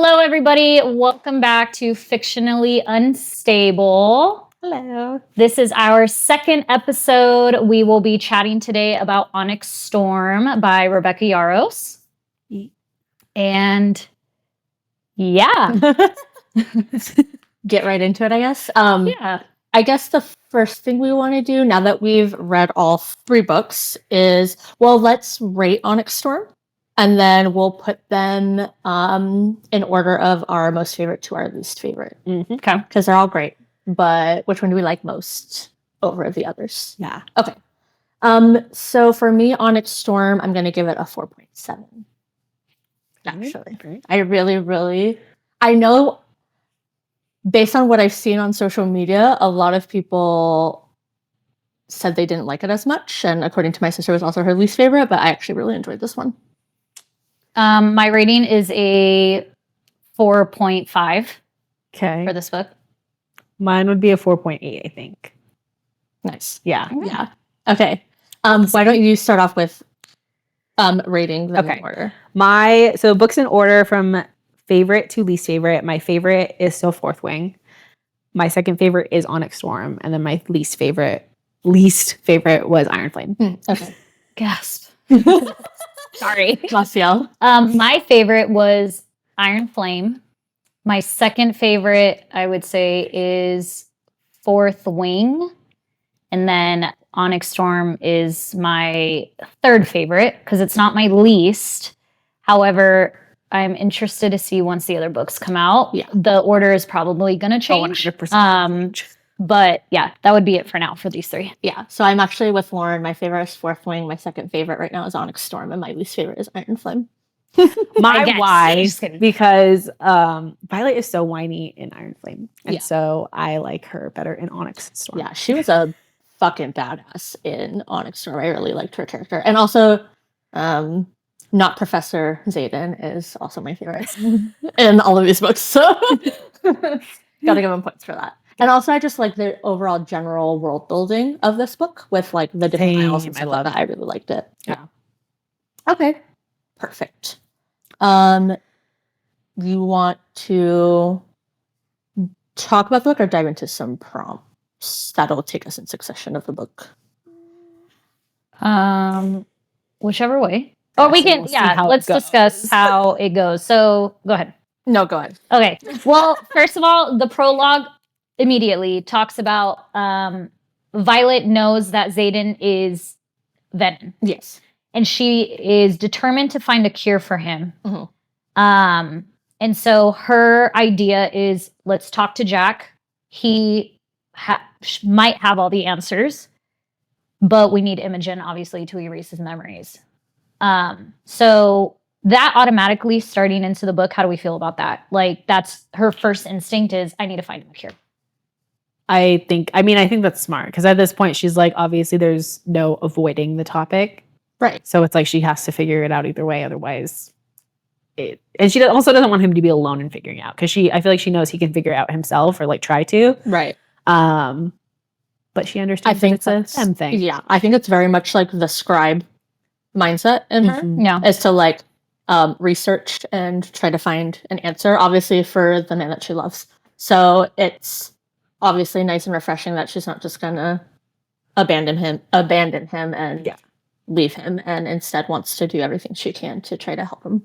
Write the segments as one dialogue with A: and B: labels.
A: Hello, everybody. Welcome back to Fictionally Unstable.
B: Hello.
A: This is our second episode. We will be chatting today about Onyx Storm by Rebecca Yarros. And yeah.
B: Get right into it, I guess.
A: Yeah.
B: I guess the first thing we want to do now that we've read all three books is, well, let's rate Onyx Storm. And then we'll put them in order of our most favorite to our least favorite.
A: Okay.
B: Because they're all great. But which one do we like most over the others?
A: Yeah.
B: Okay. So for me, Onyx Storm, I'm going to give it a 4.7. Actually.
A: Great.
B: I know based on what I've seen on social media, a lot of people said they didn't like it as much. And according to my sister, it was also her least favorite. But I actually really enjoyed this one.
A: My rating is a 4.5
C: Okay.
A: for this book.
C: Mine would be a 4.8, I think.
B: Nice.
C: Yeah.
B: Yeah. Okay. Why don't you start off with ratings in order?
C: So books in order from favorite to least favorite. My favorite is still Fourth Wing. My second favorite is Onyx Storm. And then my least favorite was Iron Flame.
B: Okay.
A: Gasp. Sorry.
B: Marcial.
A: My favorite was Iron Flame. My second favorite, I would say, is Fourth Wing. And then Onyx Storm is my third favorite because it's not my least. However, I'm interested to see once the other books come out.
B: Yeah.
A: The order is probably going to change.
C: 100%.
A: But yeah, that would be it for now for these three.
B: Yeah. So I'm actually with Lauren. My favorite is Fourth Wing. My second favorite right now is Onyx Storm. And my least favorite is Iron Flame.
C: My why,
A: Just kidding.
C: because Violet is so whiny in Iron Flame. And so I like her better in Onyx Storm.
B: Yeah, she was a fucking badass in Onyx Storm. I really liked her character. And also, not Professor Zayden is also my favorite in all of these books. So gotta give him points for that. And also, I just like the overall general world building of this book with like the different aisles and stuff like that. I really liked it.
C: Yeah.
B: Okay. Perfect. You want to talk about the book or dive into some prompts that'll take us in succession of the book?
A: Whichever way. Or we can, let's discuss how it goes. So go ahead.
B: No, go ahead.
A: Okay. Well, first of all, the prologue immediately talks about Violet knows that Zayden is venom.
B: Yes.
A: And she is determined to find a cure for him.
B: Mm-hmm.
A: And so her idea is, let's talk to Jack. He might have all the answers, but we need Imogen, obviously, to erase his memories. So that automatically starting into the book, how do we feel about that? Like, that's her first instinct is, I need to find him a cure.
C: I think that's smart because at this point she's like, obviously there's no avoiding the topic.
B: Right.
C: So it's like she has to figure it out either way. Otherwise, and she also doesn't want him to be alone in figuring out because I feel like she knows he can figure it out himself or like try to.
B: Right.
C: But she understands it's a them thing.
B: Yeah. I think it's very much like the scribe mindset in her.
A: Yeah.
B: Is to like research and try to find an answer, obviously for the man that she loves. So it's obviously nice and refreshing that she's not just gonna abandon him and leave him, and instead wants to do everything she can to try to help him.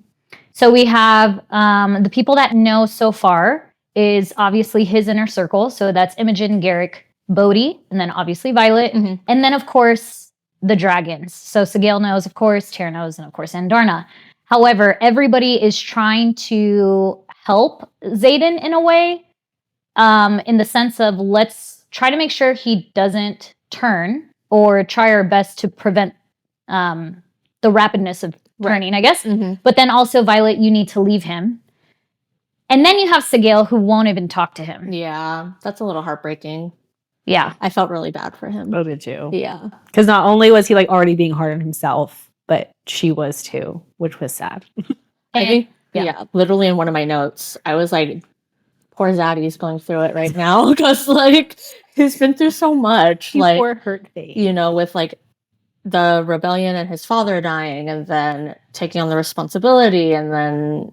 A: So we have the people that know so far is obviously his inner circle. So that's Imogen, Garrick, Bodhi, and then obviously Violet.
B: Mm-hmm.
A: And then, of course, the dragons. So Sigale knows, of course, Tyr knows, and of course, Andarna. However, everybody is trying to help Zayden in a way, in the sense of let's try to make sure he doesn't turn or try our best to prevent the rapidness of turning, I guess.
B: Mm-hmm.
A: But then also, Violet, you need to leave him. And then you have Sigale, who won't even talk to him.
B: Yeah, that's a little heartbreaking.
A: Yeah.
B: I felt really bad for him.
C: Oh, did you?
B: Yeah.
C: Because not only was he like already being hard on himself, but she was too, which was sad.
B: I think, literally in one of my notes, I was like, poor Zaddy's going through it right now because like he's been through so much. Like,
C: poor hurt face.
B: You know, with like the rebellion and his father dying and then taking on the responsibility and then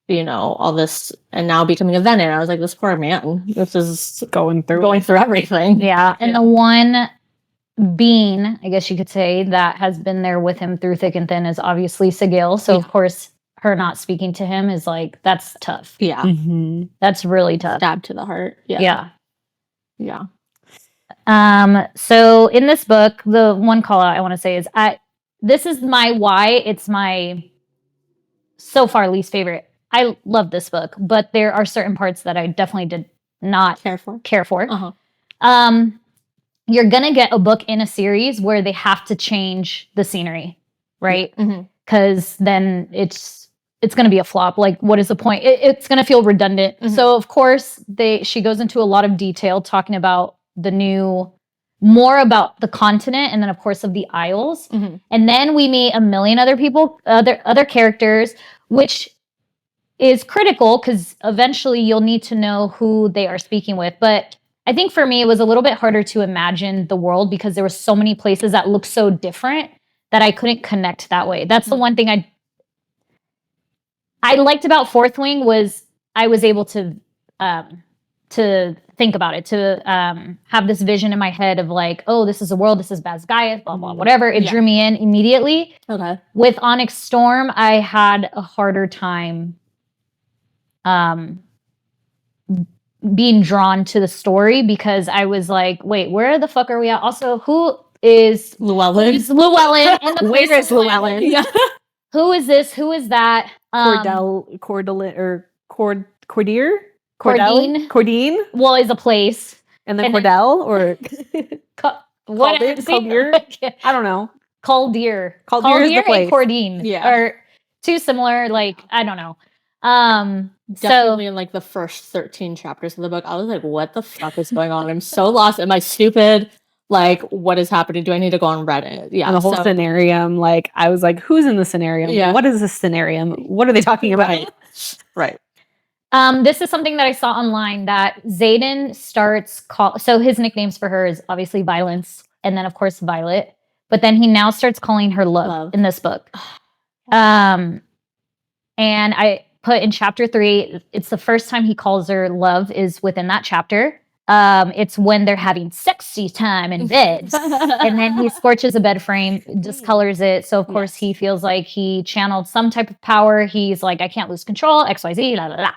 B: all this, and now becoming a veteran. I was like, this poor man. This is
C: going through
B: everything.
A: Yeah. And the one being, I guess you could say, that has been there with him through thick and thin is obviously Sigil. So of course, her not speaking to him is like, that's tough.
B: Yeah.
C: Mm-hmm.
A: That's really tough.
B: Stab to the heart. Yeah.
A: So in this book, the one call out I want to say is this is my why. It's my so far least favorite. I love this book, but there are certain parts that I definitely did not care for.
B: Uh-huh.
A: You're gonna get a book in a series where they have to change the scenery, right? Because then it's gonna be a flop. Like, what is the point? It's gonna feel redundant. So of course she goes into a lot of detail talking about more about the continent, and then of course of the Isles, and then we meet a million other people, other characters, which is critical because eventually you'll need to know who they are speaking with. But I think for me, it was a little bit harder to imagine the world because there were so many places that looked so different that I couldn't connect that way. That's the one thing I liked about Fourth Wing was I was able to think about it, to have this vision in my head of like, oh, this is a world, this is Basgiath, blah, blah, whatever. It drew me in immediately.
B: Okay.
A: With Onyx Storm, I had a harder time being drawn to the story because I was like, wait, where the fuck are we at? Also, who is
B: Llewellyn?
A: Llewellyn? And the
C: Where is Llewellyn?
B: Yeah.
A: Who is this? Who is that?
C: Cordeer?
A: Cordine.
C: Cordine?
A: Well, is a place.
C: And then
A: And
C: Cordell or
A: what?
C: Caldir? I don't know.
A: Caldir.
C: Caldir is the place.
A: And Cordine.
B: Yeah.
A: Are too similar. Like, I don't know.
B: Definitely in like the first 13 chapters of the book, I was like, what the fuck is going on? I'm so lost. Am I stupid? Like, what is happening? Do I need to go on Reddit? Yeah.
C: And the whole scenarium, like, I was like, who's in the scenarium?
B: Yeah.
C: What is this scenarium? What are they talking about? Right.
A: This is something that I saw online that Xaden starts so his nicknames for her is obviously Violence and then of course Violet, but then he now starts calling her Love. In this book. And I put in chapter 3, it's the first time he calls her Love is within that chapter. It's when they're having sexy time in bed. And then he scorches a bed frame, discolors it. So of course he feels like he channeled some type of power. He's like, I can't lose control, XYZ, la la la.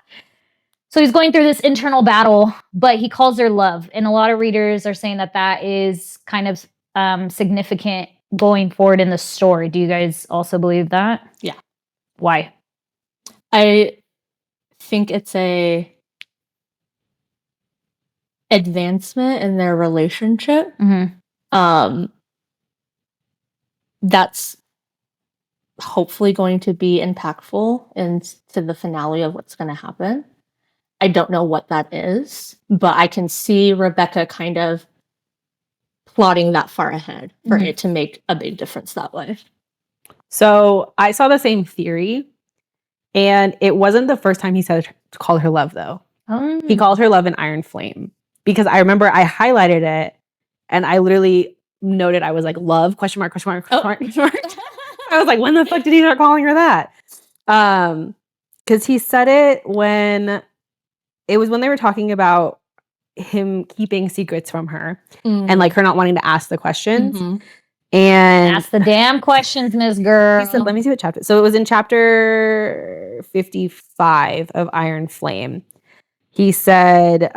A: So he's going through this internal battle, but he calls her Love. And a lot of readers are saying that that is kind of significant going forward in the story. Do you guys also believe that?
B: Yeah.
A: Why?
B: I think it's a advancement in their relationship. That's hopefully going to be impactful into the finale of what's going to happen. I don't know what that is, but I can see Rebecca kind of plotting that far ahead for it to make a big difference that way.
C: So I saw the same theory, and it wasn't the first time he said to call her Love, though. He called her Love in Iron Flame, because I remember I highlighted it, and I literally noted, I was like, Love, question mark, question mark, question mark, question mark. I was like, when the fuck did he start calling her that? Because he said it when they were talking about him keeping secrets from her and like her not wanting to ask the questions. And
A: ask the damn questions, Miss Girl.
C: He said, let me see what chapter. So it was in chapter 55 of Iron Flame. He said,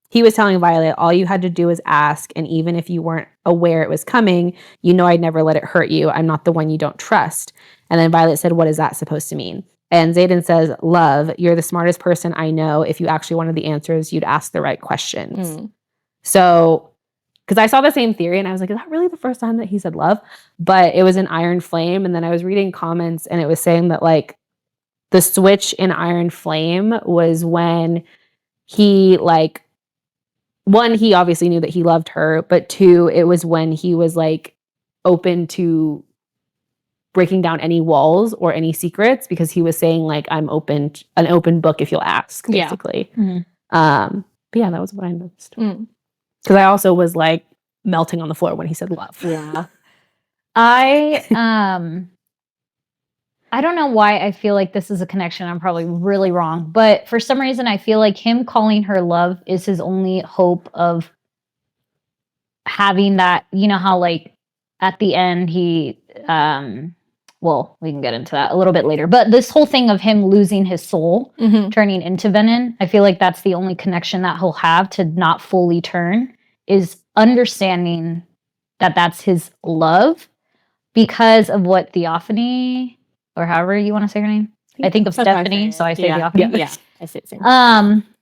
C: he was telling Violet, all you had to do was ask. And even if you weren't aware it was coming, I'd never let it hurt you. I'm not the one you don't trust. And then Violet said, what is that supposed to mean? And Xaden says, Love, you're the smartest person I know. If you actually wanted the answers, you'd ask the right questions. So, because I saw the same theory and I was like, is that really the first time that he said love? But it was in Iron Flame. And then I was reading comments and it was saying that like the switch in Iron Flame was when he like, one, he obviously knew that he loved her, but two, it was when he was like open to breaking down any walls or any secrets, because he was saying like, I'm an open book if you'll ask, basically. But yeah, that was what I noticed. Because I also was like melting on the floor when he said love.
A: Yeah. I I don't know why I feel like this is a connection. I'm probably really wrong, but for some reason I feel like him calling her love is his only hope of having that, you know how like at the end he well, we can get into that a little bit later. But this whole thing of him losing his soul, turning into venom, I feel like that's the only connection that he'll have to not fully turn is understanding that that's his love because of what Theophany or however you want to say her name. I think of
B: That's what I
A: Stephanie,
B: say.
A: so I say
B: Yeah.
A: Theophany.
B: Yeah, I say the same.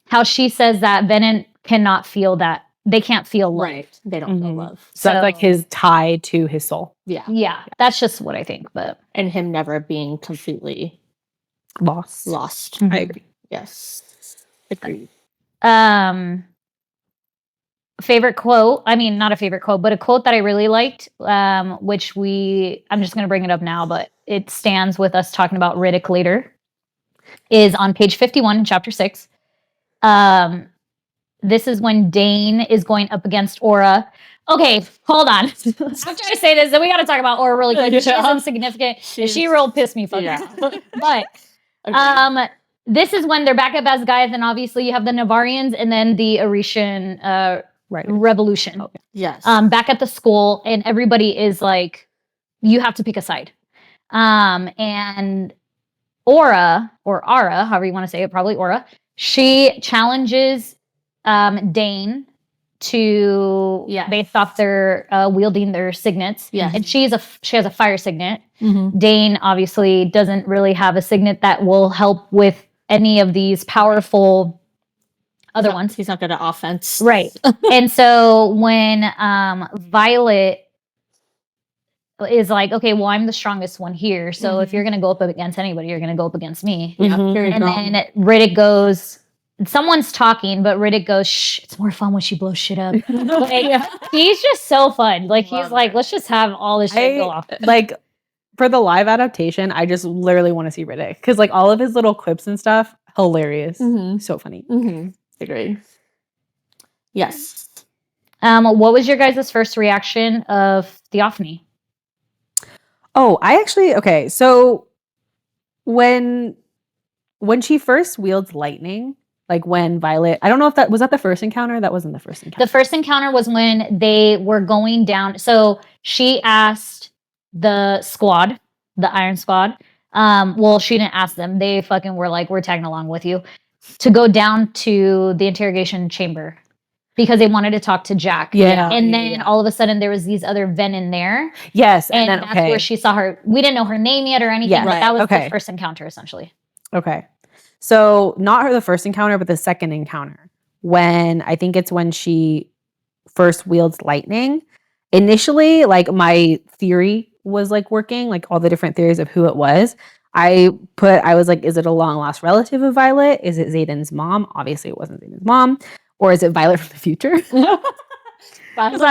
A: How she says that venom cannot feel that they can't feel love.
B: Right. They don't feel love.
C: So that's like his tie to his soul.
B: Yeah.
A: Yeah, that's just what I think. But
B: And him never being completely
C: Lost.
B: lost.
C: I agree.
B: Yes. Agreed.
A: Favorite quote, I mean not a favorite quote, but a quote that I really liked, which I'm just going to bring it up now, but it stands with us talking about Riddick later, is on page 51 in chapter 6. This is when Dane is going up against Aura. Okay, hold on. After I say this, then we got to talk about Aura really quick. She's insignificant. She real pissed me fucking off. But this is when they're back up as guys, and obviously you have the Navarians and then the Orishan revolution.
B: Okay. Yes.
A: Back at the school, and everybody is like, you have to pick a side. And Aura, or Ara, however you want to say it, probably Aura, she challenges Dane to based off their wielding their signets.
B: Yeah.
A: And she has a fire signet. Dane obviously doesn't really have a signet that will help with any of these powerful other ones.
B: He's not good at offense.
A: Right. And so when Violet is like, okay, well, I'm the strongest one here. So if you're going to go up against anybody, you're going to go up against me.
B: Yeah.
A: And then Riddick goes, someone's talking, but Riddick goes, shh, it's more fun when she blows shit up. Like, he's just so fun. Like, he's like, let's just have all this shit go off.
C: Like, for the live adaptation, I just literally want to see Riddick. Because, like, all of his little quips and stuff, hilarious. So funny.
B: Agreed. Yes.
A: What was your guys' first reaction of Theophany?
C: Oh, okay. So when she first wields lightning, like when Violet, I don't know if that was the first encounter. That wasn't the first encounter.
A: The first encounter was when they were going down. So she asked the squad, the Iron Squad. Well, she didn't ask them. They fucking were like, we're tagging along with you, to go down to the interrogation chamber because they wanted to talk to Jack.
C: Yeah.
A: And then all of a sudden there was these other Ven in there.
C: Yes.
A: And then, that's where she saw her. We didn't know her name yet or anything, but that was the first encounter essentially.
C: Okay. So not the first encounter, but the second encounter. I think it's when she first wields lightning. Initially, like my theory was like working, like all the different theories of who it was. I was like, is it a long lost relative of Violet? Is it Xaden's mom? Obviously it wasn't Xaden's mom. Or is it Violet from the future? Because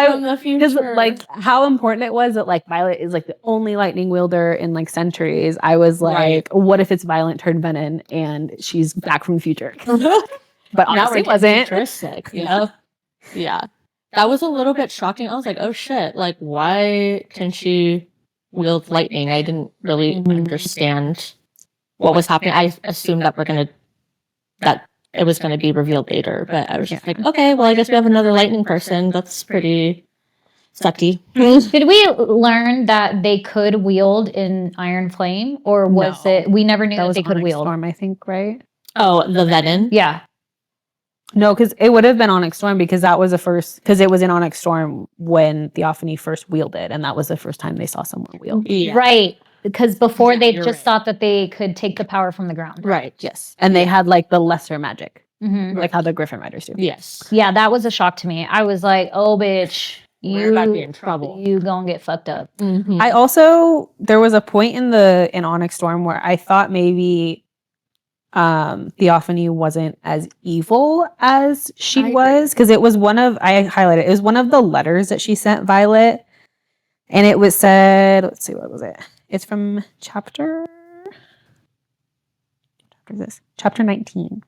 C: like how important it was that like Violet is like the only lightning wielder in like centuries. I was like, what if it's Violet turned Venom and she's back from the future? But honestly, it wasn't.
B: Yeah. That was a little bit shocking. I was like, oh shit, like why can she wield lightning? I didn't really understand what was happening. I assumed that it was gonna be revealed later, but I was just like, okay, well I guess we have another lightning person. That's pretty sucky.
A: Did we learn that they could wield in Iron Flame, or was it we never knew that they could wield?
C: Storm, I think, right?
B: Oh, the Venom?
A: Yeah.
C: No, because it would have been Onyx Storm because that was the first, because it was in Onyx Storm when Theophany first wielded, and that was the first time they saw someone wield.
A: Yeah. Right. Because before they just thought that they could take the power from the ground.
B: Right.
C: Yes. And they had like the lesser magic, like how the Griffin Riders do.
B: Yes.
A: Yeah, that was a shock to me. I was like, oh, bitch.
B: You're about to be in trouble.
A: You gonna get fucked up.
C: I also, there was a point in Onyx Storm where I thought maybe Theophany wasn't as evil as she was, because it was I highlighted, it was one of the letters that she sent Violet, and it was said, let's see, what was it? It's from chapter 19.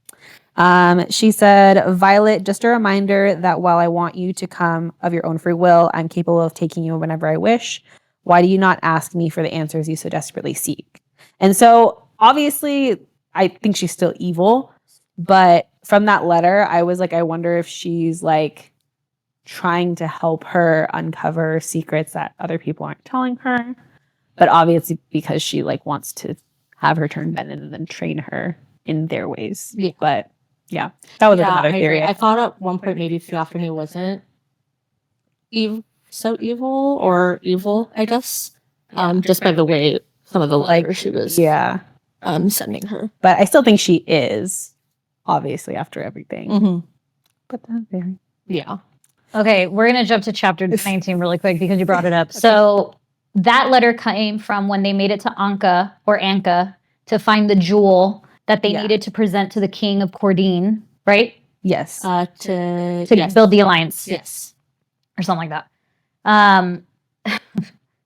C: She said, Violet, just a reminder that while I want you to come of your own free will, I'm capable of taking you whenever I wish. Why do you not ask me for the answers you so desperately seek? And so obviously I think she's still evil, but from that letter, I was like, I wonder if she's like trying to help her uncover secrets that other people aren't telling her. But obviously because she like wants to have her turn Venom and then train her in their ways.
B: Yeah.
C: But yeah, that was like
B: Yeah,
C: another
B: I
C: theory.
B: agree. I thought at one point maybe Theophany wasn't so evil or evil, I guess. Just by the way some of the letters she was sending her.
C: But I still think she is, obviously, after everything.
B: Mm-hmm.
C: But that's very...
B: Yeah.
A: Okay, we're going to jump to chapter 19 really quick because you brought it up. Okay. So that letter came from when they made it to Anka to find the jewel that they needed to present to the king of Cordine, right?
C: Yes.
A: To build the alliance.
B: Yes.
A: Or something like that.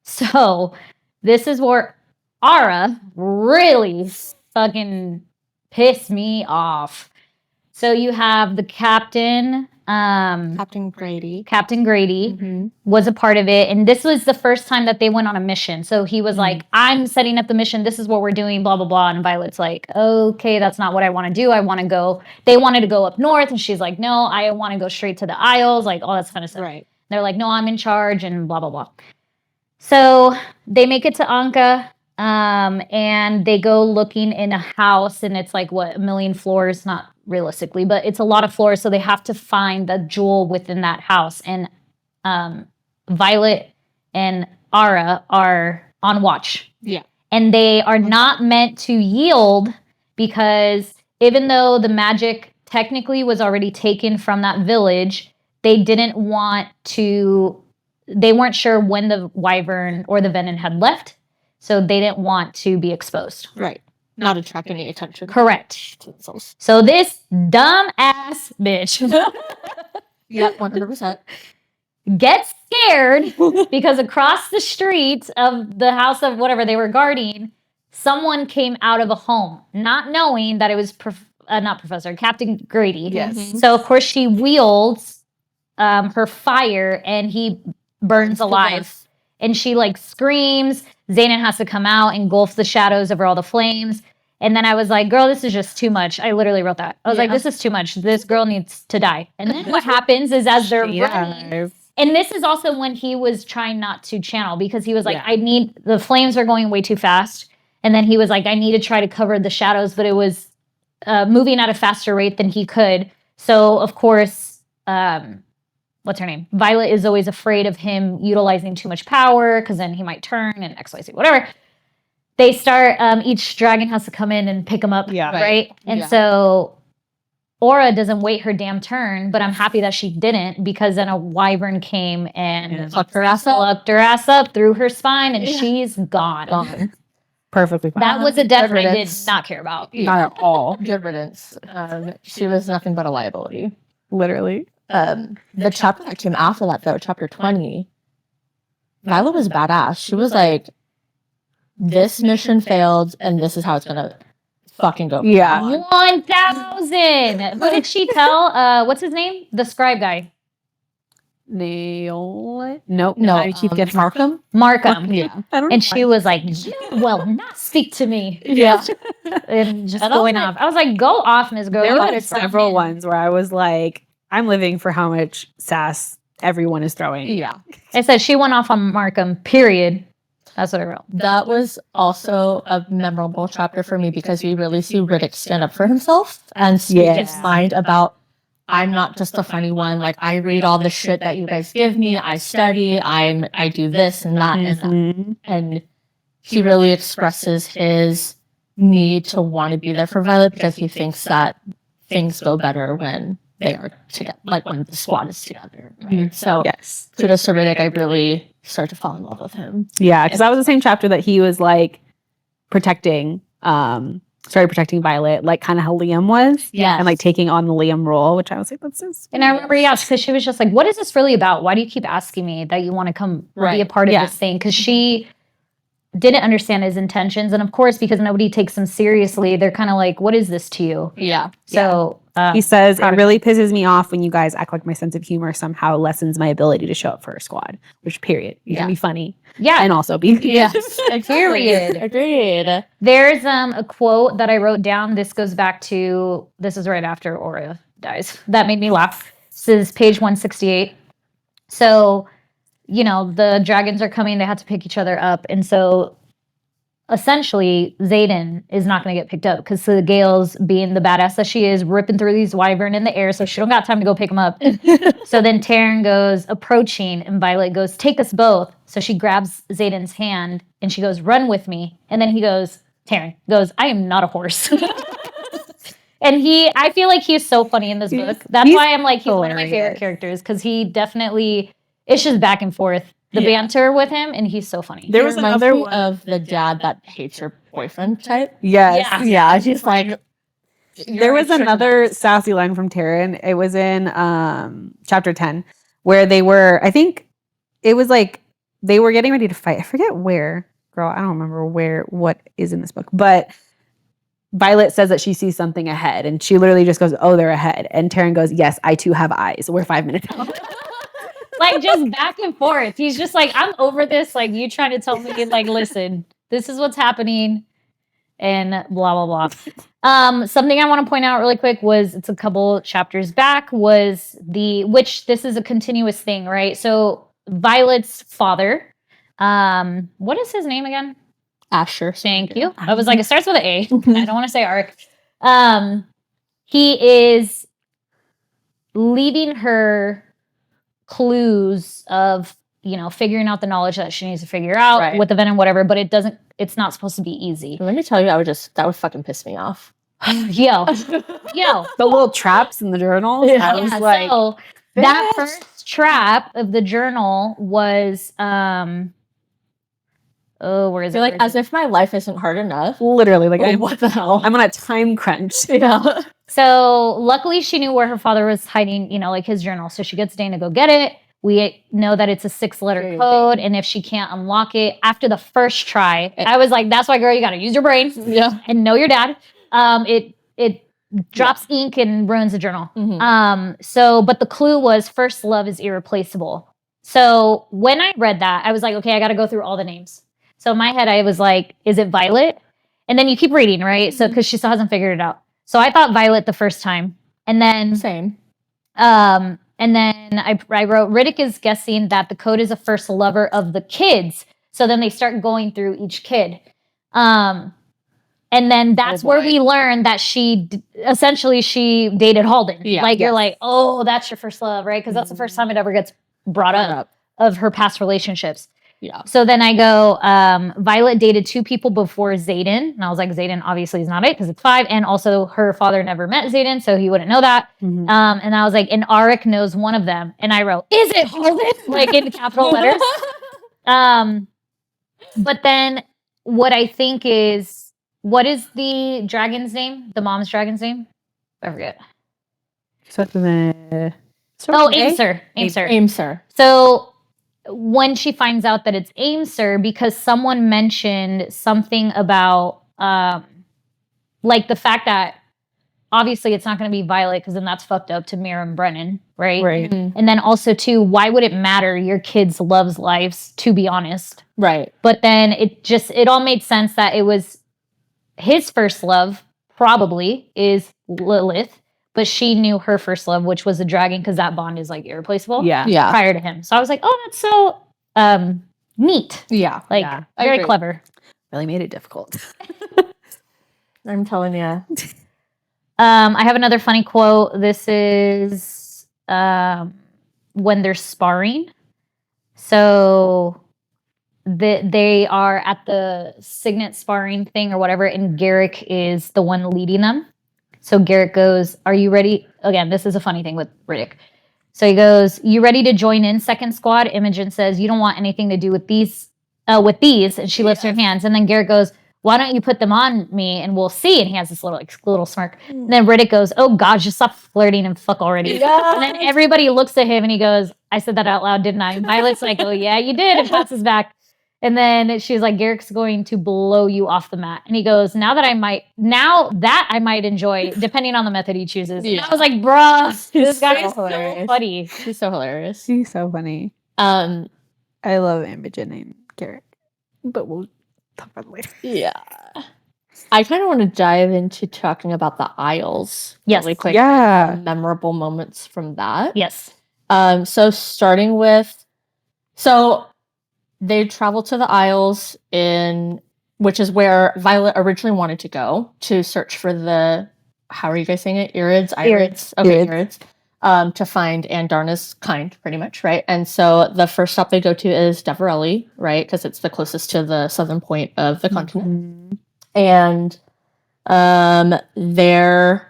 A: So this is where Ara really fucking pissed me off. So you have the captain...
B: Captain Grady
A: was a part of it, and this was the first time that they went on a mission. So he was like, I'm setting up the mission, this is what we're doing, blah blah blah. And Violet's like, okay, that's not what I want to do. They wanted to go up north, and she's like, no, I want to go straight to the Isles, like all that kind of stuff.
B: Right.
A: They're like, no, I'm in charge, and blah blah blah. So they make it to Anka, and they go looking in a house, and it's like, what, 1 million floors? Not realistically, but it's a lot of floors, so they have to find the jewel within that house. And Violet and Ara are on watch.
B: Yeah.
A: And they are not meant to yield because even though the magic technically was already taken from that village, they weren't sure when the wyvern or the venom had left, so they didn't want to be exposed.
B: Right. Not attract any attention.
A: Correct.
B: To themselves.
A: So this dumb ass bitch
B: Yep, 100%.
A: gets scared because across the street of the house of whatever they were guarding, someone came out of a home, not knowing that it was Captain Grady.
C: Yes.
B: Mm-hmm.
A: So of course she wields her fire, and he burns alive. And she like screams. Xanon has to come out, engulf the shadows over all the flames. And then I was like, girl, this is just too much. I literally wrote that. I was like, this is too much. This girl needs to die. And then what happens is as they're running, and this is also when he was trying not to channel, because he was like, the flames are going way too fast. And then he was like, I need to try to cover the shadows, but it was moving at a faster rate than he could. So of course, what's her name? Violet is always afraid of him utilizing too much power because then he might turn and XYZ, whatever. They start, each dragon has to come in and pick him up, right? And so Aura doesn't wait her damn turn, but I'm happy that she didn't, because then a wyvern came and plucked her ass up through her spine, and she's gone.
C: Perfectly fine.
A: That was a death I did not care about.
C: Not at all.
B: Good riddance. She was nothing but a liability.
C: Literally.
B: The chapter that came after that, though, chapter 20, Violet was badass. She was like, this mission failed, and this is how it's gonna fucking go.
C: Yeah.
A: 1,000! What did she tell? What's his name? The scribe guy.
C: Neil? Nope.
B: No,
C: I keep getting
B: Markham.
A: Yeah.
C: I don't
A: And
C: know
A: she was like, you will not speak to me.
B: Yeah.
A: And just going off. I was like, go off, Ms. Girl.
C: There were several ones where I was like, I'm living for how much sass everyone is throwing.
B: Yeah.
A: I said she went off on Markham, period. That's what I wrote.
B: That was also a memorable chapter for me because we really see Riddick stand up for himself and speak his mind about, I'm not just a funny one. Like, I read all the shit that you guys give me. I study. I do this and that and that. And he really expresses his need to want to be there for Violet because he thinks that things go better when they are together, like when the squad is together. Right? So kudos to Riddick. I really start to fall in love with him.
C: Yeah, because that was the same chapter that he was like protecting Violet, like kind of how Liam was.
A: Yeah.
C: And like taking on the Liam role, which I was like, that's so sweet.
A: And I remember, because she was just like, what is this really about? Why do you keep asking me that you want to come be a part of this thing? Because she didn't understand his intentions. And of course, because nobody takes him seriously, they're kind of like, what is this to you?
B: Yeah.
A: So
C: He says, it
A: proud of
C: really pisses me off when you guys act like my sense of humor somehow lessens my ability to show up for a squad. Which, period. You can be funny
A: Yeah.
C: and also be
B: Yes,
A: Period.
B: Agreed.
A: There's a quote that I wrote down. This goes back to, this is right after Aura dies. That made me laugh. This is page 168. So, you know, the dragons are coming. They had to pick each other up. And so essentially, Xaden is not going to get picked up because the Gale's being the badass that she is, ripping through these wyvern in the air, so she don't got time to go pick him up. So then Taryn goes approaching, and Violet goes, take us both. So she grabs Xaden's hand, and she goes, run with me. And then he goes, Taryn goes, I am not a horse. And I feel like he's so funny in this book. That's why I'm like, he's one of my favorite characters, because he definitely, it's just back and forth. The banter with him, and he's so funny.
B: There was another one of the dad that hates her boyfriend type.
C: Yes.
B: Yeah, she's like.
C: There was another sassy line from Taryn. It was in chapter 10, where they were, I think it was like they were getting ready to fight. I forget where, girl. I don't remember what is in this book, but Violet says that she sees something ahead, and she literally just goes, oh, they're ahead. And Taryn goes, yes, I too have eyes. We're 5 minutes out.
A: Like, just back and forth. He's just like, I'm over this. Like, you trying to tell me, like, listen, this is what's happening, and blah, blah, blah. Something I want to point out really quick was, it's a couple chapters back, was which this is a continuous thing, right? So Violet's father, what is his name again?
B: Asher.
A: Thank you. I was like, it starts with an A. I don't want to say Ark. He is leaving her clues of, you know, figuring out the knowledge that she needs to figure out with the venom, whatever, but it's not supposed to be easy.
B: Let me tell you, that would fucking piss me off.
A: Yo.
C: The little traps in the journals.
A: Yeah.
C: I was like,
A: so that first trap of the journal was, where is it?
B: Like, as if my life isn't hard enough.
C: Literally, like,
B: what the hell?
C: I'm on a time crunch.
B: Yeah.
A: So luckily she knew where her father was hiding, you know, like his journal. So she gets Dane to go get it. We know that it's a 6-letter code. And if she can't unlock it after the first try, I was like, that's why, girl, you got to use your brain and know your dad. It drops ink and ruins the journal. Mm-hmm. But the clue was first love is irreplaceable. So when I read that, I was like, okay, I got to go through all the names. So in my head, I was like, is it Violet? And then you keep reading, right? So because she still hasn't figured it out. So I thought Violet the first time. And then
B: same.
A: And then I wrote, Riddick is guessing that the code is a first lover of the kids. So then they start going through each kid. And then that's where we learn that she dated Halden. Yeah, like, you're like, oh, that's your first love, right? Because that's the first time it ever gets brought up of her past relationships. Yeah. So then I go, Violet dated 2 people before Xaden. And I was like, Xaden obviously is not it because it's 5. And also her father never met Xaden, so he wouldn't know that. Mm-hmm. And I was like, and Arik knows one of them. And I wrote, is it Halden? Like, in capital letters. But then what I think is, what is the dragon's name? The mom's dragon's name? I forget. Aimser. So when she finds out that it's Aimser, because someone mentioned something about like the fact that obviously it's not going to be Violet, because then that's fucked up to Mira and Brennan, right? Mm-hmm. And then also too, why would it matter your kids' loves lives, to be honest? Right. But then it all made sense that it was his first love probably is Lilith, but she knew her first love, which was the dragon, because that bond is like irreplaceable. Yeah. Prior to him. So I was like, oh, that's so neat. Yeah. Like, very clever.
C: Really made it difficult.
B: I'm telling you.
A: I have another funny quote. This is when they're sparring. So they are at the Signet sparring thing or whatever, and Garrick is the one leading them. So Garrick goes, are you ready? Again, this is a funny thing with Riddick. So he goes, you ready to join in second squad? Imogen says, you don't want anything to do with these. And she lifts her hands. And then Garrick goes, why don't you put them on me and we'll see? And he has this little smirk. And then Riddick goes, oh God, just stop flirting and fuck already. Yeah. And then everybody looks at him and he goes, I said that out loud, didn't I? And Violet's like, oh yeah, you did. And passes back. And then she's like, Garrick's going to blow you off the mat. And he goes, now that I might enjoy, depending on the method he chooses. And I was like, bruh, this guy is so funny.
B: She's so hilarious.
C: He's so funny.
B: Um,
C: I love Imogen and Garrick, but we'll talk about it later.
B: yeah. I kind of want to dive into talking about the aisles.
A: Yes.
B: Really quick.
C: Yeah.
B: Memorable moments from that.
A: Yes.
B: So starting with, they travel to the Isles which is where Violet originally wanted to go to search for the, how are you guys saying it? Irids? Okay, Irids. To find Andarna's kind, pretty much, right? And so the first stop they go to is Deverelli, right? Because it's the closest to the southern point of the continent. And there's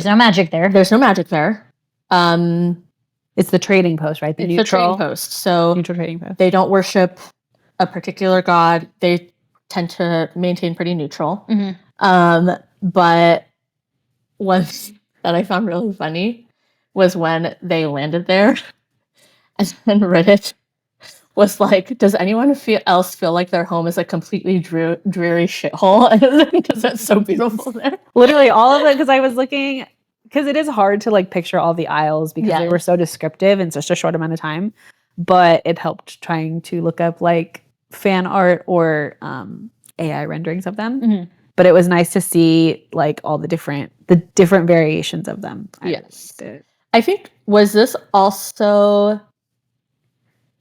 A: no magic there.
B: There's no magic there.
C: It's the trading post, right?
B: The trading post. So
C: neutral trading post.
B: They don't worship a particular god. They tend to maintain pretty neutral. But one that I found really funny was when they landed there, and then Reddit was like, "Does anyone else feel like their home is a completely dreary shithole?" Because it's so beautiful there.
C: Literally all of it, because I was looking, because it is hard to like picture all the aisles because they were so descriptive in such a short amount of time. But it helped trying to look up like fan art or AI renderings of them. But it was nice to see like all the different variations of them.
B: I think was it also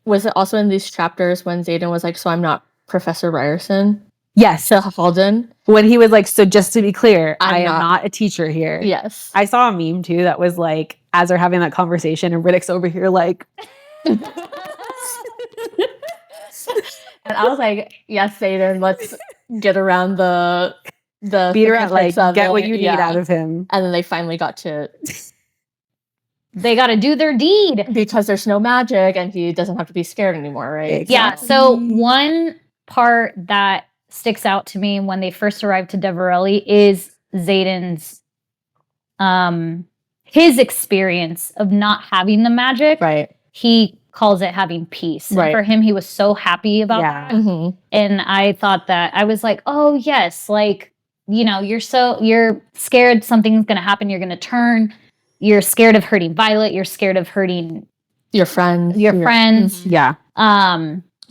B: in these chapters when Xaden was like, "So I'm not Professor Riorson"?
C: Yes.
B: To Halden.
C: When he was like, "So just to be clear, I am not a teacher here."
B: Yes.
C: I saw a meme too that was like, as they're having that conversation and Riddick's over here like
B: and I was like, "Yes, Xaden, let's get around the
C: beat around, like get what you need out of him."
B: And then they finally got to
A: they got to do their deed
B: because there's no magic and he doesn't have to be scared anymore, right?
C: Exactly.
A: Yeah. So one part that sticks out to me when they first arrived to Deverelli is Xaden's his experience of not having the magic.
B: Right.
A: He calls it having peace. Right. And for him, he was so happy about that. And I thought that, I was like, oh yes, like, you know, you're scared something's going to happen. You're going to turn. You're scared of hurting Violet. You're scared of hurting
B: your friends.
C: Yeah.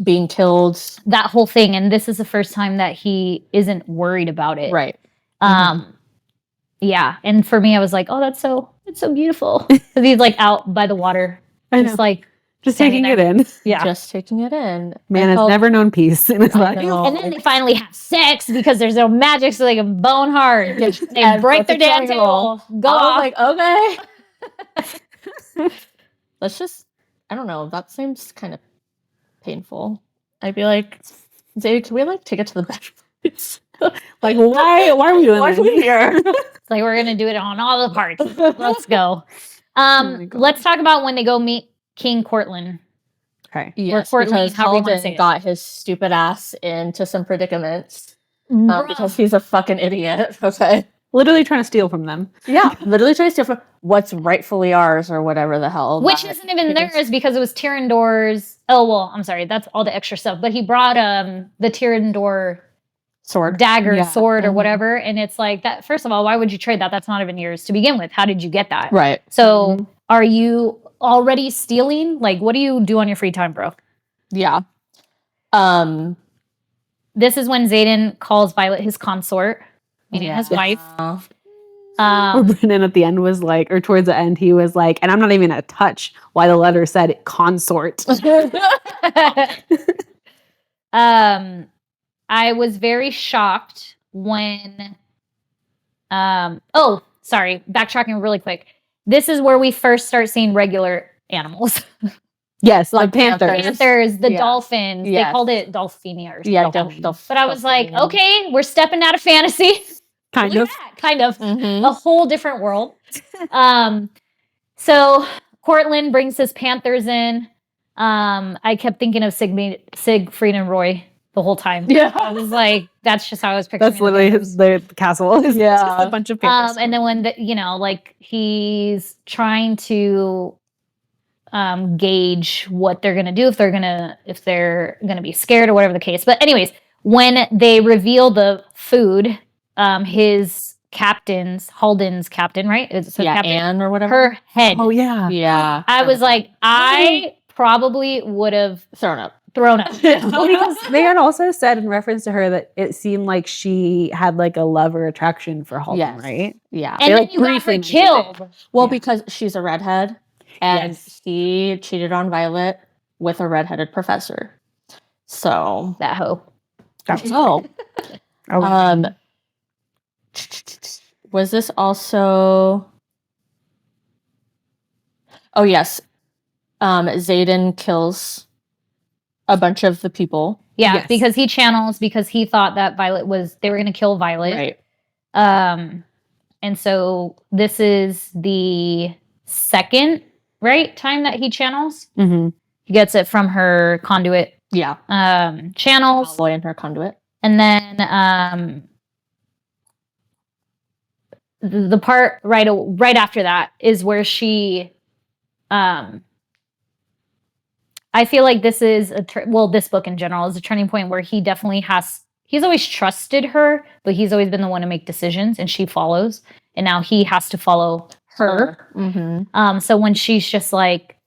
B: Being killed.
A: That whole thing. And this is the first time that he isn't worried about it.
B: Right.
A: Yeah. And for me, I was like, oh, it's so beautiful. Because he's like out by the water. Just like
C: just taking it in.
A: Yeah.
B: Just taking it in.
C: Man has never known peace in his life.
A: And then they finally have sex because there's no magic, so they can bone hard. They break their damn table. Go off.
B: Like, okay. Let's just, I don't know. That seems kind of painful. I'd be like, Dave, can we like take it to the bed, please?
C: Like, why are we doing this?
B: Here?
A: It's like, we're going to do it on all the parts. Let's go. Let's talk about when they go meet King Cortland.
C: Okay.
B: Yes, because Halden got his stupid ass into some predicaments because he's a fucking idiot. Okay.
C: Literally trying to steal from them.
B: Yeah, literally trying to steal from what's rightfully ours or whatever the hell.
A: Which isn't even theirs because it was Tyrandor's. Oh, well, I'm sorry. That's all the extra stuff. But he brought the Tyrandor
B: sword,
A: dagger, sword, or whatever. And it's like that. First of all, why would you trade that? That's not even yours to begin with. How did you get that?
B: Right.
A: So are you already stealing? Like, what do you do on your free time, bro?
B: Yeah.
A: This is when Xaden calls Violet his consort, meaning his wife.
C: Or Brennan at the end was like, or towards the end, he was like, and I'm not even gonna touch why the letter said consort.
A: I was very shocked when backtracking really quick. This is where we first start seeing regular animals.
C: Yes, like panthers,
A: the dolphins. Yes. They called it Dolphinia or something. But I was like, okay, we're stepping out of fantasy.
C: Kind of.
A: A whole different world. So Cortland brings his panthers in. I kept thinking of Siegfried and Roy the whole time. Yeah. I was like, that's just how I was picturing.
C: That's literally the castle. It's just a bunch of panthers.
A: And then when he's trying to gauge what they're gonna do, if they're gonna be scared or whatever the case. But anyways, when they reveal the food, his captain's Halden's captain, right? It's a captain.
B: Anne or whatever.
A: Her head.
C: Oh yeah.
B: Yeah.
A: I was like, I probably would have
B: thrown up.
A: thrown up.
C: Well, because they had also said in reference to her that it seemed like she had like a love or attraction for Halden,
B: Yes.
C: right?
B: Yeah.
A: And
C: They,
A: then
C: like,
A: you got
C: briefly
A: her
C: mentioned it.
A: killed.
B: Well,
C: Yeah.
B: because she's a redhead, and
C: Yes.
B: he cheated on Violet with a redheaded professor. So
A: That hoe.
B: oh,
C: Oh,
B: was this also? Oh yes, Xaden kills a bunch of the people.
A: Yeah,
C: Yes.
A: because he channels because he thought that they were gonna kill Violet.
B: Right.
A: And so this is the second time that he channels.
C: mm-hmm.
A: He gets it from her conduit
B: Yeah.
A: channels.
B: Boy and her conduit.
A: And then the part right after that is where she I feel like this is this book in general is a turning point where he definitely he's always trusted her, but he's always been the one to make decisions and she follows. And now he has to follow her.
B: Mm-hmm.
A: So when she's just like,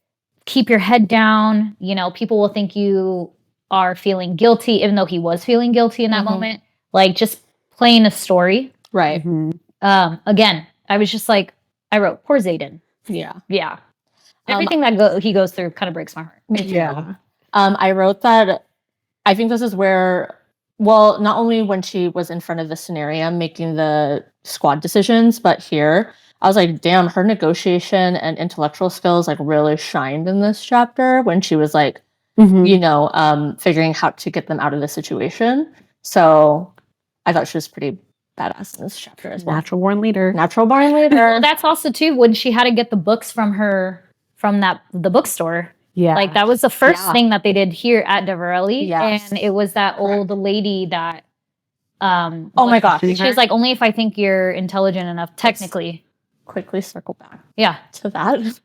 A: keep your head down, people will think you are feeling guilty, even though he was feeling guilty in that moment. Like just playing a story.
B: Right.
C: Mm-hmm.
A: Again, I was just like, I wrote, poor Xaden.
B: Yeah.
A: Yeah. Everything that he goes through kind of breaks my heart.
C: Yeah.
B: I wrote that I think this is where, well, not only when she was in front of the scenario making the squad decisions, but here, I was like, damn, her negotiation and intellectual skills like really shined in this chapter when she was like, figuring how to get them out of the situation. So I thought she was pretty badass in this chapter as well.
C: Natural born leader.
B: Natural born leader.
A: Well, that's also too when she had to get the books from the bookstore.
C: Yeah.
A: Like that was the first
B: Yeah.
A: thing that they did here at Deverelli.
B: Yes.
A: And it was that old lady that
B: Oh my gosh.
A: she's like, only if I think you're intelligent enough, technically.
B: Quickly circle back
A: Yeah.
B: to that.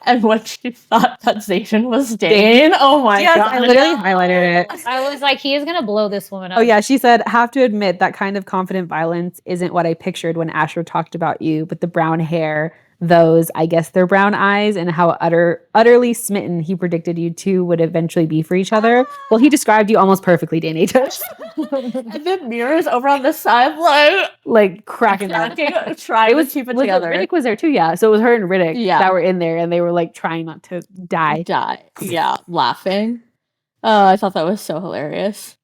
B: And when she thought that Xaden was Dane, oh my
C: Yes,
B: god.
C: I literally highlighted it.
A: I was like, he is gonna blow this woman up.
C: Oh yeah, she said, have to admit that kind of confident violence isn't what I pictured when Asher talked about you, but the brown hair, those, I guess they're brown eyes, and how utterly smitten he predicted you two would eventually be for each other. Well, he described you almost perfectly, Dane Atos.
B: And then Mira's over on the side,
C: Like cracking up.
B: trying to keep it together.
C: Riddick was there too, yeah. So it was her and Riddick
B: Yeah.
C: that were in there, and they were like trying not to die.
B: Yeah, laughing. I thought that was so hilarious.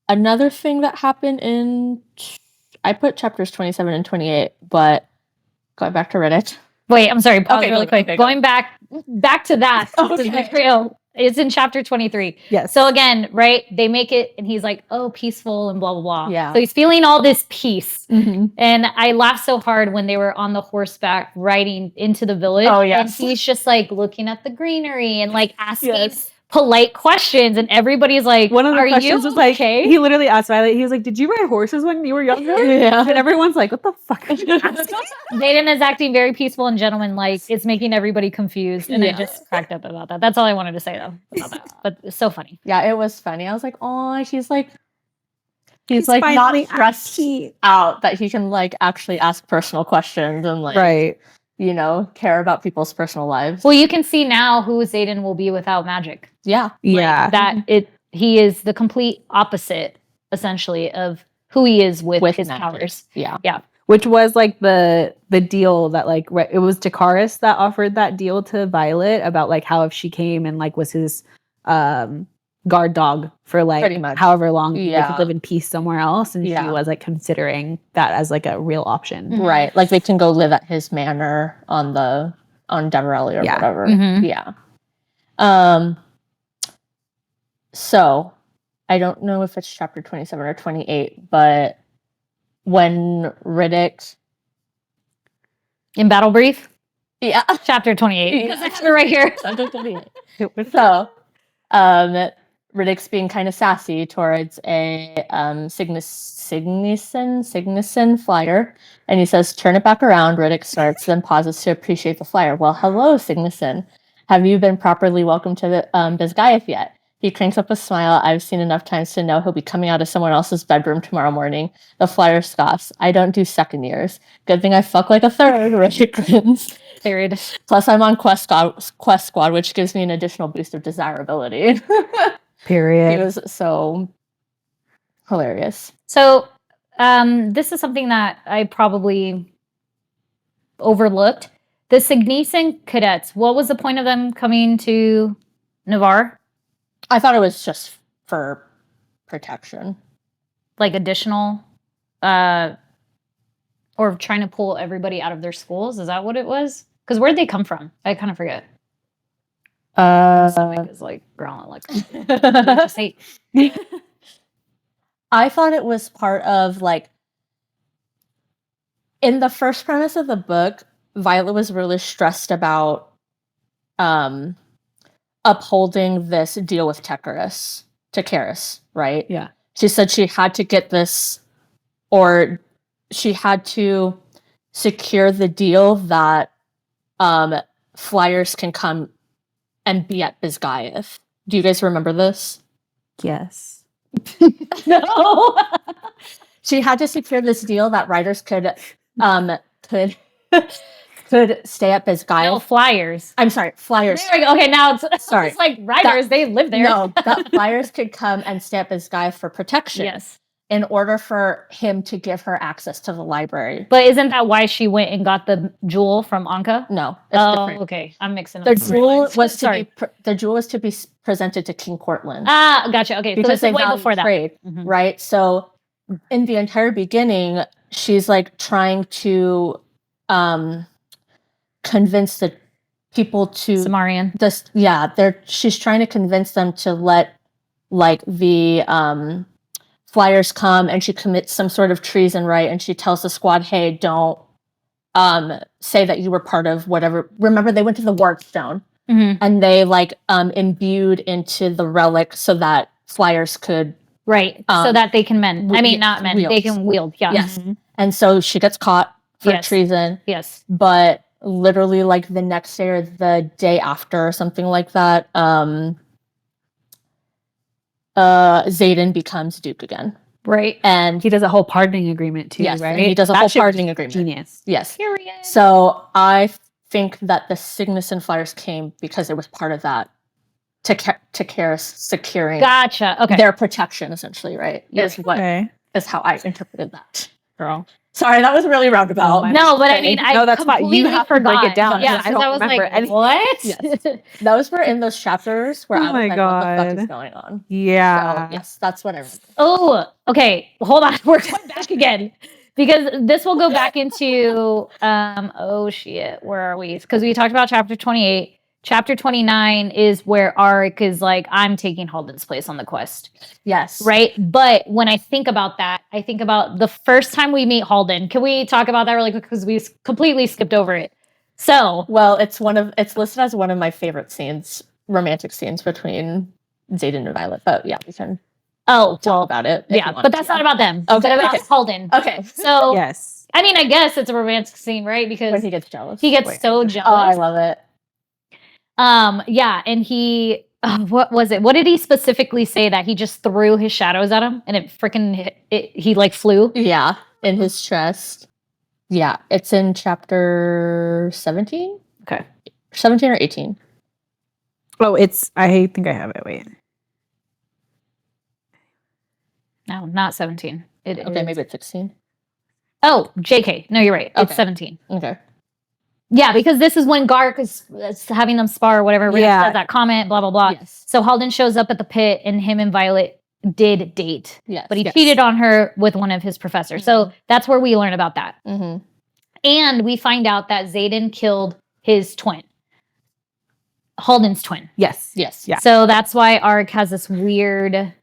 B: Another thing that happened I put chapters 27 and 28, but going back to Reddit.
A: Wait, I'm sorry. Pause really quick.
B: Okay,
A: Going back to that.
B: Okay.
A: Real. It's in chapter 23.
C: Yes.
A: So again, right? They make it, and he's like, "Oh, peaceful," and blah blah blah.
B: Yeah.
A: So he's feeling all this peace,
B: Mm-hmm.
A: and I laughed so hard when they were on the horseback riding into the village.
B: Oh, yes.
A: And he's just like looking at the greenery and like asking
B: Yes.
A: polite questions, and everybody's like,
C: One of the
A: "Are
C: questions
A: you
C: was like,
A: okay?"
C: he literally asked Violet, he was like, did you ride horses when you were younger?
B: Yeah.
C: And everyone's like, what the fuck are you asking?
A: Xaden is acting very peaceful and gentleman-like. It's making everybody confused, and I
B: Yeah.
A: just cracked up about that. That's all I wanted to say though about that. But it's so funny.
B: Yeah, it was funny. I was like, oh, he's like not
C: finally
B: stressed out that he can like actually ask personal questions and like
C: Right.
B: care about people's personal lives.
A: Well, you can see now who Xaden will be without magic.
B: Yeah.
C: Yeah.
A: He is the complete opposite, essentially, of who he is with his
B: magic.
A: powers.
B: Yeah.
C: Which was like the deal that like it was Takaris that offered that deal to Violet about like how if she came and like was his guard dog for like
B: Pretty much.
C: however long they
B: Yeah.
C: could live in peace somewhere else, and she
B: Yeah.
C: was like considering that as like a real option.
A: Mhm.
B: Right. Like they can go live at his manor on Deverelli or
C: Yeah.
B: whatever.
A: Mhm.
B: Yeah. So I don't know if it's chapter 27 or 28, but when Riddick
A: In Battle Brief,
B: Yeah.
A: chapter 28.
B: Yeah.
A: It's right here.
B: Chapter 28.
C: It was
B: So Riddick's being kind of sassy towards a Signuson flyer, and he says, "Turn it back around." Riddick starts, then pauses to appreciate the flyer. "Well, hello, Signuson. Have you been properly welcomed to the Bisgayev yet?" He cranks up a smile. "I've seen enough times to know he'll be coming out of someone else's bedroom tomorrow morning." The flyer scoffs. "I don't do second years. Good thing I fuck like a third." Riddick grins.
A: Period.
B: "Plus, I'm on Quest Squad, which gives me an additional boost of desirability."
C: Period.
B: He was so hilarious.
A: So, this is something that I probably overlooked. The Signisan cadets, what was the point of them coming to Navarre?
B: I thought it was just for protection.
A: Like additional, or trying to pull everybody out of their schools? Is that what it was? Because where'd they come from? I kind of forget. Stomach is like growling like just hate.
B: I thought it was part of like in the first premise of the book, Violet was really stressed about upholding this deal with Tekaris, right?
C: Yeah.
B: She said she had to get this, or she had to secure the deal that flyers can come and be at Bisgayev. Do you guys remember this?
C: Yes.
B: No. She had to secure this deal that writers could stay at Bisgayev.
A: No, flyers.
B: I'm sorry, flyers.
A: There we go. Okay, now it's
B: Sorry.
A: it's like writers, they live there.
B: No, that flyers could come and stay at Bisgayev for protection.
A: Yes.
B: In order for him to give her access to the library.
A: But isn't that why she went and got the jewel from Anka?
B: No, it's different.
A: Okay. I'm mixing up.
B: The jewel was
A: Sorry.
B: the jewel was to be presented to King Cortland.
A: Ah, gotcha. Okay,
B: Because
A: so
B: they
A: this is way
B: value
A: before that.
B: trade,
A: Mhm.
B: right? So in the entire beginning, she's like trying to convince the people to
A: Samarian.
B: she's trying to convince them to let like the flyers come, and she commits some sort of treason, right? And she tells the squad, "Hey, don't say that you were part of whatever." Remember, they went to the Wardstone, and they like imbued into the relic so that flyers could
A: so that they can mend. I mean, not mend.
B: wield.
A: They can wield. Yeah.
B: Yes. And so she gets caught for
A: Yes.
B: treason,
A: Yes.
B: but literally like the next day or the day after or something like that, Xaden becomes Duke again.
A: Right.
B: And
C: He does a whole pardoning agreement too,
B: yes,
C: right?
B: and he does a
C: That
B: whole
C: shit was
B: pardoning agreement.
C: Genius.
B: Yes.
A: Period.
B: So I think that the Cygnus and Flyers came because it was part of that Tekaris securing
A: Gotcha. Okay.
B: their protection, essentially, right?
A: Yes.
B: Is how I interpreted that.
C: Girl.
B: Sorry, that was really roundabout.
C: Oh my
A: No, but I
C: Okay.
A: mean, I
C: No, that's fine. You
A: completely
C: have to break
A: forgot.
C: it down,
A: Yeah,
C: because I
A: 'cause
C: don't
A: I was
C: remember
A: like,
C: any-
A: what?
B: Yes. Those were in those chapters where
C: Oh
B: I was
C: my
B: like, what the fuck is
C: God.
B: going on?
C: Yeah.
B: So, yes, that's what I remember.
A: Oh, okay. Hold on. We're going back again because this will go back into oh shit, where are we? Because we talked about chapter 28. Chapter 29 is where Arik is like, I'm taking Halden's place on the quest.
B: Yes.
A: Right. But when I think about that, I think about the first time we meet Halden. Can we talk about that really quick? Because we completely skipped over it. So,
B: Well, it's listed as one of my favorite scenes, romantic scenes between Xaden and Violet. But yeah, we can talk about it. if
A: yeah,
B: you want
A: but that's
B: to.
A: not about them.
B: Okay,
A: It's about
B: okay.
A: Halden.
B: Okay.
A: So,
C: Yes.
A: I mean, I guess it's a romantic scene, right? Because
B: When he gets jealous.
A: he gets
C: Wait.
A: so
B: Oh, I
A: jealous.
B: love it.
A: Yeah, and he, what was it? What did he specifically say that he just threw his shadows at him and it freaking he like flew?
B: Yeah, in his chest. Yeah, it's in chapter 17.
A: Okay.
B: 17 or 18.
C: Oh, I think I have it. Wait.
A: No, not 17. It
B: Okay,
A: is-
B: maybe it's 16.
A: Oh, JK. No, you're right. It's
B: Okay.
A: 17.
B: Okay.
A: Yeah, because this is when Gark is having them spar or whatever. Riddick
C: Yeah.
A: says that comment, blah, blah, blah.
B: Yes.
A: So Halden shows up at the pit and him and Violet did date,
B: Yes.
A: but he
C: Yes.
A: cheated on her with one of his professors. So that's where we learn about that.
B: Mm-hmm.
A: And we find out that Xaden killed his twin, Halden's twin.
C: Yes.
B: Yes.
C: Yeah.
A: So that's why Arik has this weird,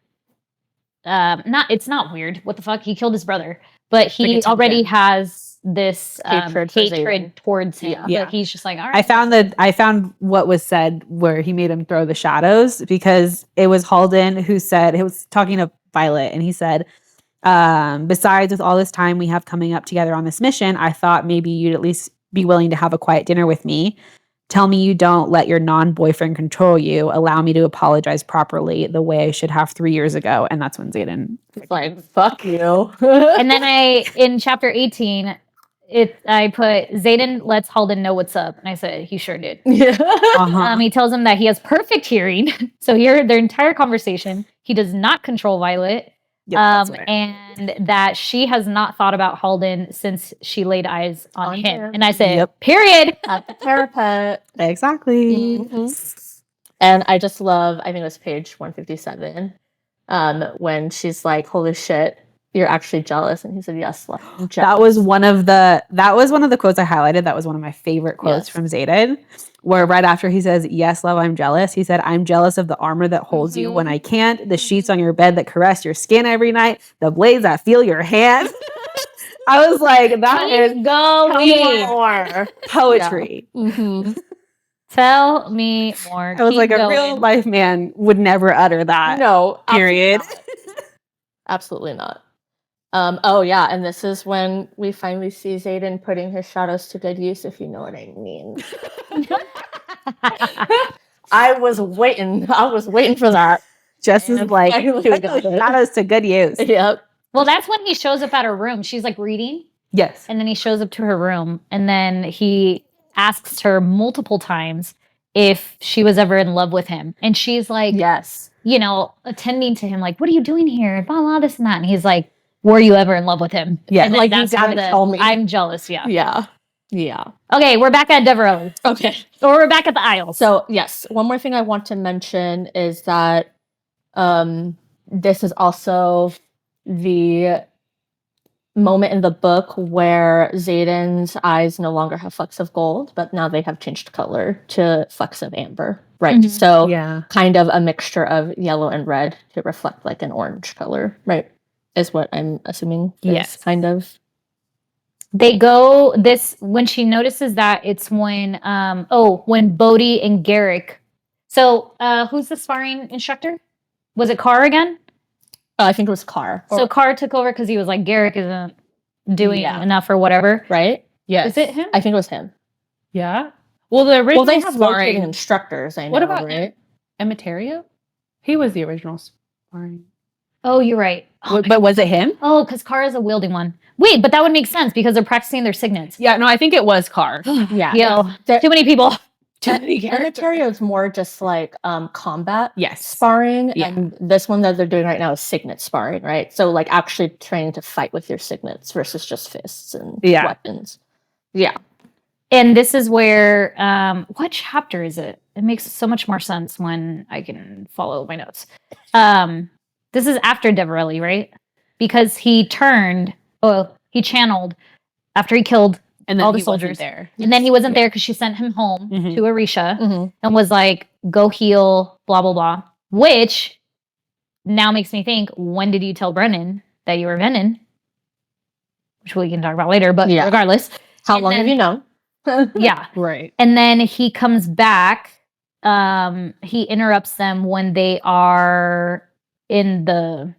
A: it's not weird. What the fuck? He killed his brother, but he
B: Like
A: already
B: attention.
A: has this
B: Hatred for Xaden.
A: towards him.
B: Yeah.
C: Yeah.
A: But he's just like, all right.
C: I found what was said where he made him throw the shadows, because it was Halden who said, he was talking to Violet, and he said, besides, with all this time we have coming up together on this mission, I thought maybe you'd at least be willing to have a quiet dinner with me. Tell me you don't let your non-boyfriend control you. Allow me to apologize properly the way I should have 3 years ago. And that's when Xaden.
B: It's like, fuck you.
A: And then in chapter 18, I put Xaden lets Halden know what's up, and I said he sure did.
B: Yeah.
A: He tells him that he has perfect hearing, so he heard their entire conversation. He does not control Violet,
C: Yep, that's what I
A: and that she has not thought about Halden since she laid eyes on
B: On
A: him.
B: him.
A: And I said,
C: Yep.
A: period.
B: At the parapet.
C: Exactly.
B: Mhm. And I just love, I think it was page 157, when she's like, holy shit, you're actually jealous. And he said, yes, love, I'm jealous.
C: That was one of the quotes I highlighted. That was one of my favorite quotes
B: Yes.
C: from Xaden, where right after he says, yes, love, I'm jealous, he said, I'm jealous of the armor that holds you when I can't, the sheets on your bed that caress your skin every night, the blades that feel your hand. I was like, that is
A: Go me.
B: more.
C: poetry.
B: Mhm.
A: Tell me more.
C: I was
A: Keep
C: like, a
A: going.
C: real life man would never utter that.
B: No.
C: Period.
B: Absolutely not. Oh yeah, and this is when we finally see Xaden putting his shadows to good use, if you know what I mean. I was waiting for that.
C: Just as
B: And
C: like,
B: finally we
C: put
B: got
C: those
B: it.
C: shadows to good use.
B: Yep.
A: Well, that's when he shows up at her room. She's like reading,
C: Yes.
A: and then he shows up to her room, and then he asks her multiple times if she was ever in love with him. And she's like,
B: Yes.
A: you know, attending to him, like, what are you doing here? Blah, blah, this and that. And he's like, were you ever in love with him?
C: Yeah.
A: And then
B: Like, you
A: that's where
B: gotta tell me.
A: I'm jealous, yeah.
B: Yeah. Yeah.
A: Okay, we're back at Devereux.
B: Okay.
A: Or we're back at the Isles.
B: So yes, one more thing I want to mention is that this is also the moment in the book where Xaden's eyes no longer have flecks of gold, but now they have changed color to flecks of amber. Right.
A: Mhm.
B: So
C: Yeah.
B: kind of a mixture of yellow and red to reflect like an orange color. Right. Is what I'm assuming.
C: Yes.
B: Kind of.
A: They go this when she notices that it's when when Bodhi and Garrick. So who's the sparring instructor? Was it Carr again?
B: I think it was Carr.
A: So Carr took over because he was like, Garrick isn't doing
B: Yeah.
A: enough or whatever.
B: Right?
C: Yes.
A: Is it him?
B: I think it was him.
C: Yeah. Well, the original
B: Well, they have rotating
C: sparring.
B: instructors, I know,
C: What about
B: right?
C: Emiterio? He was the original sparring.
A: Oh, you're right. Oh,
C: But was it him?
A: oh, because Carr is a wielding one. Wait, but that would make sense because they're practicing their signets.
C: Yeah, no, I think it was Carr.
B: Yeah.
A: Yo,
B: There-
A: too many people.
B: Emiterio is more just like combat
C: Yes.
B: sparring,
C: Yeah.
B: and this one that they're doing right now is signet sparring, right? So like actually training to fight with your signets versus just fists and
C: Yeah.
B: weapons. Yeah.
A: And this is where what chapter is it? It makes so much more sense when I can follow my notes. This is after Devereux, right? Because he channeled after he killed
C: And then
A: all the
C: he wasn't
A: soldiers
C: there.
A: and then he wasn't there because she sent him home
C: Mhm.
A: to Arisha
B: Mm-hmm.
A: and was like, go heal, blah, blah, blah. Which now makes me think, when did you tell Brennan that you were Venom? Which we can talk about later, but
B: Yeah.
A: regardless.
B: How
A: And
B: long
A: then-
B: have you known?
A: Yeah.
C: Right.
A: And then he comes back. He interrupts them when they are in the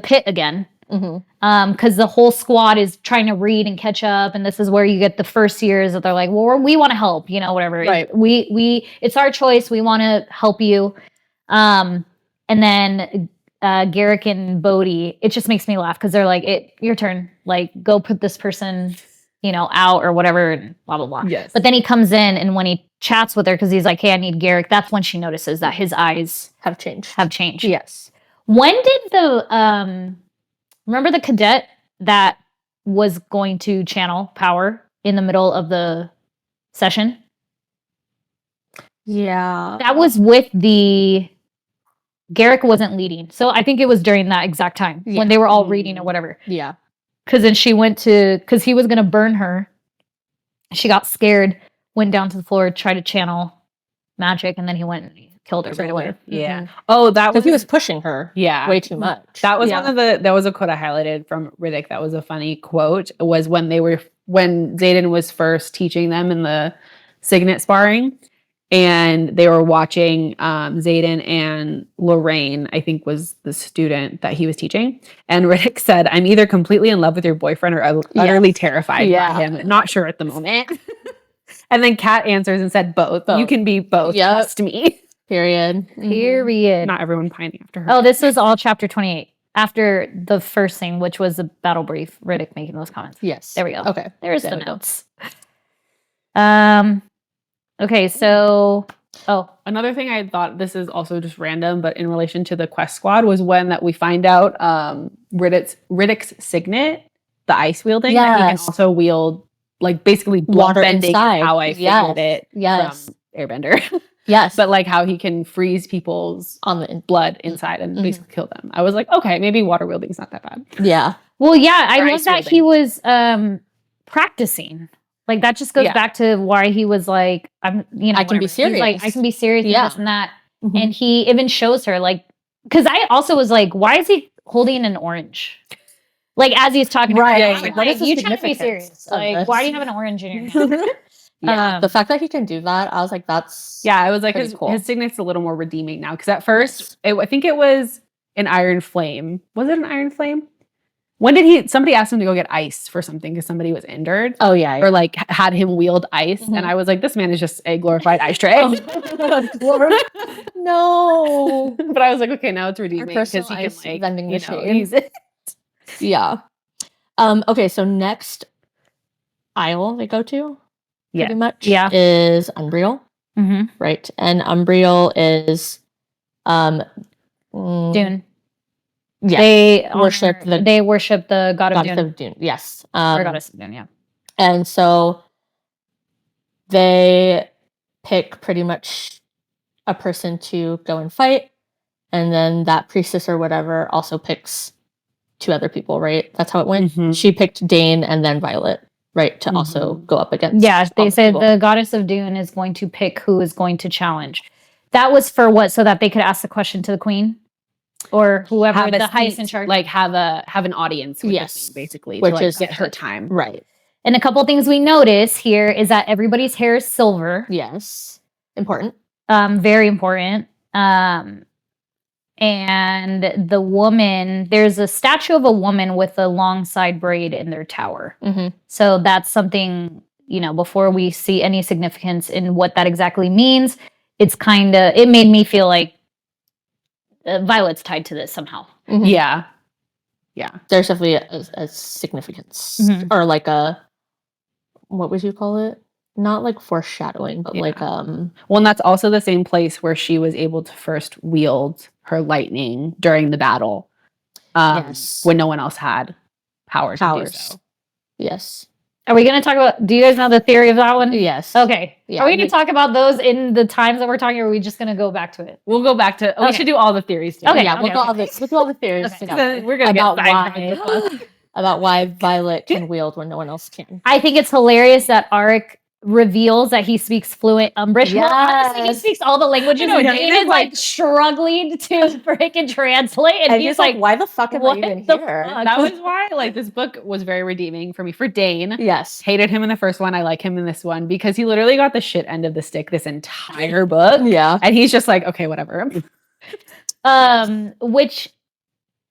A: pit again.
B: Mm-hmm.
A: Because the whole squad is trying to read and catch up, and this is where you get the first years that they're like, "Well, we want to help, you know, whatever.
B: Right.
A: We it's our choice. We want to help you." And then Garrick and Bodhi, it just makes me laugh because they're like, "Your turn. Like, go put this person, you know, out or whatever." And blah blah blah.
C: Yes.
A: But then he comes in, and when he chats with her, because he's like, "Hey, I need Garrick," that's when she notices that his eyes
B: Have changed.
A: have changed.
B: Yes.
A: When did the remember the cadet that was going to channel power in the middle of the session?
B: Yeah.
A: That was with the Garrick wasn't leading. So I think it was during that exact time
B: Yeah.
A: when they were all reading or whatever.
B: Yeah.
A: Cause then she went to cause he was gonna burn her. She got scared, went down to the floor, tried to channel magic, and then he went and he killed her right away.
C: Yeah. Oh, that
B: Because
C: was
B: he was pushing her
C: yeah.
B: way too much.
C: That was
B: Yeah.
C: one of the that was a quote I highlighted from Riddick. That was a funny quote. Was when they were when Xaden was first teaching them in the Signet sparring, and they were watching Xaden and Lorraine, I think was the student that he was teaching. And Riddick said, "I'm either completely in love with your boyfriend or utterly terrified by him. Not sure at the moment." And then Kat answers and said, both. You can be both.
B: Yep.
C: Trust me.
B: Period.
A: Period.
C: Not everyone pining after her.
A: Oh, this was all chapter 28. After the first thing, which was the battle brief, Riddick making those comments.
B: Yes.
A: There we go.
B: Okay.
A: There's
B: There
A: the
B: we go.
A: notes. Okay, so
C: Another thing I thought, this is also just random, but in relation to the quest squad, was when that we find out Riddick's signet, the ice wielding, that he can
B: Yes.
C: also wield, like basically
B: Water
C: blood bending is
B: inside.
C: how I figured it
B: Yes.
C: from Airbender.
B: Yes.
C: But like how he can freeze people's
B: on the
C: blood inside and
B: Mhm.
C: basically kill them. I was like, okay, maybe water wielding is not that bad.
B: yeah.
A: well, yeah, I
C: Or
A: love
C: ice
A: that he
C: wielding.
A: was practicing. Like that just goes
C: Yeah.
A: back to why he was like, I can be
B: whatever. He's
A: serious.
B: like,
A: I can be serious
B: Yeah.
A: and this and that.
B: Mhm.
A: And he even shows her like, because I also was like, why is he holding an orange? Like as he's talking, to her,
B: Right.
A: I'm
B: Like,
A: like,
B: what is the
A: you trying to be
B: significance
A: serious?
B: of
A: Like,
B: this?
A: why do you have an orange in your hand?
C: Yeah.
B: The fact that he can do that, I was like, that's
C: Yeah, I was like,
B: Pretty
C: his,
B: cool.
C: his signet's a little more redeeming now. Because at first, I think it was an Iron Flame. Was it an Iron Flame? When did somebody asked him to go get ice for something because somebody was injured?
B: Oh yeah.
C: Or like had him wield ice.
B: Mhm.
C: And I was like, this man is just a glorified ice tray.
B: No.
C: But I was like, okay, now it's redeeming because he
B: personal
C: can
B: ice
C: like,
B: vending
C: you know,
B: machine.
C: use it.
B: Yeah. Okay, so next aisle they go to, pretty much,
A: Yeah.
B: is Umbriel,
A: Mm-hmm.
B: right? And Umbriel is
A: Dune.
B: Yeah.
A: They
B: Worship the-
A: they worship the god of
B: Goddess
A: Dune.
B: of Dune. Yes.
A: Or goddess of Dune, yeah.
B: And so they pick pretty much a person to go and fight, and then that priestess or whatever also picks two other people, right? That's how it went.
C: Mhm.
B: She picked Dane and then Violet, right, to also go up against.
A: Yeah,
B: all
A: they
B: the
A: said
B: people.
A: the goddess of Dune is going to pick who is going to challenge. That was for what? So that they could ask the question to the queen? Or whoever
C: Have a
A: the highest
C: seat,
A: in charge.
C: like have an audience with
B: Yes.
C: the queen, basically,
B: Which
C: to like,
B: is-
C: get her time.
B: Right.
A: And a couple things we notice here is that everybody's hair is silver.
B: Yes. Important.
A: Very important. And the woman, there's a statue of a woman with a long side braid in their tower.
B: Mm-hmm.
A: So that's something, before we see any significance in what that exactly means, it made me feel like Violet's tied to this somehow.
B: Mm-hmm.
C: Yeah. Yeah.
B: There's definitely a significance,
A: Mhm.
B: or like what would you call it? Not like foreshadowing, but
C: Yeah.
B: like
C: Well, and that's also the same place where she was able to first wield her lightning during the battle.
B: Yes.
C: When no one else had power to do
B: powers.
C: so.
B: Yes.
A: Are we going to talk about, do you guys know the theory of that one?
B: Yes.
A: Okay.
B: Yeah,
A: Are we going to talk about those in the times that we're talking, or are we just going to go back to it?
C: We'll go back to, we
A: Okay.
C: should do all the theories. Too.
A: Okay.
B: Yeah, we'll do all this. We'll do all the theories
A: Okay.
B: together.
C: So we're going to
B: About
C: get sidetracked
B: why-
C: with us.
B: about why Violet can wield when no one else can.
A: I think it's hilarious that Arik reveals that he speaks fluent Umbrish. Well, honestly, he
B: Yes.
A: speaks all the languages.
C: You know,
A: and
C: Dane
A: David's
C: is
A: like
C: like-
A: struggling to freaking translate, and he's like,
B: why the fuck am I
A: what
B: even
A: the
B: here?
A: fuck?
C: That was why, like, this book was very redeeming for me. For Dane,
B: Yes.
C: hated him in the first one. I like him in this one because he literally got the shit end of the stick this entire book.
B: Yeah.
C: And he's just like, okay, whatever.
A: which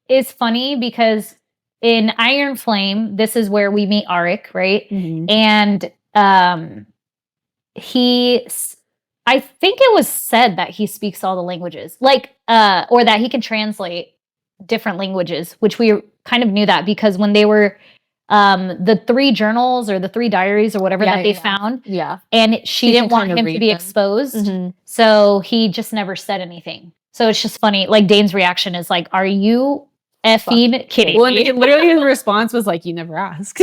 A: is funny because in Iron Flame, this is where we meet Arik, right? And I think it was said that he speaks all the languages, like, or that he can translate different languages, which we kind of knew that because when they were the 3 journals or the 3 diaries or whatever that they found,
B: Yeah.
A: and she
B: He
A: didn't
B: can
A: want
B: kinda
A: him to
B: read
A: be
B: them.
A: exposed,
B: Mhm.
A: so he just never said anything. So it's just funny. Like Dane's reaction is like, "Are you effing kidding
C: Well, and
A: me?"
C: literally his response was like, you never asked.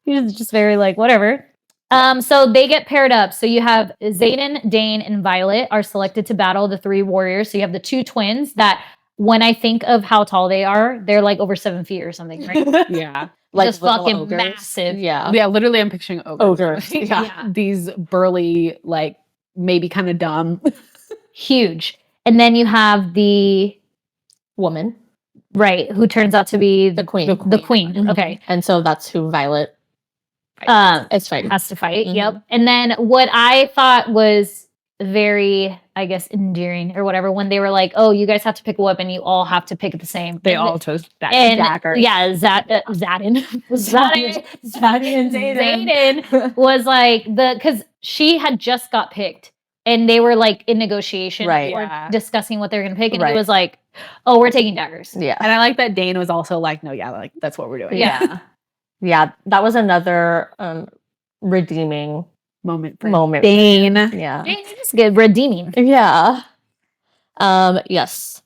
A: He was just very like, whatever. So they get paired up. So you have Xaden, Dane, and Violet are selected to battle the 3 warriors. So you have the 2 twins that, when I think of how tall they are, they're like over 7 feet or something, right?
C: Yeah.
B: Like
A: Just
B: little
A: fucking
B: ogres.
A: massive.
B: Yeah.
C: Yeah, literally I'm picturing ogres.
B: Ogres. Yeah.
A: Yeah.
C: These burly, like, maybe kind of dumb.
A: Huge. And then you have the,
B: Woman.
A: right, who turns out to be
B: The queen.
A: the queen.
B: Mhm.
A: Okay.
B: And so that's who Violet It's fine.
A: has to fight.
B: Mhm.
A: Yep. And then what I thought was very, I guess, endearing or whatever, when they were like, "Oh, you guys have to pick a weapon. You all have to pick the same."
C: They
A: And
C: all chose that
A: and
C: dagger.
A: yeah, Zadin
C: and
A: Zayden was like because she had just got picked and they were like in negotiation
B: Right.
A: or
C: Yeah.
A: discussing what they were gonna pick, and he
B: Right.
A: was like, "Oh, we're taking daggers."
B: Yeah.
C: And I like that Dane was also like, no, yeah, like that's what we're doing.
A: Yeah.
B: Yeah. That was another redeeming
C: Moment for
B: moment.
C: Dane.
B: Yeah.
A: It's good, redeeming.
B: Yeah. Yes.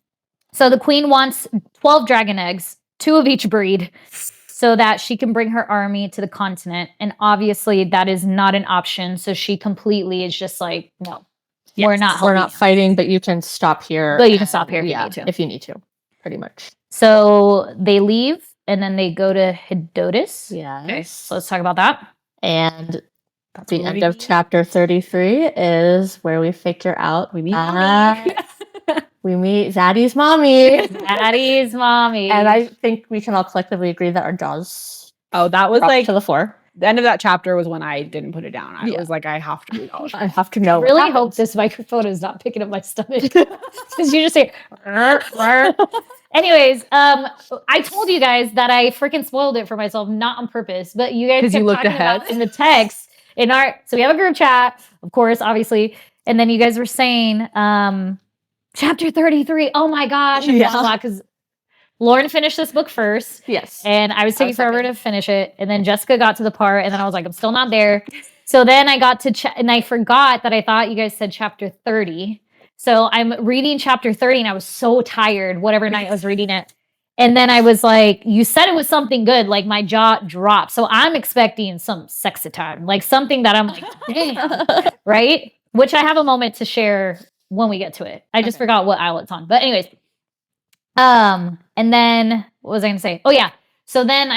A: So the queen wants 12 dragon eggs, 2 of each breed, so that she can bring her army to the continent. And obviously, that is not an option. So she completely is just like, no, we're not.
B: We're not fighting, but you can stop here.
A: But you can stop here if you
B: Yeah,
A: need to.
B: if you need to, pretty much.
A: So they leave, and then they go to Hedotus.
B: Yes.
A: So let's talk about that.
B: And
C: That's
B: the
C: what
B: end
C: we
B: of
C: need.
B: chapter 33 is where we figure out
C: We meet
B: we meet Zaddy's mommy.
A: Daddy's mommy.
B: And I think we can all collectively agree that our jaws
C: Oh, that was
B: dropped
C: like
B: to the floor.
C: the end of that chapter was when I didn't put it down. I
B: Yeah.
C: was like, I have to read all of
B: I
C: it.
B: have to know.
A: really
B: what
A: hope this microphone is not picking up my stomach because you just say. Anyways, I told you guys that I freaking spoiled it for myself, not on purpose, but you guys
C: 'Cause you
A: kept
C: looked
A: talking
C: ahead.
A: about in the text in our. So we have a group chat, of course, obviously, and then you guys were saying, chapter 33. Oh my gosh,
B: Yeah.
A: because Lauren finished this book first.
B: Yes.
A: And I was taking
B: was
A: forever
B: second.
A: to finish it. And then Jessica got to the part, and then I was like, I'm still not there. So then I got to, and I forgot that I thought you guys said chapter 30. So I'm reading chapter 30, and I was so tired, whatever night I was reading it. And then I was like, you said it was something good. Like my jaw dropped. So I'm expecting some sexy time, like something that I'm like, damn, right? Which I have a moment to share when we get to it. I just
B: Okay.
A: forgot what aisle it's on. But anyways, and then what was I gonna say? Oh yeah. So then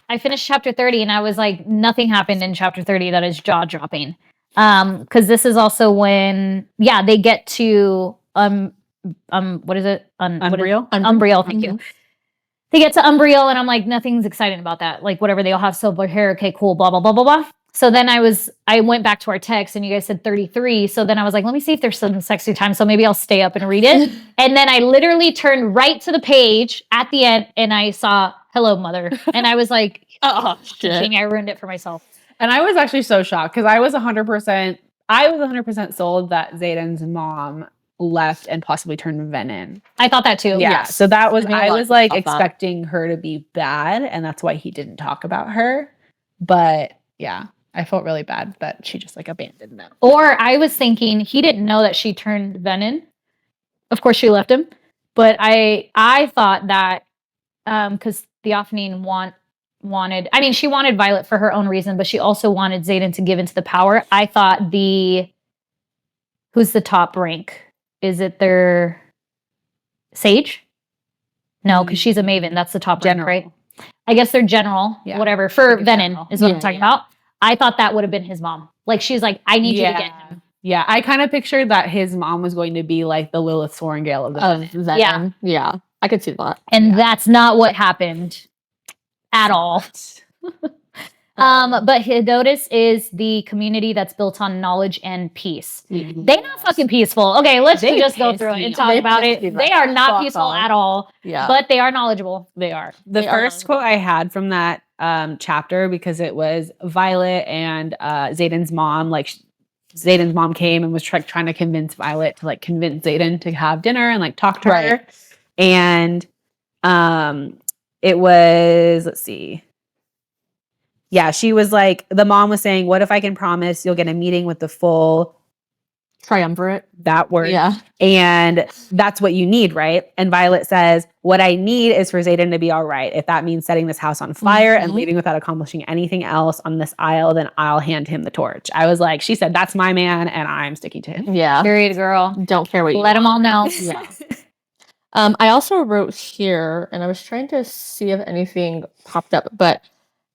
A: I finished chapter 30 and I was like, nothing happened in chapter 30 that is jaw dropping. Because this is also when, they get to what is it?
C: Unreal?
A: Umbriel, thank you. They get to Umbriel and I'm like, nothing's exciting about that. Like whatever, they all have silver hair, okay, cool, blah, blah, blah, blah, blah. So then I went back to our text and you guys said 33. So then I was like, let me see if there's some sexy time. So maybe I'll stay up and read it. And then I literally turned right to the page at the end and I saw, hello, mother. And I was like,
B: Oh, shit.
A: Jamie, I ruined it for myself.
C: And I was actually so shocked because I was 100% sold that Zayden's mom left and possibly turned Venin.
A: I thought that too.
C: Yeah.
B: Yes.
C: So that was,
B: I think a
C: I
B: lot
C: was
B: of people
C: like
B: thought that.
C: expecting her to be bad, and that's why he didn't talk about her. But yeah, I felt really bad that she just like abandoned them.
A: Or I was thinking he didn't know that she turned Venin. Of course, she left him. But I thought that because Theophany wanted, I mean, she wanted Violet for her own reason, but she also wanted Xaden to give into the power. I thought who's the top rank? Is it their Sage? No, because she's a Maven. That's the top
C: General.
A: rank, right? I guess they're general,
C: Yeah.
A: whatever. For
C: Like a
A: Venin
C: general.
A: is what
B: Yeah,
A: I'm talking
B: yeah.
A: about. I thought that would have been his mom. Like she's like, I need you to get him.
C: Yeah, I kind of pictured that his mom was going to be like the Lilith Sorengale of the
B: Venom.
A: Yeah.
B: Yeah. I could see that.
A: And that's not what happened at all. But Hedotus is the community that's built on knowledge and peace.
B: Mhm.
A: They're not fucking peaceful. Okay, let's
C: They
A: just go
C: pissed
A: through it
C: me
A: and
C: off.
A: talk
B: They
A: about
B: pissed
A: it.
B: me
A: They are not
B: fuck
A: peaceful
B: off.
A: at all,
B: Yeah.
A: but they are knowledgeable.
C: They are.
B: They
C: The
B: are
C: first quote I had from that chapter, because it was Violet and Zayden's mom, like Zayden's mom came and was trying to convince Violet to like convince Zayden to have dinner and like talk to her.
B: Right.
C: And it was, let's see. Yeah, she was like, the mom was saying, what if I can promise you'll get a meeting with the full,
B: Triumvirate.
C: that word.
B: Yeah.
C: And that's what you need, right? And Violet says, what I need is for Xaden to be all right. If that means setting this house on fire and
B: Mhm.
C: leaving without accomplishing anything else on this isle, then I'll hand him the torch. I was like, she said, that's my man and I'm sticking to him.
B: Yeah.
A: Period, girl.
B: Don't care what you
A: Let them all know.
B: Yeah. I also wrote here, and I was trying to see if anything popped up, but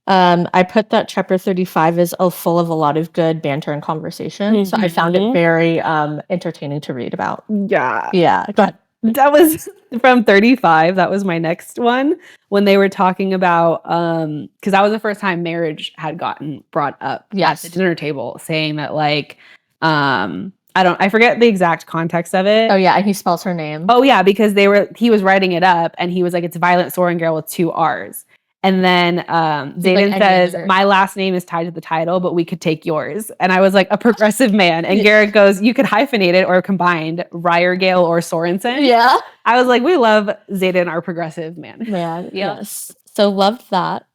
B: I put that chapter 35 is full of a lot of good banter and conversation. So I found it
C: Mhm.
B: very entertaining to read about.
C: Yeah.
B: Yeah. Go ahead.
C: That was from 35. That was my next one when they were talking about because that was the first time marriage had gotten brought up
B: Yes.
C: at the dinner table, saying that like I forget the exact context of it.
B: Oh yeah, and he spells her name.
C: Oh yeah, because he was writing it up and he was like, it's Violet Sorrengail with 2 R's. And then Xaden
B: like,
C: says,
B: other-
C: my last name is tied to the title, but we could take yours. And I was like, a progressive man. And Garrett goes, you could hyphenate it or combined Riorgale or Sorensen.
B: Yeah.
C: I was like, we love Xaden, our progressive man.
B: Man,
A: Yep.
B: yes. So loved that.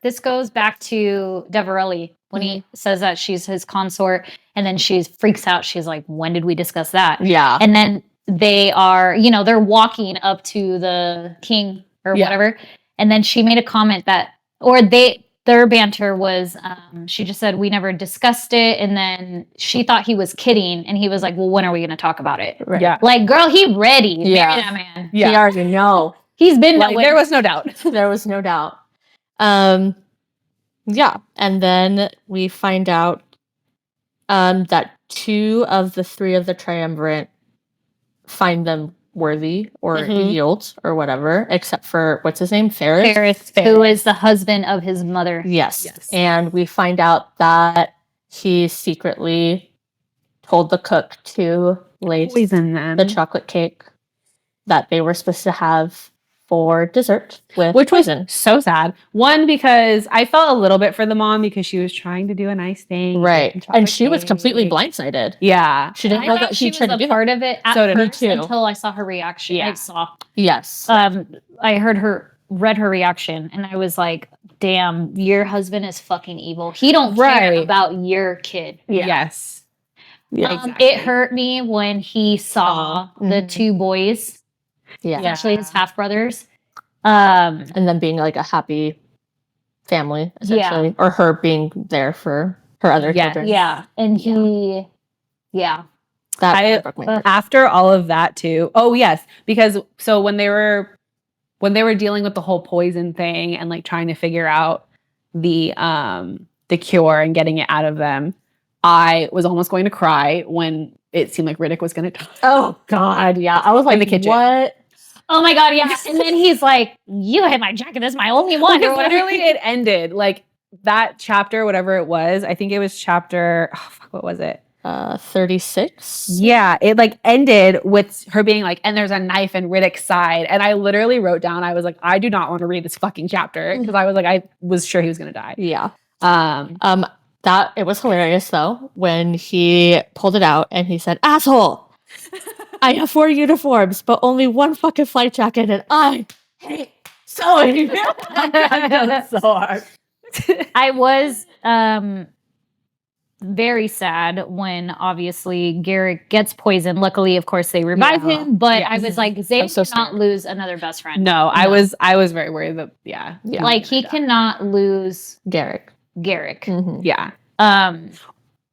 A: This goes back to Deverelli when he says that she's his consort, and then she freaks out. She's like, when did we discuss that?
B: Yeah.
A: And then they are, they're walking up to the king or whatever. And then she made a comment their banter was, she just said, we never discussed it. And then she thought he was kidding. And he was like, well, when are we going to talk about it?
B: Right.
C: Yeah.
A: Like, girl, he ready.
B: Yeah.
A: Marry that man.
B: He already know.
A: He's been
C: Like, there was no doubt.
B: There was no doubt. Yeah. And then we find out that 2 of the 3 of the triumvirate find them worthy or yield or whatever, except for what's his name? Ferris,
A: who is the husband of his mother.
B: Yes. And we find out that he secretly told the cook to lace
C: Poison them.
B: the chocolate cake that they were supposed to have for dessert with
C: Which
B: poison.
C: was so sad. One, because I felt a little bit for the mom because she was trying to do a nice thing.
B: Right. And she was completely blindsided.
C: Yeah.
B: She didn't
A: I
B: know
A: thought
B: that
A: she
B: he
A: was
B: tried to
A: a
B: do
A: part of it at
C: So did me
A: first
B: too.
A: until I saw her reaction.
C: Yeah.
A: I saw.
B: Yes.
A: I read her reaction, and I was like, damn, your husband is fucking evil. He don't care
C: Right.
A: about your kid.
C: Yes.
B: Yeah.
C: Exactly.
A: It hurt me when he saw the 2 boys,
B: Yeah.
A: actually his half brothers.
B: And then being like a happy family, essentially. Or her being there for her other children.
A: Yeah. And
B: That broke my heart.
C: After all of that too. Oh yes, because so when they were dealing with the whole poison thing and like trying to figure out the cure and getting it out of them, I was almost going to cry when it seemed like Riddick was going to die.
B: Oh God, yeah. I was like,
C: In the kitchen.
B: what?
A: oh my God, yeah. And then he's like, you hit my jacket. This is my only one. Or
C: Because
A: whatever.
C: literally it ended like that chapter, whatever it was. I think it was chapter. Oh, fuck, what was it?
B: 36.
C: Yeah, it like ended with her being like, and there's a knife in Riddick's side. And I literally wrote down, I was like, I do not want to read this fucking chapter because I was like, I was sure he was gonna die.
B: Yeah.
C: Um,
B: That it was hilarious though when he pulled it out and he said, "Asshole, I have 4 uniforms, but only 1 fucking flight jacket, and I hate sewing." So hard.
A: I was very sad when obviously Garrett gets poisoned. Luckily, of course, they revive him. But I was like, Zay
B: so
A: cannot
B: scared.
A: lose another best friend.
C: no, I was very worried that
B: Yeah.
A: Like he cannot lose
B: Garrick.
A: Garrick.
B: Mhm.
C: yeah.
A: Um,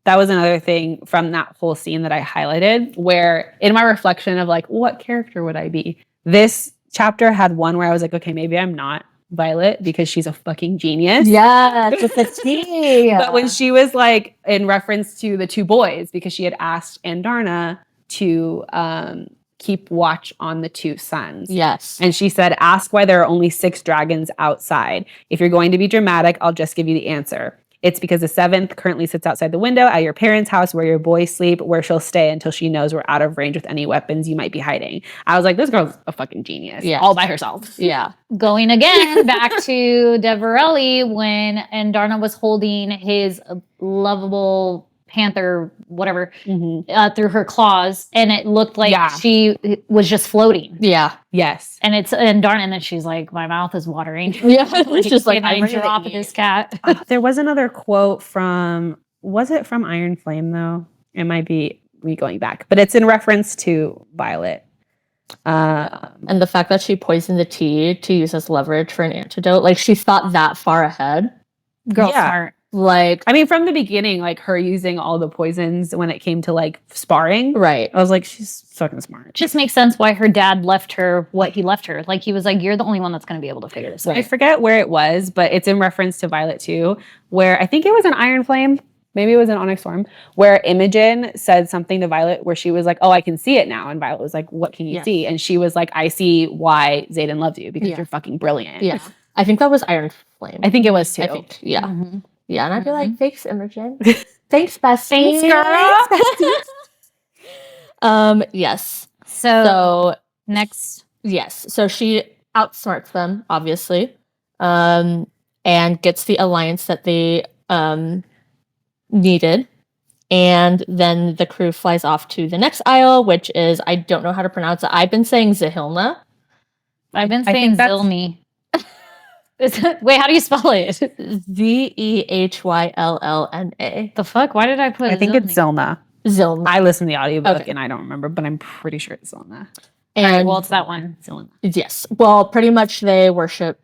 C: That was another thing from that whole scene that I highlighted where in my reflection of like, what character would I be? This chapter had one where I was like, okay, maybe I'm not Violet because she's a fucking genius.
B: Yeah, it's a tea.
C: But when she was like in reference to the 2 boys, because she had asked Andarna to keep watch on the 2 sons.
B: Yes.
C: And she said, ask why there are only 6 dragons outside. If you're going to be dramatic, I'll just give you the answer. It's because the 7th currently sits outside the window at your parents' house where your boys sleep, where she'll stay until she knows we're out of range with any weapons you might be hiding. I was like, this girl's a fucking genius.
B: Yes.
C: All by herself.
B: Yeah.
A: going again back to Deverelli when Andarna was holding his lovable panther, whatever, through her claws, and it looked like she was just floating.
B: Yeah.
C: Yes.
A: And it's Andarna, and then she's like, my mouth is watering.
B: Yeah. It's just like,
A: Can I
B: I'm ready to
A: drop
B: eat.
A: this cat.
C: There was another quote from, was it from Iron Flame though? It might be me going back, but it's in reference to Violet.
B: And the fact that she poisoned the tea to use as leverage for an antidote, like she thought that far ahead.
A: Girl
C: Yeah.
A: smart.
B: Like,
C: I mean, from the beginning, like her using all the poisons when it came to like sparring,
B: right.
C: I was like, she's fucking smart.
A: Just makes sense why her dad left her what he left her. Like he was like, you're the only one that's going to be able to figure this out.
C: I forget where it was, but it's in reference to Violet too, where I think it was an Iron Flame maybe it was in Onyx Storm, where Imogen said something to Violet where she was like, oh, I can see it now. And Violet was like, what can you see? And she was like, I see why Xaden loves you because you're fucking brilliant.
B: Yeah. I think that was Iron Flame.
C: I think it was too.
B: I think, yeah.
A: Mhm.
B: Yeah, and I'd be like, thanks, Imogen. Thanks,
A: Thanks,
B: bestie.
A: girl.
B: Yes.
A: So next,
B: yes. So she outsmarts them, obviously, and gets the alliance that they needed. And then the crew flies off to the next isle, which is, I don't know how to pronounce it. I've been saying Zahilna.
A: I've been
C: I
A: saying
C: think that's-
A: Zilmi. Wait, how do you spell it?
B: Zehyllna.
A: The fuck? Why did I put?
C: I think
A: Zilmi?
C: it's Zilna.
B: Zilna.
C: I listened to the audiobook
B: Okay.
C: and I don't remember, but I'm pretty sure it's Zilna.
A: All right,
B: And
A: well, it's that one.
C: Zilna.
B: yes. Well, pretty much they worship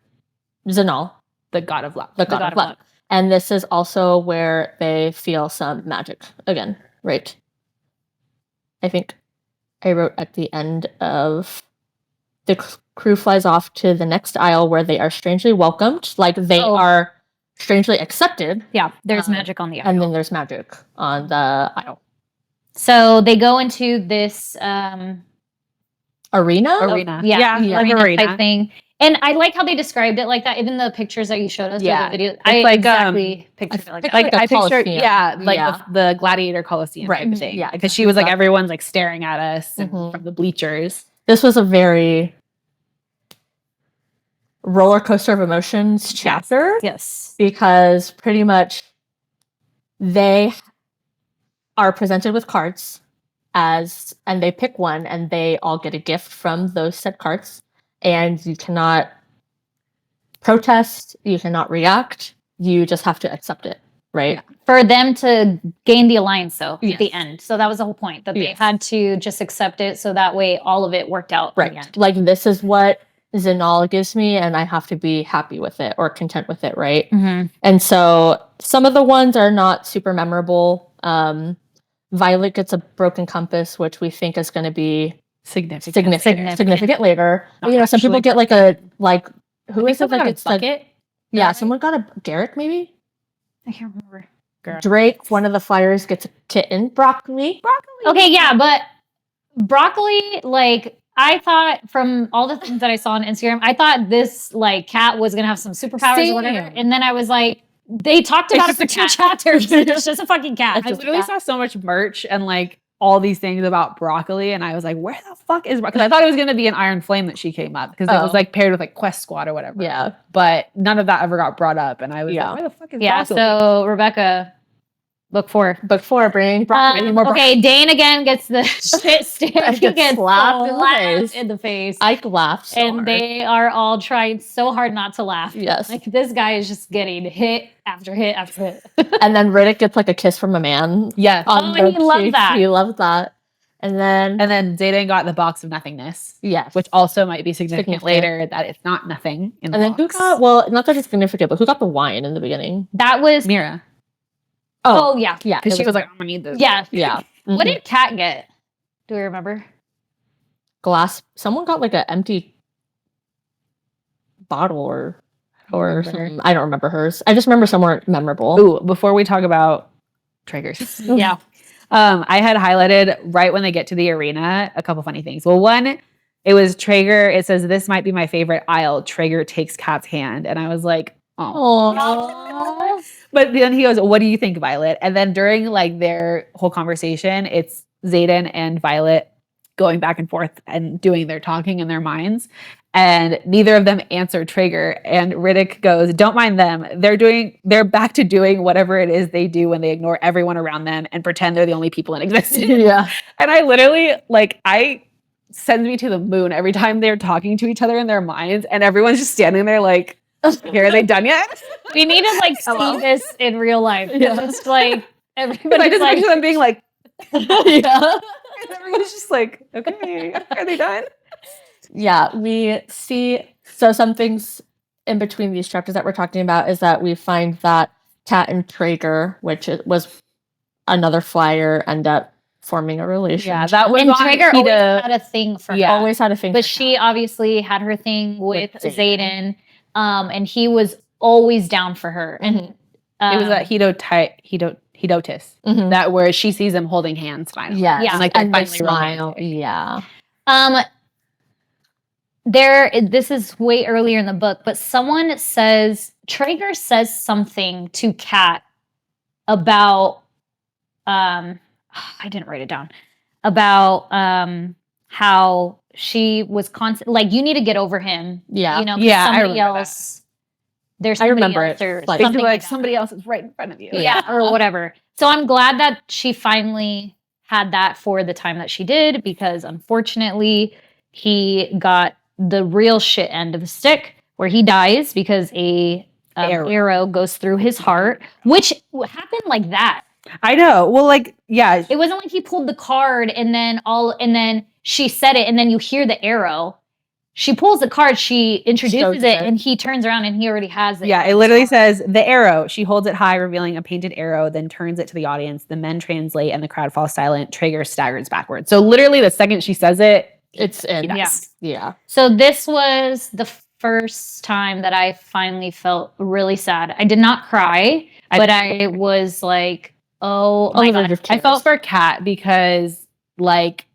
B: Zanal,
C: The god of love.
B: the god of luck. And this is also where they feel some magic again, right? I think I wrote at the end of the crew flies off to the next isle where they are strangely welcomed. Like they are strangely accepted.
A: Yeah, there's magic on the isle.
B: And then there's magic on the isle.
A: So they go into this
B: Arena?
A: yeah,
C: like
A: arena
C: arena.
A: type thing. And I like how they described it like that. Even the pictures that you showed us,
C: Yeah.
A: or the video,
C: It's
A: I
C: like,
A: exactly pictured it like that.
C: Like
B: Like a
C: I picture,
B: Colosseum.
C: the gladiator Colosseum
B: Right.
C: type thing.
B: Yeah,
C: because she was like,
B: exactly.
C: everyone's like staring at us and
B: Mhm.
C: from the bleachers.
B: This was a very roller coaster of emotions chapter.
A: Yes.
B: Because pretty much they are presented with cards and they pick one and they all get a gift from those said cards, and you cannot protest, you cannot react, you just have to accept it, right?
C: Yeah.
A: For them to gain the alliance, though,
B: Yes.
A: at the end. So that was the whole point, that they
B: Yes.
A: had to just accept it so that way all of it worked out in the
B: Right.
A: end.
B: Like this is what Zinal gives me and I have to be happy with it or content with it, right?
A: Mm-hmm.
B: And so some of the ones are not super memorable. Violet gets a broken compass, which we think is going to be significant later.
C: Not
B: You know, some people
C: actually
B: get like a who is it
C: someone
B: that
C: got a
B: gets like
C: bucket?
B: yeah,
C: right?
B: someone got a Garrick maybe.
A: I can't remember.
B: Drake, one of the flyers, gets a kitten. Broccoli.
A: Okay, yeah, but broccoli, like, I thought from all the things that I saw on Instagram, I thought this like cat was gonna have some superpowers or whatever.
B: Same.
A: And then I was like, they talked about it for 2 chapters. It's just a fucking cat.
B: It's
C: I
B: just
C: literally saw so much merch and like all these things about broccoli, and I was like, where the fuck is broccoli? Because I thought it was gonna be an Iron Flame that she came up because it was like paired with like Quest Squad or whatever.
B: Yeah.
C: But none of that ever got brought up, and I was like, where the fuck is
A: Yeah,
C: broccoli?
A: so Rebecca, book 4.
B: Book 4, bring broccoli. More broccoli.
A: Okay, Dane again gets the shit stick. He gets
B: slapped in the face.
A: in the face.
B: Ike laughed so
A: And
B: hard.
A: they are all trying so hard not to laugh.
B: Yes.
A: Like, this guy is just getting hit after hit after hit.
B: And then Riddick gets like a kiss from a man.
C: Yes.
B: On
A: and he loved
B: cheek.
A: that.
B: He loved that. And then
C: Xaden got the box of nothingness,
B: yes.
C: which also might be significant
B: Significant.
C: later that it's not nothing in the
B: and then who
C: box.
B: got well, not that it's significant, but who got the wine in the beginning?
A: That was
C: Mira.
A: oh yeah.
B: Yeah.
C: Because
B: it
C: she was like, I'm gonna need this.
A: Yeah.
B: yeah.
A: What
B: Mhm.
A: did Kat get? Do we remember?
B: glass someone got like an empty bottle or something. I don't remember hers. I just remember somewhere memorable.
C: Ooh, before we talk about triggers.
A: Yeah.
C: I had highlighted right when they get to the arena a couple funny things. Well, one, it was Traeger. It says, this might be my favorite aisle. Traeger takes Kat's hand. And I was like, oh.
B: Aww.
C: But then he goes, what do you think, Violet? And then during like their whole conversation, it's Xaden and Violet going back and forth and doing their talking in their minds. And neither of them answer Traeger. And Riddick goes, don't mind them. They're back to doing whatever it is they do when they ignore everyone around them and pretend they're the only people in existence.
B: Yeah.
C: And I literally, sends me to the moon every time they're talking to each other in their minds. And everyone's just standing there like, here, are they done yet?
A: We need to like see this in real life.
B: Yeah.
A: It's like
C: But I
A: everybody's
C: just
A: like,
C: picture them being like,
B: Yeah.
C: and everyone's just like, okay, are they done?
B: Yeah, we see so some things in between these chapters that we're talking about is that we find that Kat and Traeger, which was another flyer, end up forming a relationship.
C: Yeah, that was
A: and
C: on
A: Traeger always
C: Hida.
A: had a thing for
C: Yeah.
A: her.
B: always had a thing.
A: But
B: for
A: she obviously had her thing with
B: With
A: Xaden. And he was always down for her. And
C: It was that Hedotus.
B: Mhm.
C: That where she sees them holding hands finally.
B: Yes.
A: Yeah.
C: And, they're
B: And they
C: finally
B: smile.
C: romantic.
B: Yeah.
A: This is way earlier in the book, but someone says Traeger says something to Kat about I didn't write it down, about how she was constant, like, you need to get over him.
B: Yeah.
A: You know,
C: Yeah, I
A: somebody
C: remember
A: else. There's
B: I
A: somebody
B: remember
A: else
B: it,
A: or
B: like-
A: something
C: Like
A: that.
C: somebody else is right in front of you.
A: Yeah, or whatever. So I'm glad that she finally had that for the time that she did, because unfortunately he got the real shit end of the stick, where he dies because a arrow goes through his heart, which happened like that.
C: I know. Well, like, yeah.
A: It wasn't like he pulled the card and then she said it and then you hear the arrow. She pulls the card, she introduces it, and he turns around and he already has it.
C: Yeah, it literally says the arrow. She holds it high, revealing a painted arrow, then turns it to the audience. The men translate and the crowd falls silent. Traeger staggers backwards. So literally the second she says it,
B: It's in.
A: Yeah.
B: Yeah.
A: So this was the first time that I finally felt really sad. I did not cry, but I was like, oh my God.
C: I felt for Kat because, like,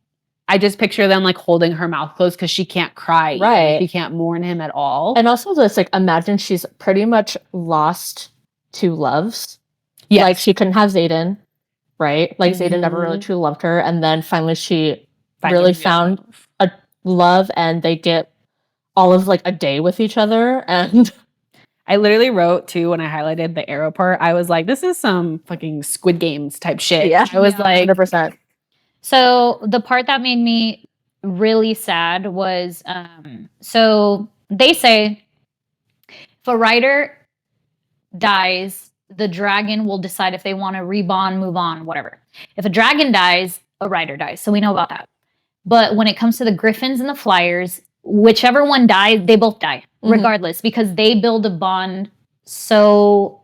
C: I just picture them like holding her mouth closed because she can't cry.
B: Right.
C: She can't mourn him at all.
B: And also just like imagine she's pretty much lost two loves.
C: Yes.
B: Like she couldn't have Xaden, right? Like Xaden never really
C: Mhm.
B: truly loved her. And then finally she really found a love, and they get all of like a day with each other. And
C: I literally wrote too, when I highlighted the arrow part, I was like, this is some fucking Squid Games type shit.
B: Yeah.
C: I was like,
B: 100%.
A: So the part that made me really sad was, so they say if a writer dies, the dragon will decide if they want to rebond, move on, whatever. If a dragon dies, a writer dies. So we know about that. But when it comes to the griffins and the flyers, whichever one dies, they both die, regardless, because they build a bond. So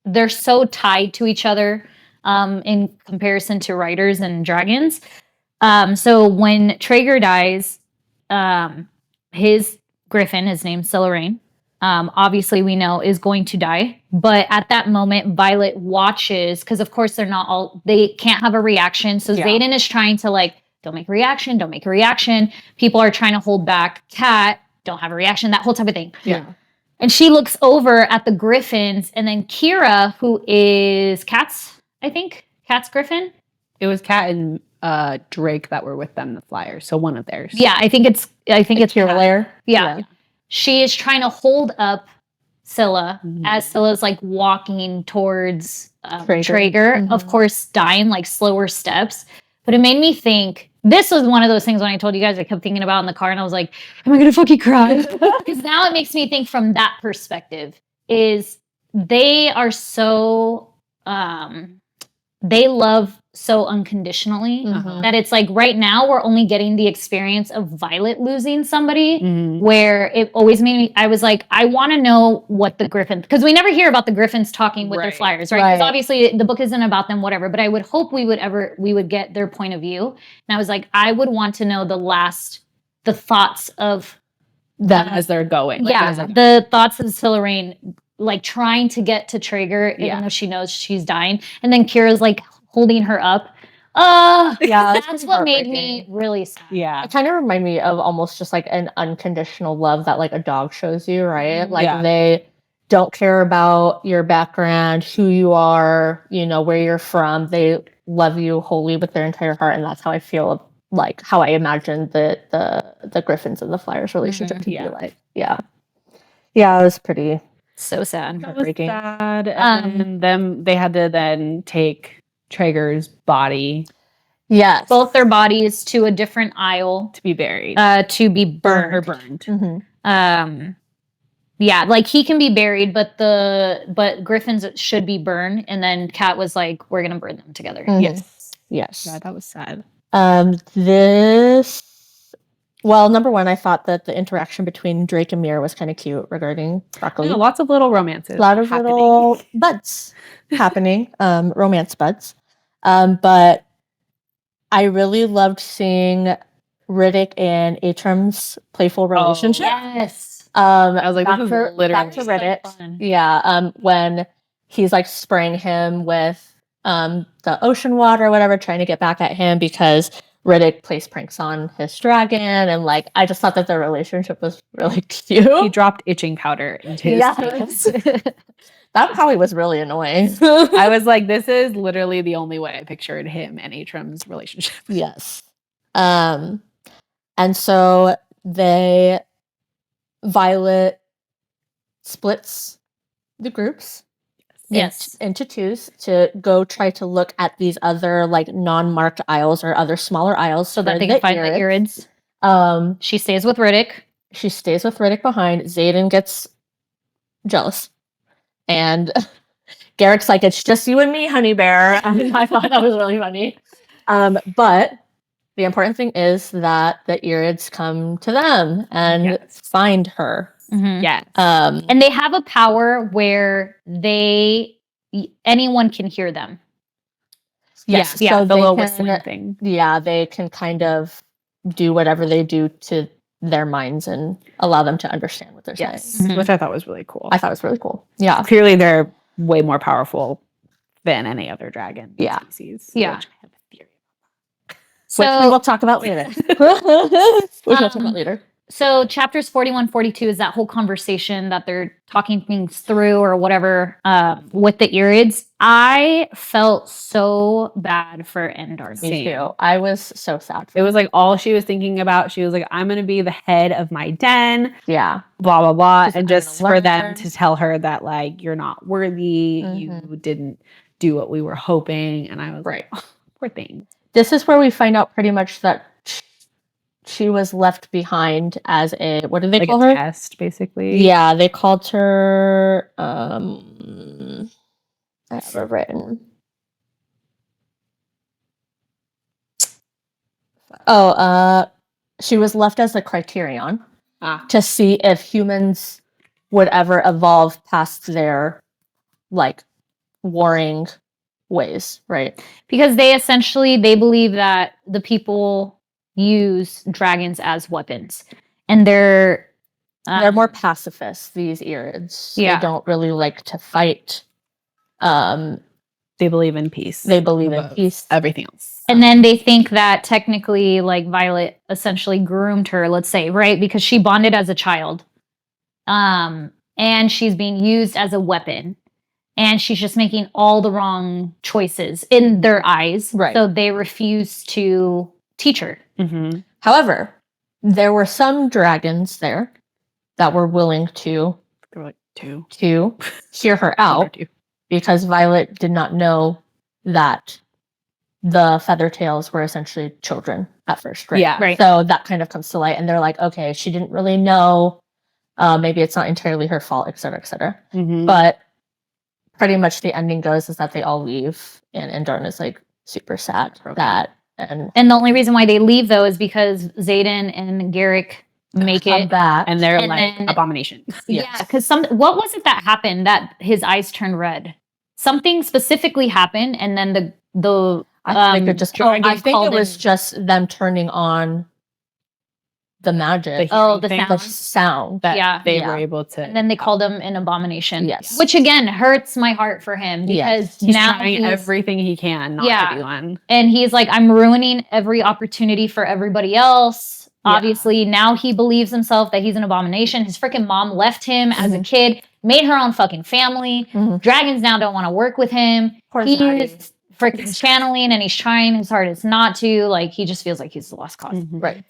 A: they're so tied to each other in comparison to writers and dragons. So when Traeger dies, his griffin, his name's Silarain, obviously we know is going to die. But at that moment, Violet watches, because of course they can't have a reaction. So Xaden is trying to like, don't make a reaction, don't make a reaction. People are trying to hold back Kat, don't have a reaction, that whole type of thing.
C: yeah.
A: And she looks over at the griffins, and then Kira, who is Kat's griffin.
C: It was Kat and Drake that were with them, the flyers. So one of theirs.
A: Yeah, I think it's
B: Kira
A: Kat.
B: Lair.
A: Yeah. She is trying to hold up Scylla as Scylla's like walking towards Traeger, of course, dying like slower steps. But it made me think, this was one of those things when I told you guys I kept thinking about in the car, and I was like, am I going to fucking cry? Because now it makes me think from that perspective, is they are so, they love so unconditionally that it's like right now we're only getting the experience of Violet losing somebody, where it always made me, I was like, I want to know what the griffin, because we never hear about the griffins talking with their flyers, right? Because obviously the book isn't about them, whatever, but I would hope we would get their point of view. And I was like, I would want to know the thoughts of
C: them as they're going.
A: The thoughts of Silarain, like trying to get to Traeger, even though she knows she's dying. And then Kira's like holding her up. That's what made me really sad.
C: Yeah.
B: It kind of reminded me of almost just like an unconditional love that like a dog shows you, right? Like they don't care about your background, who you are, you know, where you're from. They love you wholly with their entire heart, and that's how I feel, like how I imagine the Griffins and the Flyers relationship to be like. Yeah, it was pretty
A: so sad.
B: Heartbreaking.
C: Sad. And then they had to then take Traeger's body.
B: Yes.
A: Both their bodies to a different aisle
C: to be buried.
A: To be burned. Yeah, like he can be buried, but Griffins should be burned. And then Kat was like, we're gonna burn them together.
C: Yes.
B: Yeah,
C: that was sad.
B: Well, number one, I thought that the interaction between Drake and Mira was kind of cute regarding broccoli.
C: Yeah, lots of little romances.
B: A lot of little buds happening, romance buds. But I really loved seeing Riddick and Atram's playful relationship.
A: Yes.
C: I was like, this is literally
B: back to Riddick.
A: So fun.
B: Yeah. When he's like spraying him with the ocean water or whatever, trying to get back at him because Riddick plays pranks on his dragon. And like, I just thought that their relationship was really cute.
C: He dropped itching powder into his
B: Yes.
C: face.
B: That probably was really annoying.
C: I was like, this is literally the only way I pictured him and Atrum's relationship.
B: Yes. And so Violet splits the groups
A: Yes.
B: into twos to go try to look at these other like non-marked isles or other smaller isles
A: So that
B: for
A: they can find the
B: Irids.
A: Irids. She stays with Riddick.
B: She stays with Riddick behind. Zayden gets jealous. And Garrick's like, it's just you and me, honey bear. And I thought that was really funny. But the important thing is that the Irids come to them and find her.
A: Mhm.
C: Yes.
A: And they have a power where anyone can hear them.
B: Yes.
C: Yeah,
B: So
C: the
B: they
C: little
B: can,
C: whistling thing.
B: yeah, they can kind of do whatever they do to their minds and allow them to understand what they're saying.
A: Mhm.
C: Which I thought was really cool.
B: I thought it was really cool. Yeah.
C: Clearly, they're way more powerful than any other dragon species.
A: Yeah.
C: Which I have a theory.
B: Which we will talk about later. We'll talk about later.
A: So chapters 41, 42 is that whole conversation that they're talking things through or whatever with the Irids. I felt so bad for Endarna.
B: Me too. I was so sad.
C: It was like all she was thinking about. She was like, I'm going to be the head of my den.
B: Yeah.
C: Blah, blah, blah.
B: She's
C: And
B: gonna
C: just for them
B: learn.
C: to tell her that, like, you're not worthy. You didn't do what we were hoping. And I was like, oh, poor thing.
B: This is where we find out pretty much that she was left behind as a, what did they
C: Like
B: call
C: a
B: her?
C: test, basically.
B: Yeah, they called her, I have it written. She was left as a criterion to see if humans would ever evolve past their, like, warring ways, right?
A: Because they believe that the people use dragons as weapons. And they're
B: more pacifists, these Irids.
A: Yeah.
B: They don't really like to fight.
C: They believe in peace.
B: They believe in
C: above
B: peace.
C: Everything else.
A: And then they think that technically, like, Violet essentially groomed her, let's say, right? Because she bonded as a child. And she's being used as a weapon. And she's just making all the wrong choices in their eyes.
B: Right.
A: So they refuse to teach her.
C: Mm-hmm.
B: However, there were some dragons there that were willing to
C: There were like two.
B: hear her out because Violet did not know that the Feathertails were essentially children at first, right?
C: Yeah.
A: Right.
B: So that kind of comes to light, and they're like, okay, she didn't really know. Maybe it's not entirely her fault, et cetera, et cetera.
C: Mm-hmm.
B: But pretty much the ending goes is that they all leave, and Darna's like super sad that.
A: And the only reason why they leave, though, is because Zayden and Garrick make
B: come
A: it
B: back,
C: and they're
A: and
C: like
A: then-
C: abomination.
A: Yeah, because what was it that happened that his eyes turned red? Something specifically happened, and then the
B: I think it
A: dragon
B: was just them turning on the magic.
A: the
B: the sound
C: That they
B: Yeah.
C: were able to.
A: and then they called him an abomination.
B: Yes.
A: Which again hurts my heart for him because
C: He's
A: now
C: trying everything he can not to be one.
A: and he's like, I'm ruining every opportunity for everybody else.
C: Yeah.
A: Obviously, now he believes himself that he's an abomination. His freaking mom left him as a kid, made her own fucking family. Dragons now don't want to work with him.
B: Poor
A: He's
B: Zaddy.
A: freaking channeling and he's trying his hardest not to. Like, he just feels like he's the lost cause.
B: Right.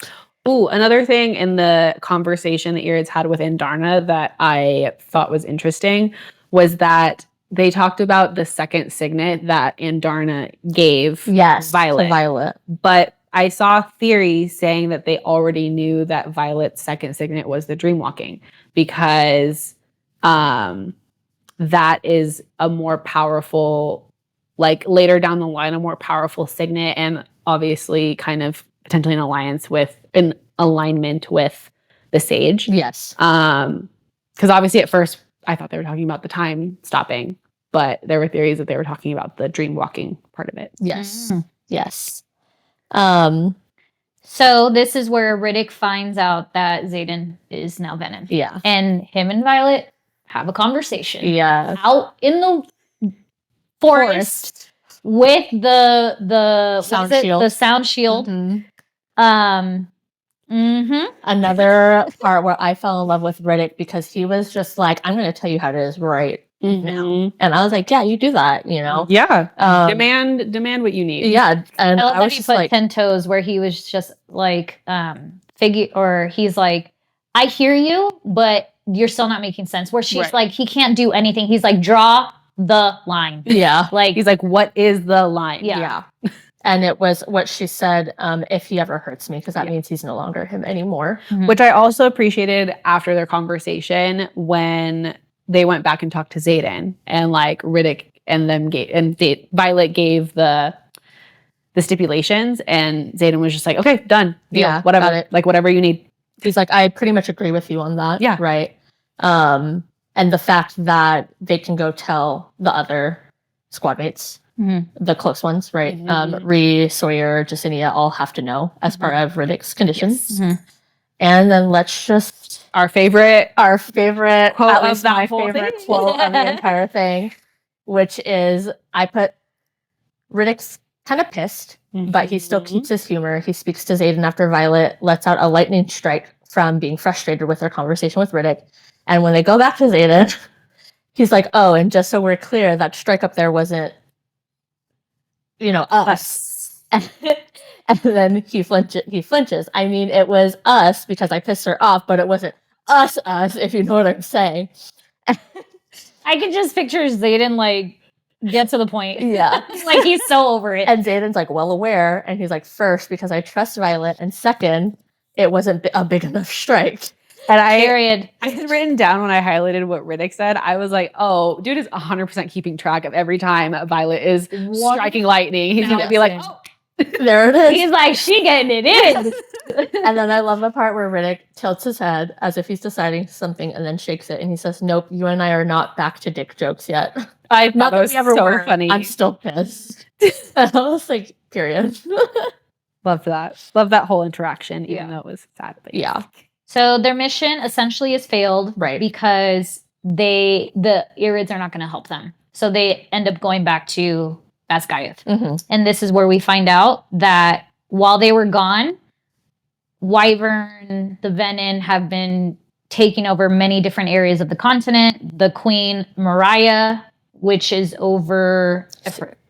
C: Ooh, another thing in the conversation that Irids had with Indarna that I thought was interesting was that they talked about the second signet that Indarna gave Violet.
B: To Violet.
C: But I saw theories saying that they already knew that Violet's second signet was the dreamwalking because that is a more powerful, like later down the line, a more powerful signet and obviously kind of potentially in alignment with the sage.
B: Yes.
C: Because obviously at first I thought they were talking about the time stopping, but there were theories that they were talking about the dream walking part of it.
B: Yes. Yes.
A: So this is where Riddick finds out that Zayden is now Venom.
B: Yeah.
A: And him and Violet have a conversation.
B: Yeah.
A: Out in the forest. with the
B: Sound
A: what is it?
B: shield.
A: The sound shield.
B: Mhm.
A: Another
B: Another part where I fell in love with Riddick because he was just like, I'm going to tell you how it is right now. And I was like, yeah, you do that, you know?
C: Yeah.
B: Um,
C: Demand what you need.
B: Yeah. And
A: I love
B: I
A: that
B: was
A: he
B: just
A: put
B: like,
A: 10 toes where he was just like he's like, I hear you, but you're still not making sense. Where she's
C: Right.
A: like, he can't do anything. He's like, draw the line.
B: yeah.
A: Like
C: He's like, what is the line?
A: Yeah.
B: And it was what she said, if he ever hurts me, because that
C: Yeah.
B: means he's no longer him anymore.
C: Which I also appreciated after their conversation when they went back and talked to Xaden and like Riddick and them Violet gave the stipulations and Xaden was just like, okay, done. Deal.
B: Yeah,
C: Whatever.
B: got it.
C: Like whatever you need.
B: He's like, I pretty much agree with you on that.
C: Yeah.
B: Right. And the fact that they can go tell the other squad mates, the close ones, right? Ree, Sawyer, Jacinia all have to know as part of Riddick's conditions.
C: Yes.
B: And then let's just
C: Our favorite
B: quote
C: Quote
B: at
C: of
B: least
C: that
B: my
C: whole
B: favorite
C: thing.
B: quote of the entire thing, which is I put Riddick's kind of pissed, but he still keeps his humor. He speaks to Xaden after Violet lets out a lightning strike from being frustrated with their conversation with Riddick. And when they go back to Xaden, he's like, oh, and just so we're clear, that strike up there wasn't, us. And then he flinches. I mean, it was us because I pissed her off, but it wasn't us, if you know what I'm saying.
A: I can just picture Xaden like get to the point.
B: Yeah.
A: Like he's so over it.
B: And Xaden's like well aware, and he's like, first, because I trust Violet, and second, it wasn't a big enough strike.
C: And I had written down when I highlighted what Riddick said, I was like, oh, dude is 100% keeping track of every time Violet is striking lightning. He's going to be like, oh,
B: there it is.
A: He's like, she getting it in.
B: And then I love the part where Riddick tilts his head as if he's deciding something and then shakes it. And he says, nope, you and I are not back to dick jokes yet.
C: I thought
B: Not
C: that was
B: we ever
C: so
B: were.
C: funny.
B: I'm still pissed. And I was like, period.
C: Love that. Love that whole interaction, even though it was sad. But
B: Yeah.
A: So their mission essentially has failed,
B: Right.
A: Because the Irids are not going to help them. So they end up going back to Basgayath. And this is where we find out that while they were gone, Wyvern, the Venin have been taking over many different areas of the continent. The Queen Mariah, which is over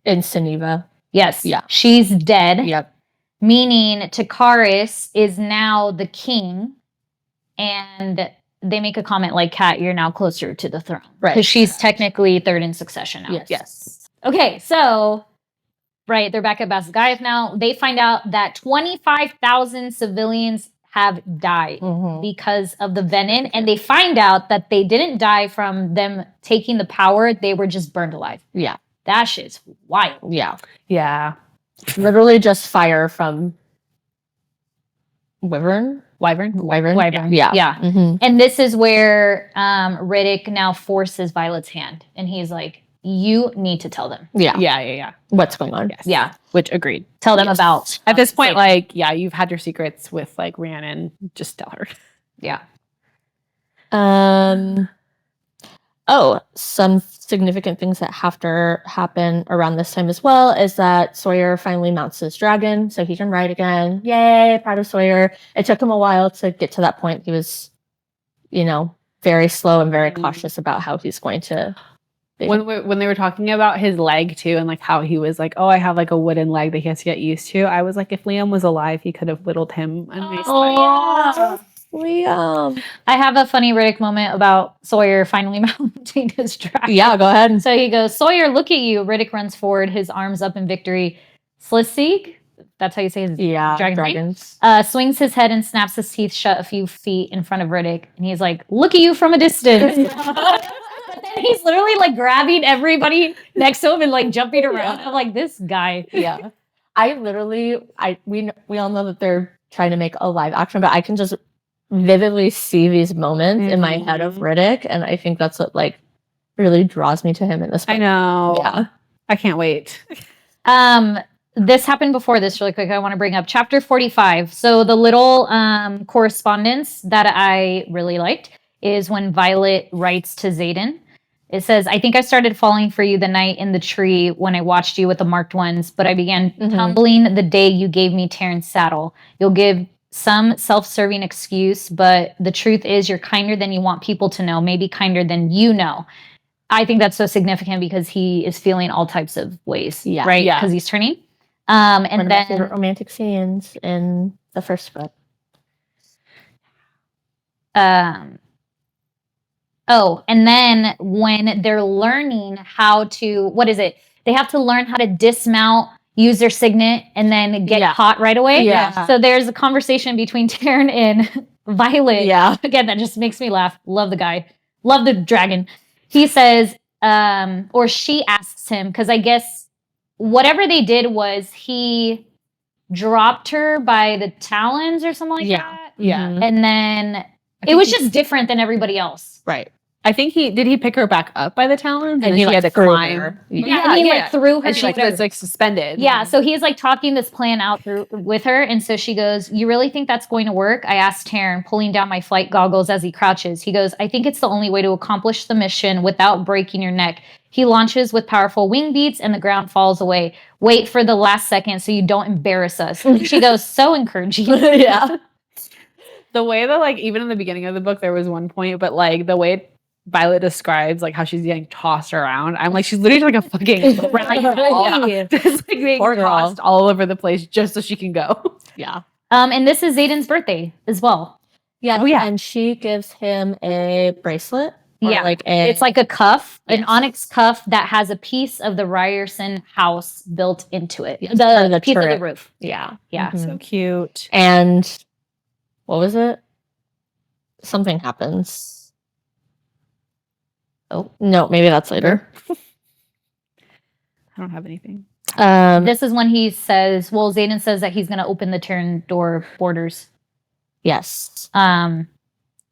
B: In Seneva.
A: Yes.
B: Yeah.
A: She's dead.
B: Yep.
A: Meaning Takaris is now the king. And they make a comment like, Kat, you're now closer to the throne.
B: Right.
A: Because she's technically third in succession now.
B: Yes.
A: Okay, so, right, they're back at Basgayath now. They find out that 25,000 civilians have died because of the Venin. And they find out that they didn't die from them taking the power. They were just burned alive.
B: Yeah.
A: That shit's wild.
B: Yeah.
C: Yeah.
B: Literally just fire from Wyvern. Yeah.
A: And this is where Riddick now forces Violet's hand. And he's like, you need to tell them.
C: Yeah.
B: What's going on?
C: Yes.
A: Yeah.
C: Which agreed.
A: Tell them about.
C: At this point, like, yeah, you've had your secrets with like Rhiannon. Just tell her.
A: Yeah.
B: Some significant things that have to happen around this time as well is that Sawyer finally mounts his dragon so he can ride again. Yay, proud of Sawyer. It took him a while to get to that point. He was, very slow and very cautious about how he's going to.
C: When they were talking about his leg too, and like how he was like, oh, I have like a wooden leg that he has to get used to. I was like, if Liam was alive, he could have whittled him.
B: Liam.
A: I have a funny Riddick moment about Sawyer finally mounting his dragon.
B: Yeah, go ahead.
A: So he goes, Sawyer, look at you. Riddick runs forward, his arms up in victory. Slisig, that's how you say his
B: dragons.
A: swings his head and snaps his teeth shut a few feet in front of Riddick. And he's like, look at you from a distance. But then he's literally like grabbing everybody next to him and like jumping around. I'm like, this guy.
B: Yeah. We all know that they're trying to make a live action, but I can just vividly see these moments in my head of Riddick, and I think that's what like really draws me to him in this book.
C: I know.
B: Yeah.
C: I can't wait.
A: This happened before this really quick. I want to bring up chapter 45. So the little correspondence that I really liked is when Violet writes to Xaden. It says, I think I started falling for you the night in the tree when I watched you with the marked ones, but I began tumbling the day you gave me Terran's saddle. You'll give some self-serving excuse, but the truth is you're kinder than you want people to know, maybe kinder than you know. I think that's so significant because he is feeling all types of ways, right?
C: Yeah.
A: Because he's turning.
B: One
A: And
B: of my
A: then
B: favorite romantic scenes in the first book.
A: and then when they're learning how to, what is it? They have to learn how to dismount, use their signet, and then get caught right away.
B: Yeah.
A: So there's a conversation between Taryn and Violet.
B: Yeah.
A: Again, that just makes me laugh. Love the guy. Love the dragon. He says, or she asks him, because I guess whatever they did was he dropped her by the talons or something like that.
C: Yeah.
A: And then it was just different than everybody else.
B: Right.
C: I think did he pick her back up by the talons?
B: And
C: he
B: he
C: had to
B: threw
C: climb.
B: her.
A: Yeah, he like threw her.
C: And she was like suspended.
A: Yeah, so he's like talking this plan out through with her, and so she goes, "You really think that's going to work?" I asked Taryn, pulling down my flight goggles as he crouches. He goes, "I think it's the only way to accomplish the mission without breaking your neck." He launches with powerful wing beats, and the ground falls away. Wait for the last second so you don't embarrass us. She goes, so encouraging.
B: Yeah.
C: The way that like even in the beginning of the book there was one point, but like the way Violet describes like how she's getting tossed around, I'm like she's literally like a fucking rag doll. Just like being
B: Poor girl.
C: tossed all over the place just so she can go.
B: Yeah.
A: And this is Zayden's birthday as well.
B: Yeah.
C: Oh, yeah.
B: And she gives him a bracelet. Or
A: Yeah,
B: like
A: it's like a cuff, an
B: Yes.
A: onyx cuff that has a piece of the Riorson house built into it.
B: Yes, part of the
A: piece of
B: turret.
A: the roof.
B: Yeah.
A: Yeah.
B: Mhm.
C: So cute.
B: And what was it? Something happens. Oh, no, maybe that's later.
C: I don't have anything.
A: This is when he says, well, Zayden says that he's going to open the turn door borders.
B: Yes.
A: And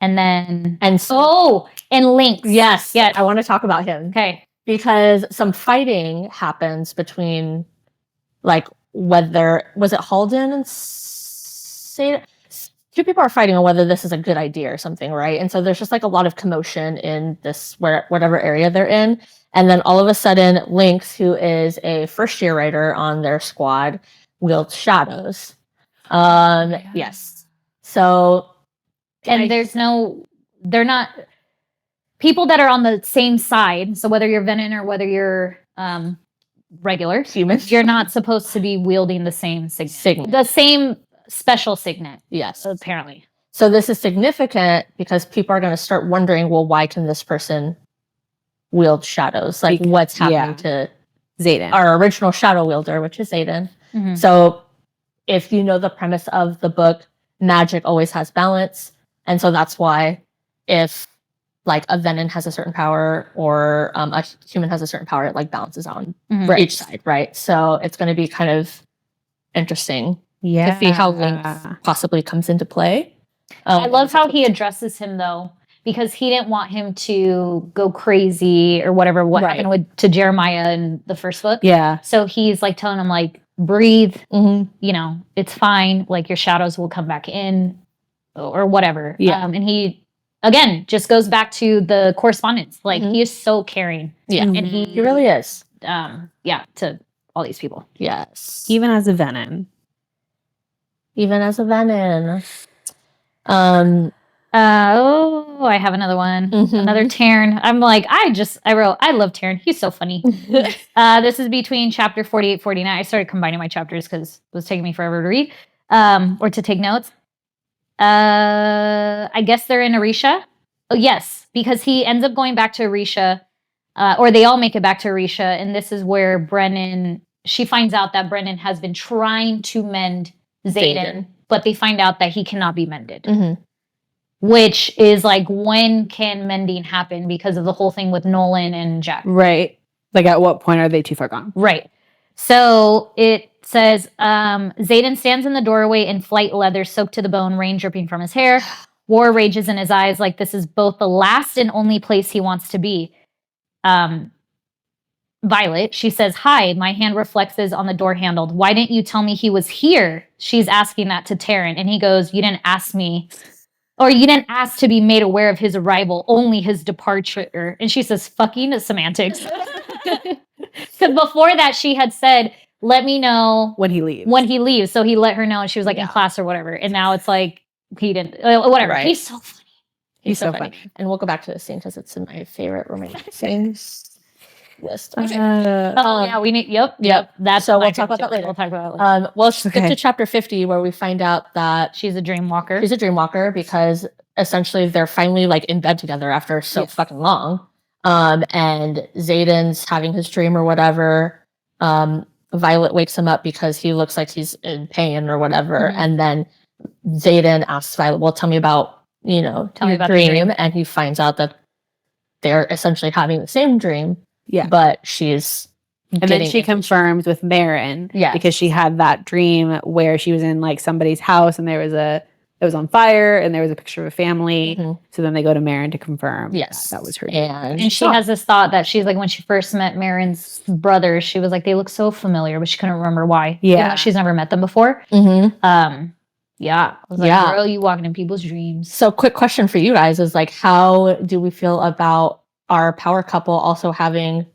A: then,
B: And so,
A: and Lynx.
B: yes,
A: Yes.
B: I want to talk about him.
A: Okay.
B: Because some fighting happens between, like, whether, was it Halden and Zayden? Two people are fighting on whether this is a good idea or something, right? And so there's just like a lot of commotion in this whatever area they're in. And then all of a sudden, Lynx, who is a first-year writer on their squad, wields shadows. Yes. So,
A: And they're not people that are on the same side. So whether you're Venom or whether you're regular
B: humans,
A: you're not supposed to be wielding the same signet. The same special signet.
B: Yes.
A: Apparently.
B: So this is significant because people are going to start wondering, well, why can this person wield shadows? Like, what's happening to
C: Zayden,
B: our original shadow wielder, which is Zayden.
A: Mm-hmm.
B: So if you know the premise of the book, magic always has balance. And so that's why if like a Venom has a certain power or a human has a certain power, it like balances on each side, right? So it's going to be kind of interesting to see how Lynx possibly comes into play.
A: I love how he addresses him though, because he didn't want him to go crazy or whatever. What happened to Jeremiah in the first book?
C: Yeah.
A: So he's like telling him like, breathe.
B: Mm-hmm.
A: You know, it's fine. Like your shadows will come back in, or whatever.
C: Yeah.
A: And he again just goes back to the correspondence. Like he is so caring.
B: Yeah,
A: and he
B: really is.
A: To all these people.
B: Yes,
C: even as a Venom.
B: Even as a Venom.
A: I have another one. Another Taryn. I'm like, I wrote, I love Taryn. He's so funny. This is between chapter 48, 49. I started combining my chapters because it was taking me forever to read or to take notes. I guess they're in Arisha. Oh, yes, because he ends up going back to Arisha, or they all make it back to Arisha. And this is where she finds out that Brennan has been trying to mend Zayden, but they find out that he cannot be mended.
B: Mm-hmm.
A: Which is like, when can mending happen because of the whole thing with Nolan and Jack?
C: Right. Like, at what point are they too far gone?
A: Right. So it says, Zayden stands in the doorway in flight leather soaked to the bone, rain dripping from his hair. War rages in his eyes like this is both the last and only place he wants to be. Violet, she says, hi, my hand reflexes on the door handle. Why didn't you tell me he was here? She's asking that to Taryn. And he goes, you didn't ask me or you didn't ask to be made aware of his arrival, only his departure. And she says, fucking semantics. Because before that, she had said, let me know
C: when he leaves.
A: when he leaves. So he let her know, and she was like in
B: Yeah.
A: class or whatever. And now it's like, he didn't, whatever.
C: Right.
A: He's so funny.
C: He's so funny.
B: And we'll go back to this scene because it's in my favorite romantic scenes list.
A: Oh, yeah, we need, yep. That's
B: So
A: my
B: we'll talk about
A: favorite
B: that
A: too.
B: later.
A: We'll talk about it later.
B: We'll skip
C: Okay.
B: to chapter 50 where we find out that
A: She's a dream walker.
B: she's a dream walker because essentially they're finally like in bed together after so
C: Yes.
B: fucking long. And Zayden's having his dream or whatever. Violet wakes him up because he looks like he's in pain or whatever.
A: Mhm.
B: And then Zayden asks Violet, well, tell me about, you know,
A: Tell me
B: your
A: about the
B: dream.
A: dream.
B: And he finds out that they're essentially having the same dream,
C: Yeah.
B: but she's
C: And then she confirms with Marin,
B: Yes.
C: because she had that dream where she was in like somebody's house and it was on fire and there was a picture of a family.
B: Mhm.
C: So then they go to Marin to confirm
B: Yes.
C: that was her dream.
A: And she has this thought that she's like, when she first met Marin's brothers, she was like, they look so familiar, but she couldn't remember why. Even
C: Yeah.
A: though she's never met them before. Yeah. I was like,
B: Yeah.
A: girl, you walking in people's dreams.
B: So quick question for you guys is like, how do we feel about our power couple also having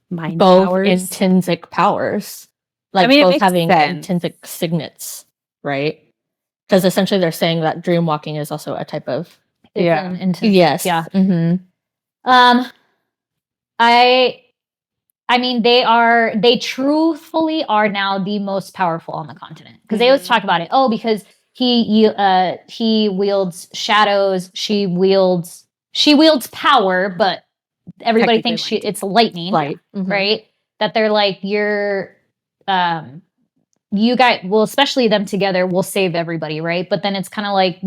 C: Mind
B: both
C: powers.
B: intrinsic powers? Like
C: I mean, it
B: both
C: makes
B: having
C: sense.
B: intrinsic signets, right? Because essentially they're saying that dream walking is also a type of
A: It's
C: Yeah.
A: an intense-
B: yes.
A: Yeah.
B: Mm-hmm.
A: I mean, they truthfully are now the most powerful on the continent. Because they always talk about it. Oh, because he wields shadows, she wields power, but everybody
C: Technically
A: thinks
C: light.
A: it's lightning.
B: Light. Mhm.
A: Right? That they're like, you guys, well, especially them together will save everybody, right? But then it's kind of like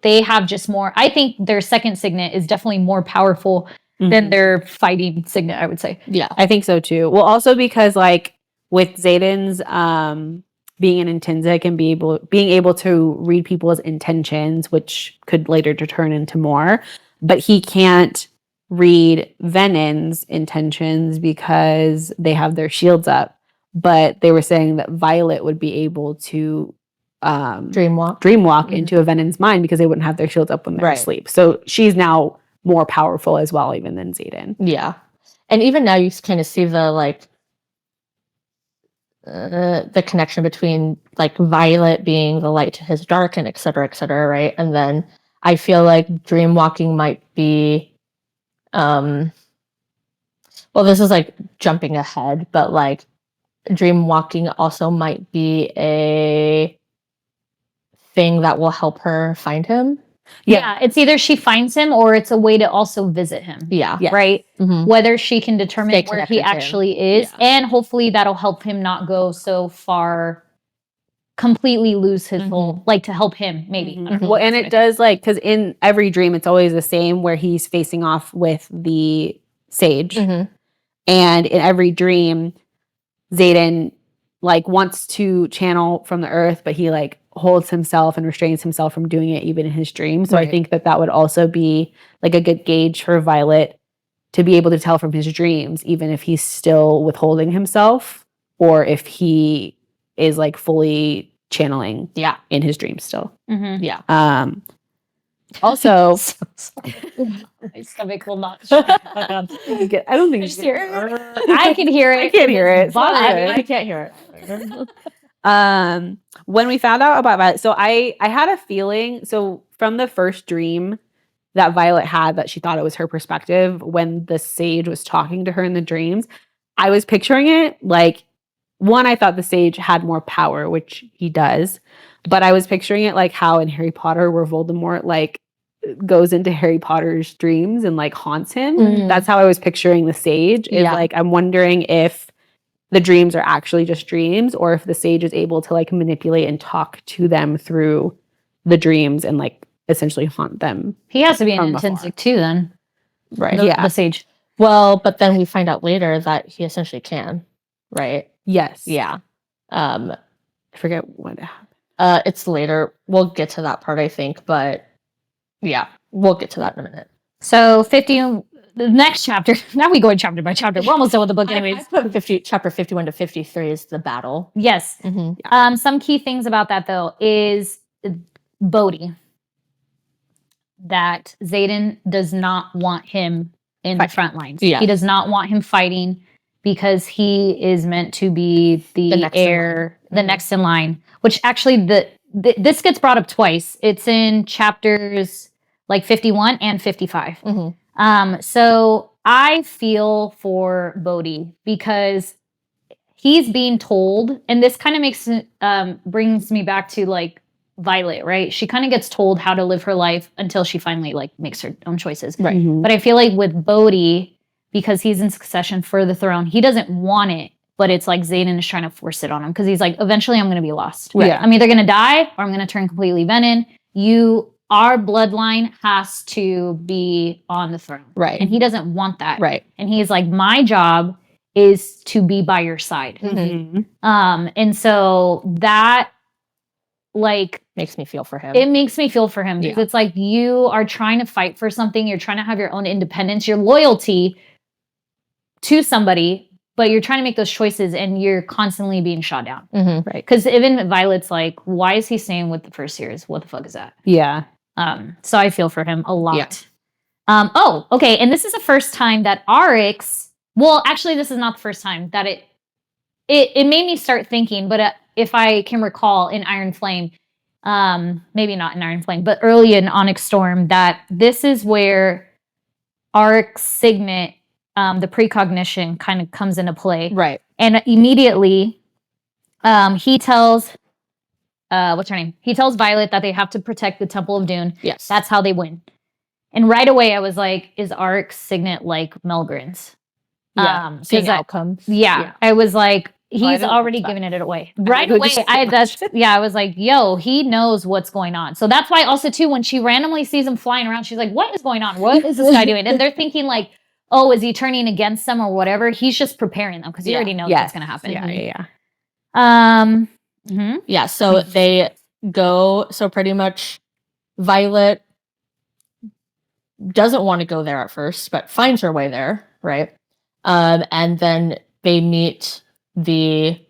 A: they have just more. I think their second signet is definitely more powerful than their fighting signet, I would say.
B: Yeah.
C: I think so too. Well, also because like with Zayden's being an intrinsic and being able to read people's intentions, which could later to turn into more, but he can't read Venon's intentions because they have their shields up. But they were saying that Violet would be able to
B: Dreamwalk.
C: dreamwalk into a Venon's mind because they wouldn't have their shields up when they're
B: Right.
C: asleep. So she's now more powerful as well, even than Zayden.
B: Yeah. And even now you kind of see the like the connection between like Violet being the light to his dark and et cetera, right? And then I feel like dreamwalking might be well, this is like jumping ahead, but like dreamwalking also might be a thing that will help her find him.
A: Yeah, it's either she finds him or it's a way to also visit him.
B: Yeah.
C: Yeah.
A: Right?
B: Mhm.
A: Whether she can determine
B: Stay
A: where
B: connected
A: he
B: to him.
A: actually is.
B: Yeah.
A: And hopefully that'll help him not go so far, completely lose his whole, like to help him, maybe. I don't know.
C: Well, and it does like, because in every dream, it's always the same where he's facing off with the sage.
B: Mhm.
C: And in every dream, Zayden like wants to channel from the earth, but he like holds himself and restrains himself from doing it even in his dream. So I
B: Right.
C: think that would also be like a good gauge for Violet to be able to tell from his dreams, even if he's still withholding himself or if he is like fully channeling
B: Yeah.
C: in his dreams still.
A: Mhm.
B: Yeah.
C: Also,
A: My stomach will not.
C: I don't think
A: I just hear, I can hear it.
C: I can't hear it. It's not
A: Bothering
C: good.
A: me.
B: I can't hear it.
C: When we found out about Violet, so I had a feeling, so from the first dream that Violet had, that she thought it was her perspective when the sage was talking to her in the dreams, I was picturing it like, one, I thought the sage had more power, which he does, but I was picturing it like how in Harry Potter where Voldemort like goes into Harry Potter's dreams and like haunts him.
B: Mm.
C: That's how I was picturing the sage. Is
B: Yeah.
C: like, I'm wondering if the dreams are actually just dreams or if the sage is able to like manipulate and talk to them through the dreams and like essentially haunt them.
A: He has to be an
C: From afar.
A: intrinsic too, then.
B: Right.
A: The sage.
B: Well, but then we find out later that he essentially can, right?
C: Yes.
B: Yeah.
C: I forget what happened.
B: It's later. We'll get to that part, I think, but yeah, we'll get to that in a minute.
A: So 50, the next chapter. Now we go in chapter by chapter. We're almost done with the book,
B: I
A: anyways.
B: put chapter 51 to 53 is the battle.
A: Yes.
B: Mm-hmm.
A: Some key things about that though is Bodhi. that Xaden does not want him in the front lines.
B: Yeah.
A: He does not want him fighting because he is meant to be the
B: next
A: heir,
B: in
A: the next in line. Which actually, this gets brought up twice. It's in chapters like 51 and 55. So I feel for Bodhi because he's being told, and this kind of makes brings me back to like Violet, right? She kind of gets told how to live her life until she finally like makes her own choices.
B: Right.
C: Mhm.
A: But I feel like with Bodhi, because he's in succession for the throne, he doesn't want it, but it's like Xaden is trying to force it on him because he's like, eventually I'm going to be lost.
C: Right. Yeah.
A: I'm either going to die or I'm going to turn completely Venom. Our bloodline has to be on the throne.
B: Right.
A: And he doesn't want that.
B: Right.
A: And he's like, my job is to be by your side.
C: Mhm.
A: And so that like
B: makes me feel for him.
A: it makes me feel for him because
B: Yeah.
A: it's like you are trying to fight for something, you're trying to have your own independence, your loyalty to somebody, but you're trying to make those choices and you're constantly being shot down.
B: Mhm.
C: Right.
A: Because even Violet's like, why is he staying with the first series? What the fuck is that?
C: Yeah.
A: So I feel for him a lot.
B: Yeah.
A: Oh, okay. And this is the first time that Oryx, well, actually, this is not the first time that it made me start thinking, but if I can recall in Iron Flame, maybe not in Iron Flame, but early in Onyx Storm, that this is where Oryx Signet, the precognition kind of comes into play.
B: Right.
A: And immediately, he tells, what's her name? He tells Violet that they have to protect the Temple of Dune.
B: Yes.
A: That's how they win. And right away, I was like, is Oryx Signet like Melgren's?
B: Seeing
A: 'cause
B: outcomes.
A: Yeah. I was like,
C: I
A: he's
C: didn't
A: already
C: watch that.
A: giving it away.
C: I
A: Right
C: would
A: away,
C: just
A: I was like, yo, he knows what's going on. So that's why also too, when she randomly sees him flying around, she's like, what is going on? What is this guy doing? And they're thinking like, oh, is he turning against them or whatever? He's just preparing them because he
B: Yeah.
A: already knows
C: Yes.
A: what's going to happen.
C: Yeah.
B: Yeah. So they go. So pretty much, Violet doesn't want to go there at first, but finds her way there, right? And then they meet the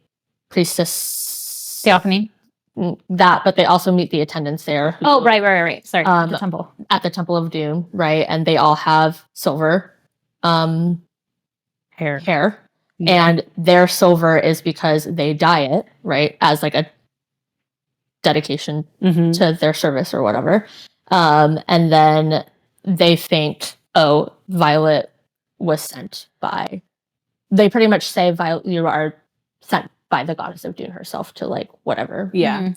B: priestess.
A: Theophany.
B: But they also meet the attendants there.
A: Oh, right. Sorry, the temple.
B: At the Temple of Doom, right? And they all have silver hair.
C: Yeah.
B: And their silver is because they dye it, right? As like a dedication
C: Mhm.
B: to their service or whatever. And then they think, oh, Violet was sent by, they pretty much say, Violet, you are sent by the goddess of Dune herself to like whatever.
C: Yeah.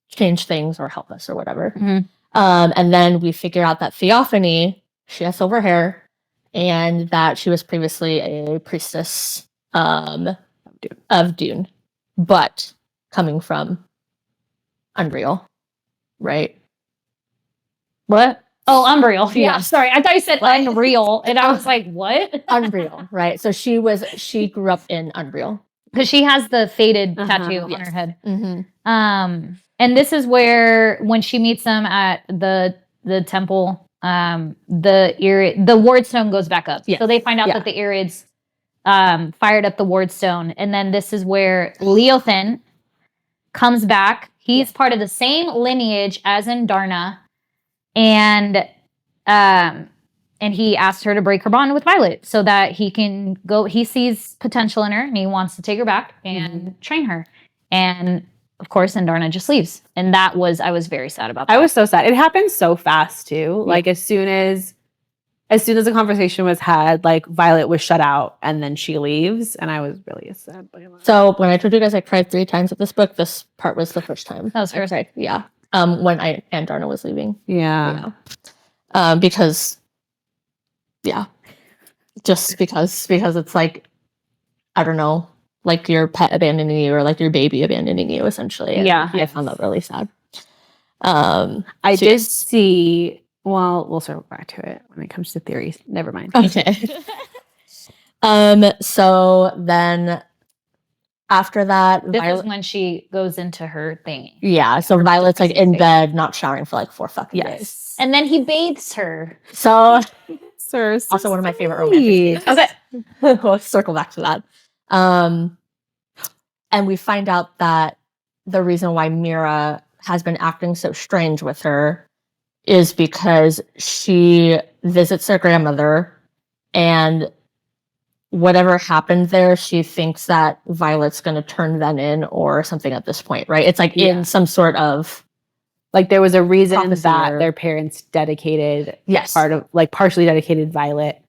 B: Change things or help us or whatever.
A: Mhm.
B: And then we figure out that Theophany, she has silver hair, and that she was previously a priestess of Dune, but coming from Unreal, right?
A: What? Oh, Unreal. Yeah.
B: Yeah.
A: Sorry. I thought you said Unreal. And I was like, what?
B: Unreal, right? So she grew up in Unreal.
A: Because she has the faded
C: Uh-huh.
A: tattoo on
B: Yes.
A: her head.
B: Mm-hmm.
A: And this is where, when she meets them at the temple, the ward stone goes back up.
B: Yes.
A: So they find out
B: Yeah.
A: that the Irids fired up the ward stone. And then this is where Leothin comes back. He's part of the same lineage as in Darna. And he asked her to break her bond with Violet so that he can go. He sees potential in her and he wants to take her back and train her. And of course, Darna just leaves. And I was very sad about that.
C: I was so sad. It happened so fast too. Like as soon as the conversation was had, like Violet was shut out and then she leaves. And I was really sad by that.
B: So when I told you guys I cried 3 times at this book, this part was the first time.
A: That was
B: I
A: first.
B: cried. Yeah. When Darna was leaving.
C: Yeah.
B: Because just because it's like, I don't know, like your pet abandoning you or like your baby abandoning you essentially. And
A: Yeah.
B: I found that really sad.
C: I did see, well, we'll circle back to it when it comes to theories. Never mind.
B: Okay. So then after that,
A: This is when she goes into her thingy.
B: yeah, so Violet's like in bed, not showering for like 4 fucking days.
C: Yes.
A: And then he bathes her.
B: So
C: Sir,
B: also one of my favorite romantic scenes. Okay. We'll circle back to that. And we find out that the reason why Mira has been acting so strange with her is because she visits her grandmother, and whatever happened there, she thinks that Violet's going to turn them in or something at this point, right? It's like in some sort of
C: like there was a reason
B: prophecy
C: that
B: or-
C: their parents dedicated
B: Yes.
C: partially dedicated Violet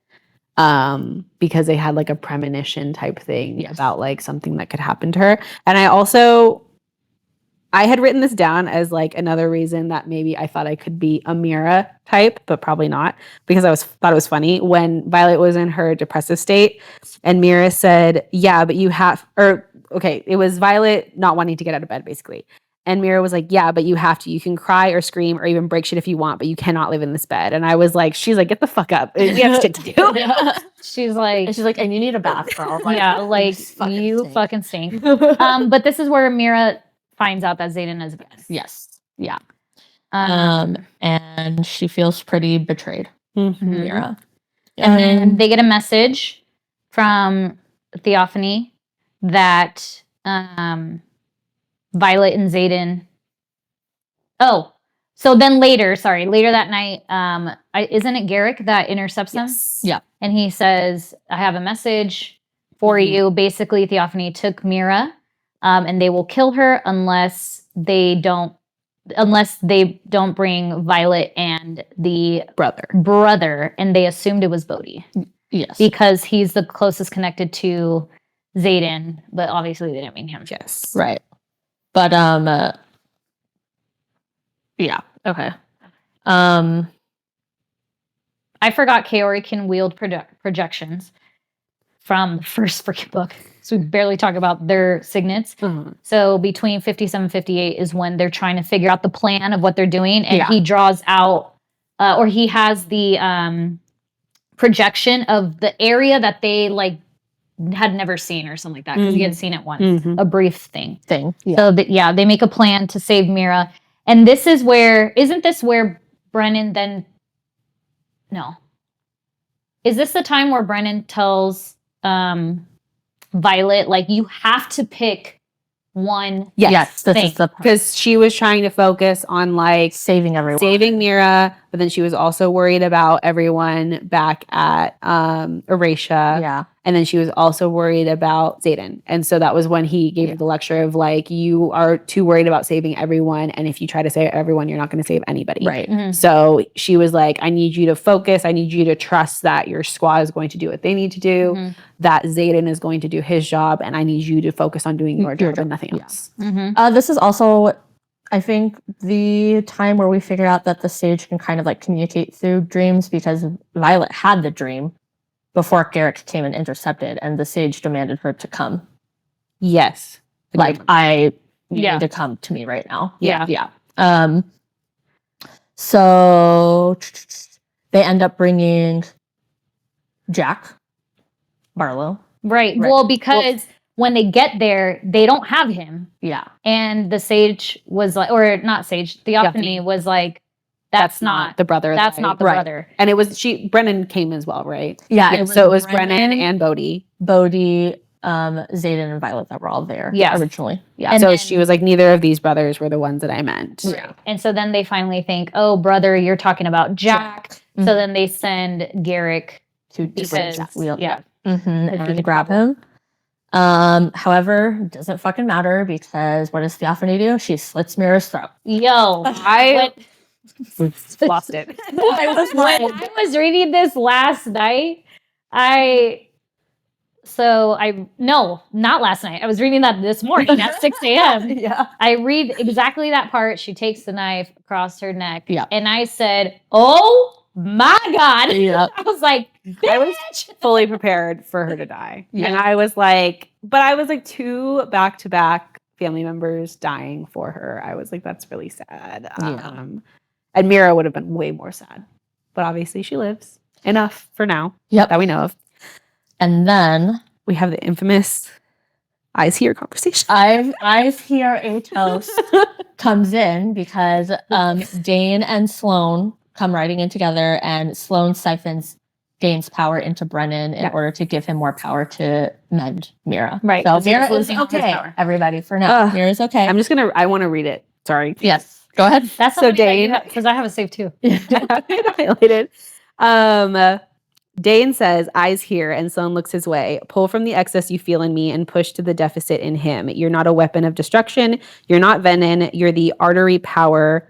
C: because they had like a premonition type thing about like something that could happen to her. And I had written this down as like another reason that maybe I thought I could be a Mira type, but probably not, because thought it was funny when Violet was in her depressive state and Mira said, yeah, but you have, or okay, it was Violet not wanting to get out of bed basically. And Mira was like, yeah, but you have to. You can cry or scream or even break shit if you want, but you cannot live in this bed. And I was like, she's like, get the fuck up. We have shit to do.
A: She's like,
B: and you need a bath, girl. Like,
A: yeah, like you fucking stink. But this is where Mira finds out that Xaden is best.
B: Yes.
A: Yeah.
B: And she feels pretty betrayed, Mira.
A: And they get a message from Theophany that Violet and Xaden. Oh, so then later that night, isn't it Garrick that intercepts them?
B: Yeah.
A: And he says, I have a message for you. Basically, Theophany took Mira, and they will kill her unless they don't bring Violet and the brother. And they assumed it was Bodhi.
B: Yes.
A: Because he's the closest connected to Xaden, but obviously they didn't mean him.
C: Yes.
B: Right. But yeah. Okay.
A: I forgot Kaori can wield projections from the first freaking book. So we barely talk about their signets. So between 57 and 58 is when they're trying to figure out the plan of what they're doing. And he draws out, or he has the projection of the area that they like had never seen or something like that. Because he had seen it once, a brief thing.
B: Yeah.
A: So they make a plan to save Mira. And this is isn't this where Brennan then, no. Is this the time where Brennan tells Violet, like, you have to pick one
B: Yes, this
A: thing.
B: is the part.
C: Because she was trying to focus on like
B: Saving everyone.
C: saving Mira, but then she was also worried about everyone back at Erasia.
B: Yeah.
C: And then she was also worried about Xaden. And so that was when he gave her the lecture of like, you are too worried about saving everyone. And if you try to save everyone, you're not going to save anybody.
B: Right.
C: So she was like, I need you to focus. I need you to trust that your squad is going to do what they need to do, that Xaden is going to do his job. And I need you to focus on doing your job and nothing else.
B: This is also, I think, the time where we figure out that the sage can kind of like communicate through dreams, because Violet had the dream before Garrick came and intercepted, and the sage demanded her to come.
C: Yes.
B: Like, you need to come to me right now.
C: Yeah.
B: So they end up bringing Jack Barlow.
A: Right. Well, because when they get there, they don't have him.
B: Yeah.
A: And the sage was like, or not sage, Theophany was like, that's not
C: the brother.
A: That's not the brother.
C: And it was Brennan came as well, right?
B: Yeah.
C: So it was Brennan and Bodhi.
B: Xaden and Violet that were all there originally. Yeah.
A: And
C: so
A: then,
C: she was like, neither of these brothers were the ones that I meant.
A: Right. And so then they finally think, oh, brother, you're talking about Jack. So then they send Garrick
B: to
A: because,
B: Jack.
A: And
B: grab him. However, it doesn't fucking matter, because what does Theophany do? She slits Mira's throat.
A: Yo,
C: I lost it.
A: When I was reading this last night, no, not last night. I was reading that this morning at 6 a.m.
B: Yeah.
A: I read exactly that part. She takes the knife across her neck.
B: Yeah.
A: And I said, oh my God.
B: Yeah.
A: I was like, bitch.
C: I was fully prepared for her to die.
B: Yeah.
C: And I was like, two back-to-back family members dying for her. I was like, that's really sad. And Mira would have been way more sad. But obviously she lives. Enough for now.
B: Yep.
C: That we know of.
B: And then
C: we have the infamous eyes here conversation.
B: Eyes here a toast comes in because Dane and Sloane come riding in together, and Sloane siphons Dane's power into Brennan in order to give him more power to mend Mira.
A: Right.
B: So Mira is okay, everybody, for now. Mira's okay.
C: I want to read it. Sorry.
B: Yes. Go ahead.
A: That's
C: So Dane,
A: because I have a save too.
C: highlighted. Dane says, eyes here, and Sloan looks his way. Pull from the excess you feel in me and push to the deficit in him. You're not a weapon of destruction. You're not venom. You're the artery power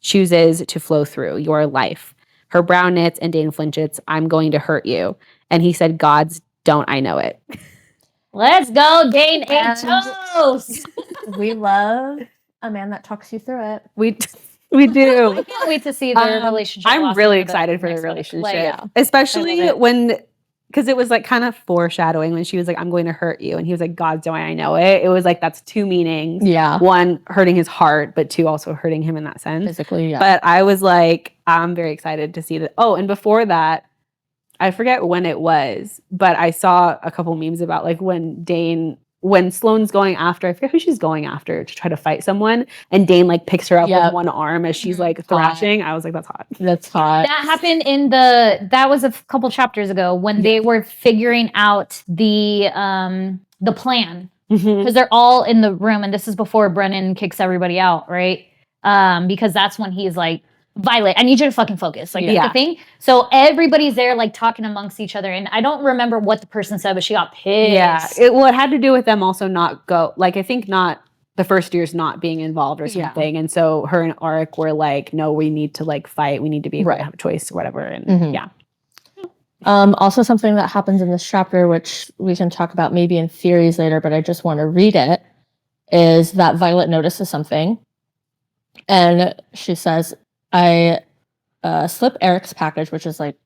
C: chooses to flow through your life. Her brow knits and Dane flinches. I'm going to hurt you. And he said, Gods, don't I know it.
A: Let's go, Dane
B: And-
A: Atos.
B: We love a man that talks you through it.
C: We
A: I
C: do.
A: can't wait to see their relationship.
C: I'm
A: blossom
C: really
A: the
C: excited for their
A: next book.
C: relationship.
A: Like,
B: yeah.
C: Especially
A: I love it.
C: when, because it was like kind of foreshadowing when she was like, I'm going to hurt you. And he was like, God, don't I know it? It was like, that's two meanings.
B: Yeah.
C: One, hurting his heart, but two, also hurting him in that sense.
B: Physically, yeah.
C: But I was like, I'm very excited to see that. Oh, and before that, I forget when it was, but I saw a couple memes about like when Sloane's going after, I forget who she's going after to try to fight someone, and Dane like picks her up
B: Yep.
C: with one arm as she's like thrashing. I was like, that's hot.
B: That's hot.
A: that happened that was a couple chapters ago when they were figuring out the plan.
C: Mhm.
A: Because they're all in the room, and this is before Brennan kicks everybody out, right? Because that's when he's like, Violet, I need you to fucking focus. Like,
C: Yeah.
A: that's the thing. So everybody's there, like, talking amongst each other. And I don't remember what the person said, but she got pissed.
C: Yeah. It had to do with them also not go, like, I think not the first years not being involved or
B: Yeah.
C: something. And so her and Arik were like, no, we need to like fight. We need to be able
B: Right.
C: to have a choice or whatever. And
B: Mhm.
C: yeah.
B: Also something that happens in this chapter, which we can talk about maybe in theories later, but I just want to read it, is that Violet notices something. And she says, I slip Eric's package, which is like,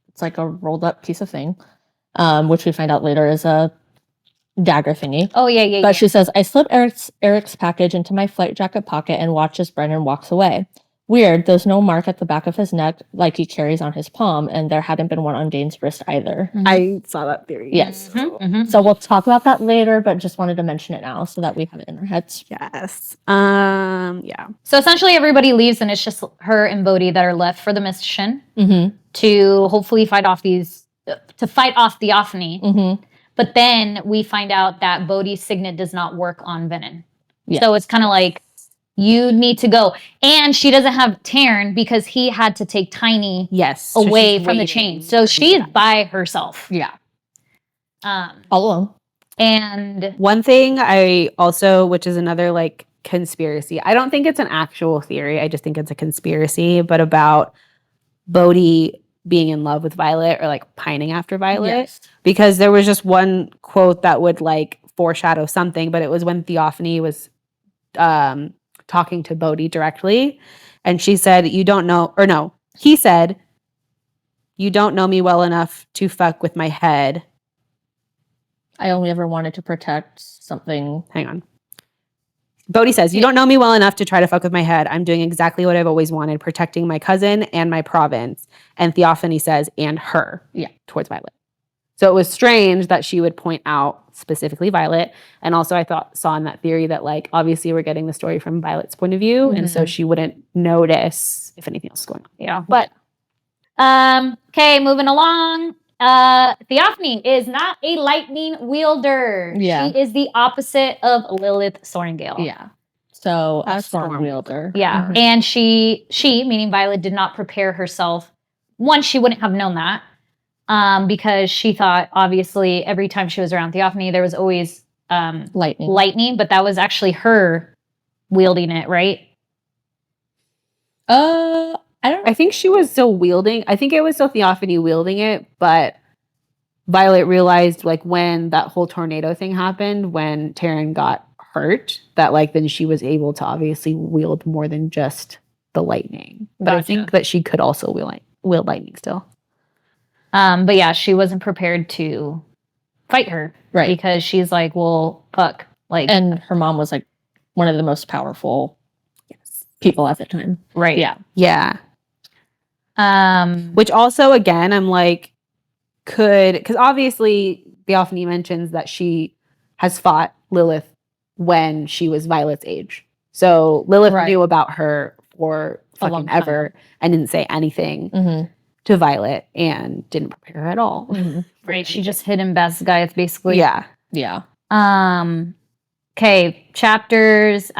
B: it's like a rolled up piece of thing, which we find out later is a dagger thingy.
A: Oh, yeah.
B: But she says, I slip Eric's package into my flight jacket pocket and watch as Brennan walks away. Weird, there's no mark at the back of his neck like he carries on his palm, and there hadn't been one on Dane's wrist either.
C: I saw that theory.
B: Yes.
A: Mhm.
B: So we'll talk about that later, but just wanted to mention it now so that we have it in our heads.
C: Yes. Yeah.
A: So essentially everybody leaves, and it's just her and Bodhi that are left for the mission
B: Mm-hmm.
A: to hopefully fight off Theophany.
B: Mm-hmm.
A: But then we find out that Bodhi's signet does not work on Venom.
B: Yes.
A: So it's kind of like, you need to go. And she doesn't have Taryn because he had to take Tiny
C: Yes. So
A: away
C: she's
A: from the
C: waiting.
A: chain. So she's by herself.
B: Yeah.
A: Um,
B: All alone.
A: and
C: One thing I also, which is another like conspiracy, I don't think it's an actual theory. I just think it's a conspiracy, but about Bodhi being in love with Violet or like pining after Violet.
B: Yes.
C: Because there was just one quote that would like foreshadow something, but it was when Theophany was talking to Bodhi directly. And she said, he said, you don't know me well enough to fuck with my head.
B: I only ever wanted to protect something.
C: Hang on. Bodhi says, you don't know me well enough to try to fuck with my head. I'm doing exactly what I've always wanted, protecting my cousin and my province. And Theophany says, and her.
B: Yeah.
C: Towards Violet. So it was strange that she would point out specifically Violet. And also I saw in that theory that like, obviously we're getting the story from Violet's point of view. And so she wouldn't notice if anything else was going on.
A: yeah, but okay, moving along. Theophany is not a lightning wielder.
B: Yeah.
A: She is the opposite of Lilith Sorengale.
B: Yeah. So a
C: A
B: storm
C: storm
B: wielder.
A: Yeah.
B: Mhm.
A: And she, meaning Violet, did not prepare herself. One, she wouldn't have known that. Because she thought obviously every time she was around Theophany, there was always lightning, but that was actually her wielding it, right?
B: I don't know.
C: I think she was still wielding. I think it was still Theophany wielding it, but Violet realized like when that whole tornado thing happened, when Taryn got hurt, that like then she was able to obviously wield more than just the lightning. But I
A: Gotcha.
C: think that she could also wield lightning still.
A: But yeah, she wasn't prepared to fight her,
B: Right.
A: Because she's like, well, fuck, like,
B: And her mom was like one of the most powerful people at the time.
A: right,
B: Yeah.
C: Yeah.
A: Um,
C: Which also, again, I'm like, because obviously Theophany mentions that she has fought Lilith when she was Violet's age. So Lilith
B: Right.
C: knew about her for
B: A long
C: fucking
B: time.
C: ever and didn't say anything
B: Mm-hmm.
C: to Violet and didn't prepare her at all.
B: Mm-hmm.
A: right, she just hid in Beth's guys, basically.
C: Yeah.
B: Yeah.
A: Okay, chapters.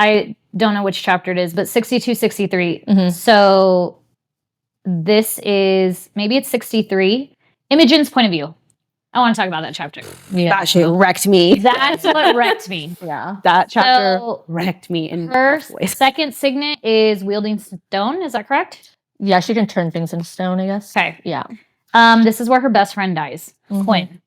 A: don't know which chapter it is, but 62, 63.
B: Mhm.
A: So this is, maybe it's 63. Imogen's point of view. I want to talk about that chapter.
B: Yeah.
C: That shit wrecked me.
A: That's what wrecked me.
B: Yeah.
C: That chapter
A: So,
C: wrecked me in
A: Her
C: multiple ways.
A: second signet is wielding stone. Is that correct?
B: Yeah, she can turn things into stone, I guess.
A: Okay.
B: Yeah.
A: This is where her best friend dies,
B: Mhm.
A: Quinn.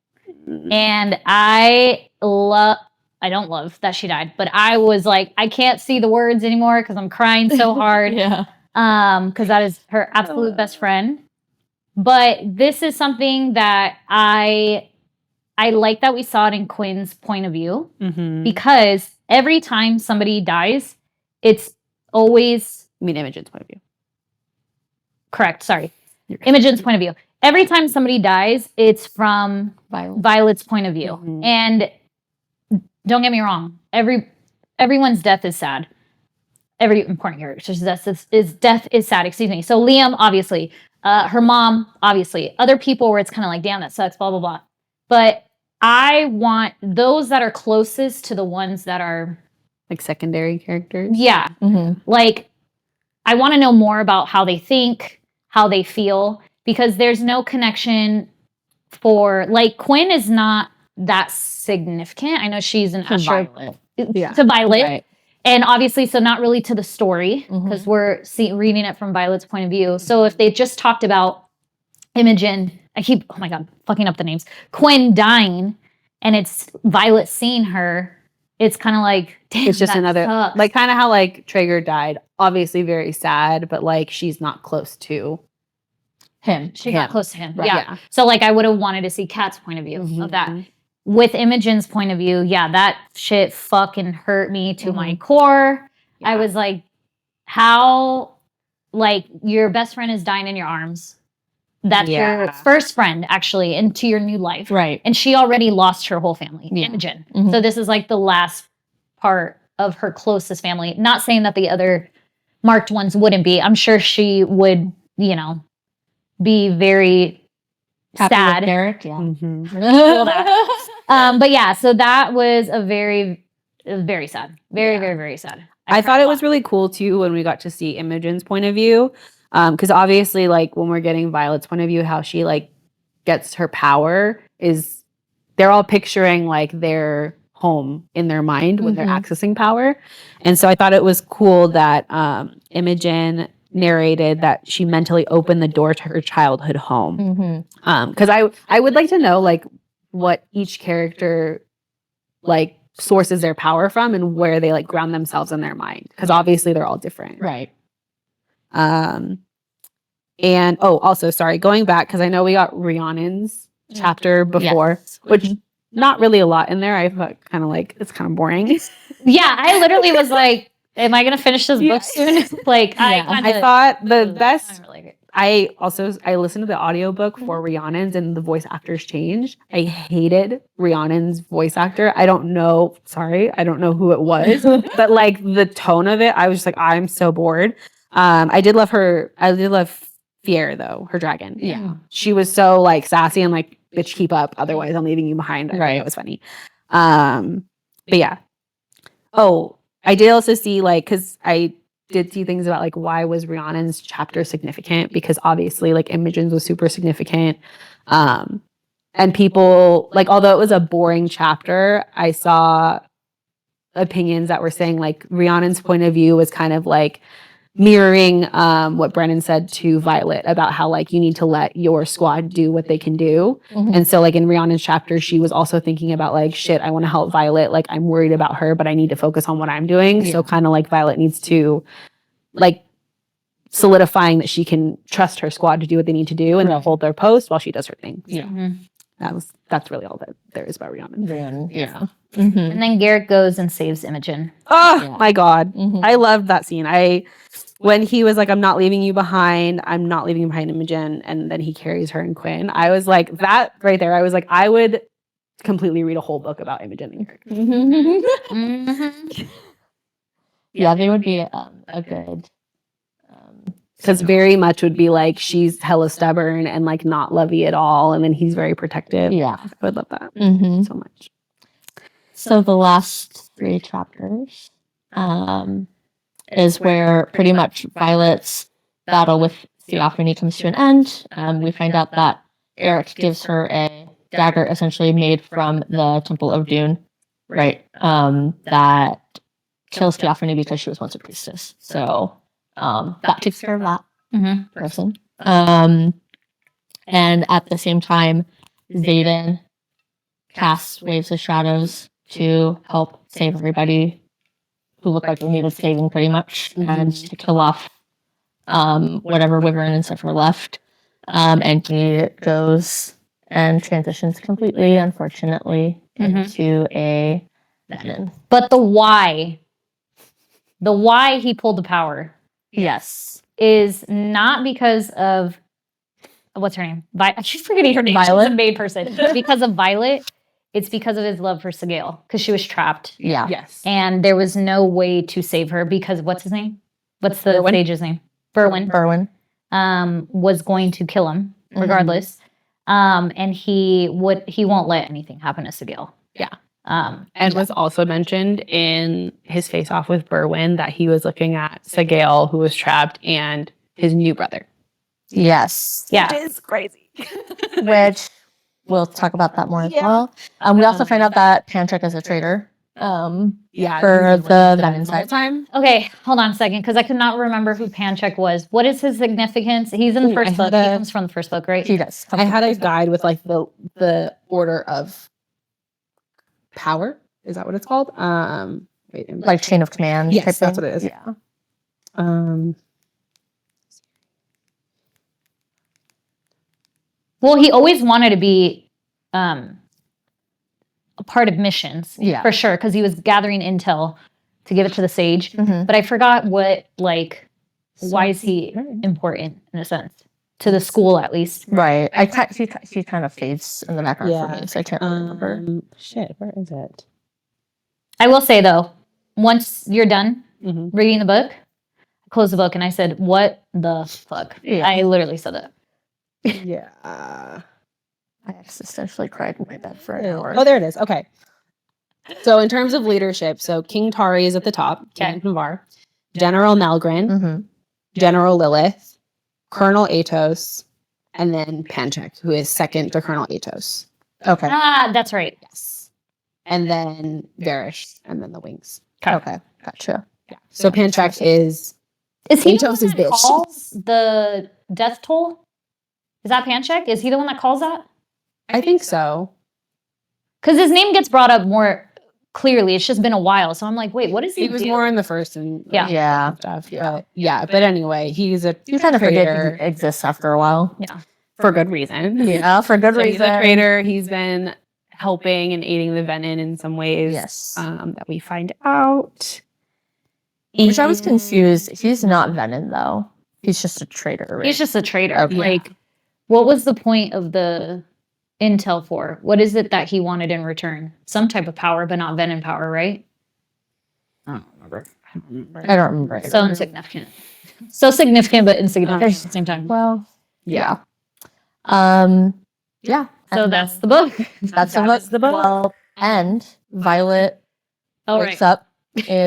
A: And I don't love that she died, but I was like, I can't see the words anymore because I'm crying so hard.
B: Yeah.
A: Because that is her absolute best friend. But this is something that I like that we saw it in Quinn's point of view,
C: Mhm.
A: because every time somebody dies, it's always
C: I mean, Imogen's point of view.
A: correct. Sorry.
C: You're good.
A: Imogen's point of view. Every time somebody dies, it's from Violet's point of view.
C: Mhm.
A: And don't get me wrong, everyone's death is sad. Every important character's death is sad, excuse me. So Liam, obviously. Her mom, obviously. Other people where it's kind of like, damn, that sucks, blah, blah, blah. But I want those that are closest to the ones that are...
C: Like secondary characters?
A: Yeah.
B: Mhm.
A: Like, I want to know more about how they think, how they feel, because there's no connection for... Like, Quinn is not that significant. I know she's an
B: To
A: astro...
B: Violet.
C: Yeah.
A: To Violet.
B: Right.
A: And obviously, so not really to the story, because we're reading it from Violet's point of view. So if they just talked about Imogen, oh my God, fucking up the names, Quinn dying, and it's Violet seeing her, it's kind of like, damn,
C: It's just
A: that
C: another,
A: sucks.
C: like kind of how like Traeger died. Obviously very sad, but like she's not close to
B: Him.
A: She's not
C: him.
A: close to him.
B: Right.
A: Yeah. So like I would have wanted to see Kat's point of view of that. With Imogen's point of view, yeah, that shit fucking hurt me to my core.
C: Yeah.
A: I was like, how, like, your best friend is dying in your arms. That's your
C: Yeah.
A: first friend, actually, into your new life.
B: Right.
A: And she already lost her whole family,
B: Yeah.
A: Imogen.
B: Mhm.
A: So this is like the last part of her closest family. Not saying that the other marked ones wouldn't be. I'm sure she would, be very
B: Happy
A: sad.
B: with Derek. Yeah.
C: Mhm.
A: But yeah, so that was it was very sad. Very,
C: Yeah.
A: very, very sad.
C: I thought
A: cried
C: it
A: a
C: was
A: lot.
C: really cool too when we got to see Imogen's point of view. Because obviously, like when we're getting Violet's point of view, how she like gets her power is they're all picturing like their home in their mind when they're accessing power. And so I thought it was cool that Imogen narrated that she mentally opened the door to her childhood home. Because I would like to know like what each character like sources their power from and where they like ground themselves in their mind, because obviously they're all different.
B: Right.
C: And also sorry, going back, because I know we got Rhiannon's chapter before, which not really a lot in there. I thought kind of like it's kind of boring.
A: Yeah, I literally was like, am I gonna finish this book soon? Like,
C: I thought the best.
A: Like,
C: I listened to the audiobook for Rhiannon's and the voice actors changed. I hated Rhiannon's voice actor. I don't know who it was, but like the tone of it, I was just like, I'm so bored. I did love Fier though, her dragon.
B: Yeah.
C: She was so like sassy and like, bitch, keep up, otherwise I'm leaving you behind. I thought
B: Right.
C: that was funny. But yeah. Oh, I did also see like, because I did see things about like why was Rhiannon's chapter significant, because obviously like Imogen's was super significant. And people like, although it was a boring chapter, I saw opinions that were saying like Rhiannon's point of view was kind of like mirroring what Brennan said to Violet about how like you need to let your squad do what they can do. And so like in Rhiannon's chapter, she was also thinking about like, shit, I want to help Violet. Like I'm worried about her, but I need to focus on what I'm doing. So kind of like Violet needs to like solidifying that she can trust her squad to do what they need to do and they'll hold their post while she does her thing. So that's really all that there is about Rhiannon.
B: Yeah.
A: and then Garrett goes and saves Imogen.
C: Oh my God.
B: Mhm.
C: I loved that scene. When he was like, I'm not leaving you behind Imogen, and then he carries her and Quinn. I was like, that right there, I was like, I would completely read a whole book about Imogen.
B: Yeah, they would be a good.
C: Because very much would be like, she's hella stubborn and like not lovey at all. And then he's very protective.
B: Yeah.
C: I would love that so much.
B: So the last 3 chapters, is where pretty much Violet's battle with Theophany comes to an end. We find out that Eric gives her a dagger essentially made from the Temple of Dune, right? That kills Theophany because she was once a priestess. So that takes care of that person. And at the same time, Xaden casts Waves of Shadows to help save everybody who looked like they needed saving pretty much, and to kill off whatever Wyvern and stuff were left. And he goes and transitions completely, unfortunately, into a Venom.
A: But the why he pulled the power
B: Yes.
A: is not because of what's her name? I keep forgetting her name.
B: Violet?
A: She's a maid person. Because of Violet, it's because of his love for Sigil, because she was trapped.
B: Yeah.
C: Yes.
A: And there was no way to save her because what's his name? What's the sage's name? Berwyn. Was going to kill him regardless. And he won't let anything happen to Sigil.
C: Yeah. And was also mentioned in his face-off with Berwyn that he was looking at Sigil, who was trapped, and his new brother.
B: Yes.
A: Yeah.
C: Which is crazy.
B: Which we'll talk about that more as well. We also find out that Pantrick is a traitor. For the Venom side.
A: Okay, hold on a second, because I could not remember who Panchek was. What is his significance? He's in the first book. He comes from the first book, right?
B: He does.
C: I had a guide with like the order of power. Is that what it's called?
B: Like chain of command.
C: Yes,
B: type
C: that's
B: thing.
C: what it is.
B: Yeah.
A: Well, he always wanted to be a part of missions, for sure, because he was gathering intel to give it to the sage. But I forgot what, like, why is he important in a sense to the school at least?
B: Right. He kind of fades in the background for me, so I can't really remember.
C: Shit, where is it?
A: I will say though, once you're done reading the book, I closed the book and I said, "What the fuck?"
B: Yeah.
A: I literally said that.
C: Yeah.
B: I existentially cried in my bed for an hour.
C: Oh, there it is. Okay. So in terms of leadership, so King Tari is at the top, King Navar, General Nelgrin, General Lilith, Colonel Atos, and then Panchek, who is second to Colonel Atos.
B: Okay.
A: Ah, that's right.
C: Yes. And then Varish, and then the wings.
B: Okay. Gotcha.
C: Yeah. So Panchek is
A: Is he the
C: Atos
A: one
C: is
A: that
C: bitch.
A: calls the death toll? Is that Panchek? Is he the one that calls that?
C: I think so.
A: Because his name gets brought up more clearly. It's just been a while, so I'm like, wait, what is he?
C: He was more in the first and
B: Yeah.
C: stuff. Yeah. But anyway, he's a
B: You kind of forget
C: traitor
B: he exists after a while.
A: Yeah.
C: for good reason.
B: Yeah, for good
C: So
B: reason.
C: he's a traitor. He's been helping and aiding the Venom in some ways.
B: Yes.
C: That we find out.
B: Which I was confused. He's not Venom though. He's just a traitor. Right?
A: He's just a traitor.
B: Okay.
A: Like, what was the point of the intel for? What is it that he wanted in return? Some type of power, but not Venom power, right?
C: I don't remember.
B: I don't remember.
A: So insignificant. So significant, but insignificant at the same time.
B: Well,
C: Yeah.
B: Yeah.
A: So that's the book.
B: That's
C: the book.
B: Well, and Violet
A: All
B: wakes
A: right.
B: up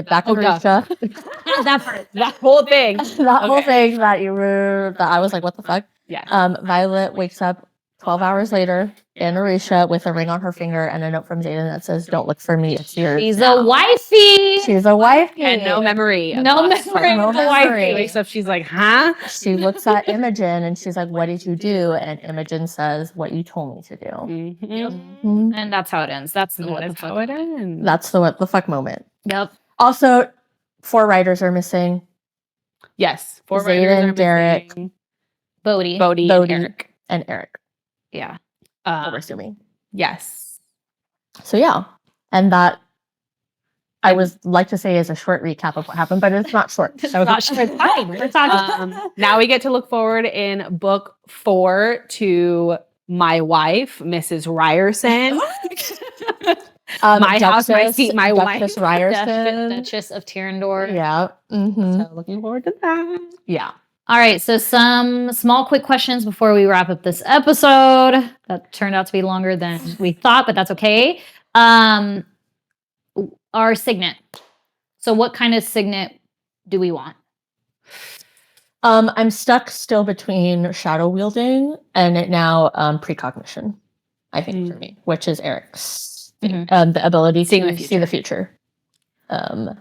B: back in
C: God.
B: Risha.
A: That part.
C: That whole thing.
B: That whole thing that you were, that I was like, what the fuck?
C: Yeah.
B: Violet wakes up 12 hours later in Orisha with a ring on her finger and a note from Xaden that says, "Don't look for me, it's yours."
A: She's
B: now."
A: a wifey.
B: She's a wifey.
C: And no memory. of
A: No
C: us.
A: memory
B: No
A: of the
B: memory.
A: wifey.
C: Wakes up, she's like, huh?
B: She looks at Imogen and she's like, "What did you do?" And Imogen says, "What you told me to do."
C: Mm-hmm.
A: And that's how it ends. That's the what the
C: That's
A: fuck.
C: how it ends.
B: That's the what the fuck moment.
A: Yep.
B: Also, 4 writers are missing.
C: Yes. 4
B: Xaden,
C: writers are
B: Derek,
C: missing.
A: Bodhi.
C: Bodhi,
B: Bodhi.
C: and Eric.
B: and Eric.
A: Yeah.
B: We're assuming.
C: Yes.
B: So yeah, and that I would like to say is a short recap of what happened, but it's not short.
A: That was not sure. It's fine. We're talking.
C: Now we get to look forward in book 4 to my wife, Mrs. Ryerson. My house, my seat, my wife.
B: Duchess Riorson.
A: Duchess of Tyrandor.
B: Yeah. Mm-hmm.
C: So looking forward to that.
B: Yeah.
A: All right, so some small quick questions before we wrap up this episode. That turned out to be longer than we thought, but that's okay. Our signet. So what kind of signet do we want?
B: I'm stuck still between shadow wielding and it now precognition, I think, for me, which is Eric's thing. The ability
C: Seeing
B: to
C: the
B: see the future.
C: I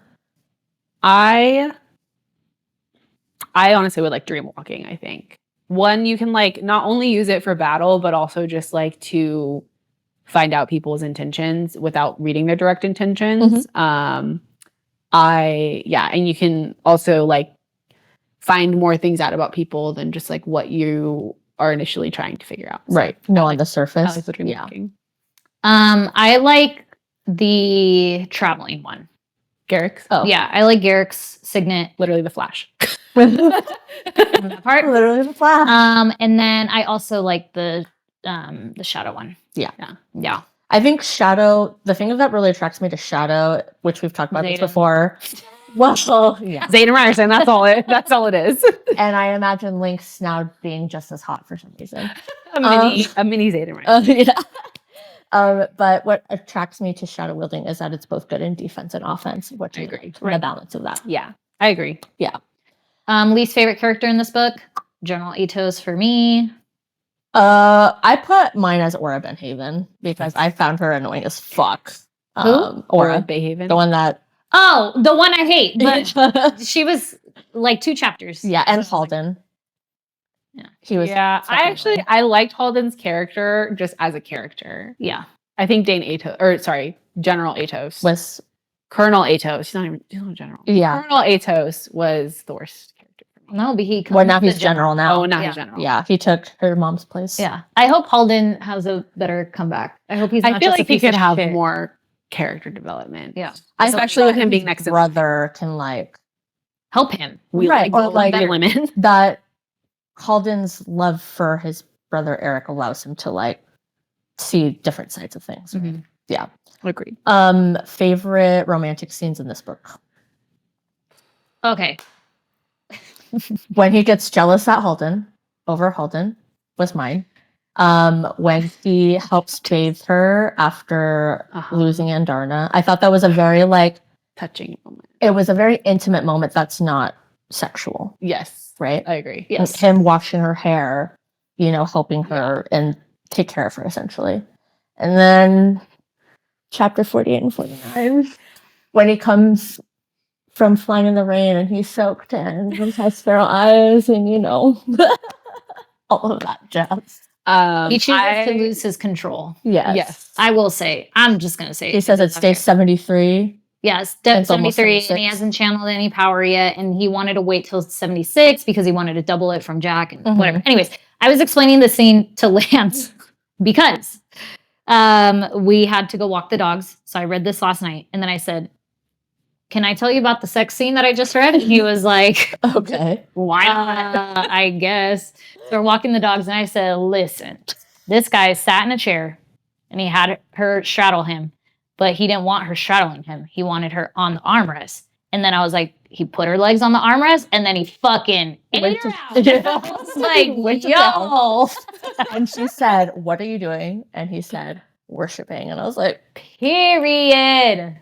C: honestly would like dream walking, I think. One, you can like not only use it for battle, but also just like to find out people's intentions without reading their direct intentions. And you can also like find more things out about people than just like what you are initially trying to figure out. So
B: On the surface.
C: I like the dream walking.
A: I like the traveling one.
C: Garrick's.
A: Oh. Yeah, I like Garrick's signet.
C: Literally the Flash.
A: That part.
B: Literally the Flash.
A: And then I also like the shadow one.
B: Yeah.
A: I
B: think Shadow, the thing that really attracts me to Shadow, which we've talked about this before. Well, yeah.
C: Zayden Ryerson, that's all it is.
B: And I imagine Lynx now being just as hot for some reason.
C: a mini Zayden Ryerson.
B: But what attracts me to shadow wielding is that it's both good in defense and offense, which I agree. The balance of that.
C: Yeah, I agree.
B: Yeah.
A: Least favorite character in this book? General Atos for me.
B: I put mine as Aura Benhaven because I found her annoying as fuck.
A: Who?
C: Aura Benhaven.
B: The one that...
A: Oh, the one I hate. But she was like 2 chapters.
B: Yeah, and Halden.
A: Yeah.
B: He was...
C: Yeah, I liked Halden's character just as a character.
A: Yeah.
C: I think General Atos.
B: Was...
C: Colonel Atos. He's not a general.
B: Yeah.
C: Colonel Atos was the worst character for me.
A: No, but he...
B: Well, now he's general now.
C: Oh, now he's general.
B: Yeah, he took her mom's place.
A: Yeah. I hope Halden has a better comeback. I hope he's not
C: I feel
A: just
C: like
A: a
C: he could have
A: shit.
C: more character development.
A: Yeah.
C: Especially with him being next to
B: brother can like
A: help him.
B: Right. Or like
C: limit.
B: That Halden's love for his brother Eric allows him to like see different sides of things.
A: Mm-hmm.
B: Yeah.
C: Agreed.
B: Favorite romantic scenes in this book?
A: Okay.
B: When he gets jealous at Halden was mine. When he helps bathe her after losing Andarna. I thought that was a very like
C: touching moment.
B: It was a very intimate moment that's not sexual.
C: Yes.
B: Right?
C: I agree.
B: Yes. Him washing her hair, helping her and take care of her essentially. And then chapter 48 and 49, when he comes from flying in the rain and he's soaked and has feral eyes and all of that jazz.
A: He chooses to lose his control.
B: Yes.
A: I will say. I'm just going to say.
B: He says it's day 73.
A: Yes, step 73, and he hasn't channeled any power yet, and he wanted to wait till 76 because he wanted to double it from Jack and whatever. Anyways, I was explaining the scene to Lance because we had to go walk the dogs. So I read this last night, and then I said, "Can I tell you about the sex scene that I just read?" And he was like,
B: "Okay,
A: why not? I guess." So we're walking the dogs, and I said, "Listen, this guy sat in a chair, and he had her straddle him, but he didn't want her straddling him. He wanted her on the armrest." And then I was like, he put her legs on the armrest, and then he fucking ate her out. I was like, yo.
B: And she said, "What are you doing?" And he said, "Worshipping." And I was like,
A: period.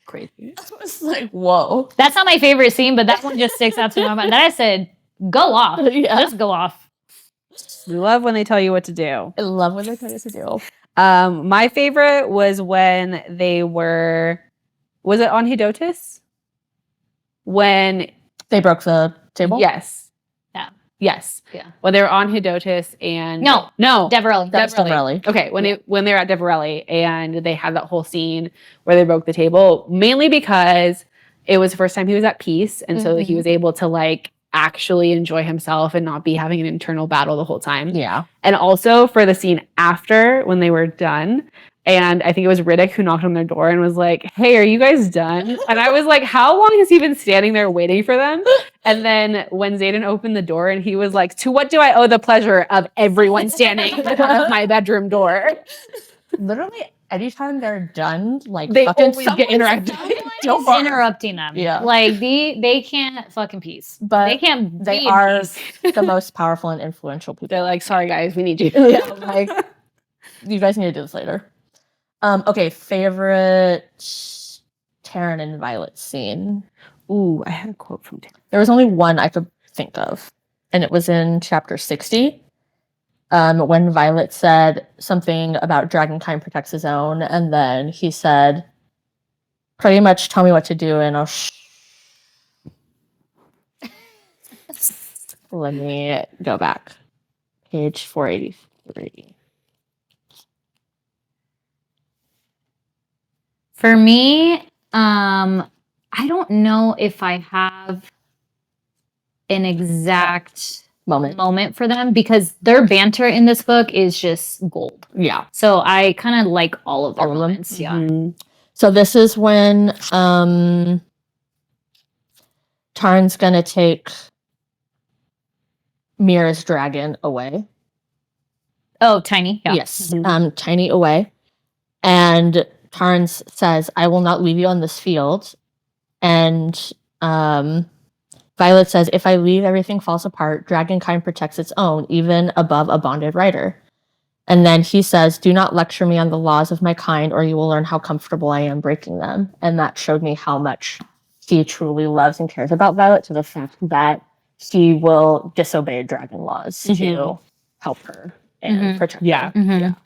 B: Crazy. I was like, whoa.
A: That's not my favorite scene, but that one just sticks out to my mind. Then I said, go off. Yeah. Just go off.
C: We love when they tell you what to do.
B: I love when they tell you what to do.
C: My favorite was when they were, was it on Hedotus? When
B: they broke the table?
C: Yes.
A: Yeah.
C: Yes.
A: Yeah.
C: When they were on Hedotus and
A: No. Deverelli.
B: Deverelli.
C: Okay. When they were at Deverelli and they had that whole scene where they broke the table, mainly because it was the first time he was at peace, and so he was able to like actually enjoy himself and not be having an internal battle the whole time.
B: Yeah.
C: And also for the scene after when they were done. And I think it was Riddick who knocked on their door and was like, "Hey, are you guys done?" And I was like, how long has he been standing there waiting for them? And then when Zayden opened the door and he was like, "To what do I owe the pleasure of everyone standing in front of my bedroom door?"
B: Literally, anytime they're done, like
C: they
B: fucking
C: always get interrupted.
A: Interrupting them.
B: Yeah.
A: Like they can't fucking peace.
B: But
A: they can't
B: they are the most powerful and influential people.
C: They're like, "Sorry guys, we need you."
B: Yeah, like you guys need to do this later. Okay, favorite Taryn and Violet scene.
C: Ooh, I had a quote from Terran.
B: There was only one I could think of, and it was in chapter 60. When Violet said something about Dragonkind protects his own, and then he said, pretty much tell me what to do, and let me go back. Page 483.
A: For me, I don't know if I have an exact moment for them because their banter in this book is just gold.
B: Yeah.
A: So I kind of like all of their
B: All of them?
A: moments. Yeah.
C: Mhm.
B: So this is when Tarn's gonna take Mira's dragon away.
A: Oh, Tiny. Yeah.
B: Yes.
C: Mhm.
B: Tiny away. And Tarns says, I will not leave you on this field. And Violet says, if I leave, everything falls apart. Dragonkind protects its own, even above a bonded rider. And then he says, do not lecture me on the laws of my kind, or you will learn how comfortable I am breaking them. And that showed me how much he truly loves and cares about Violet, to the fact that he will disobey dragon laws to help her and protect
C: Yeah.
B: her.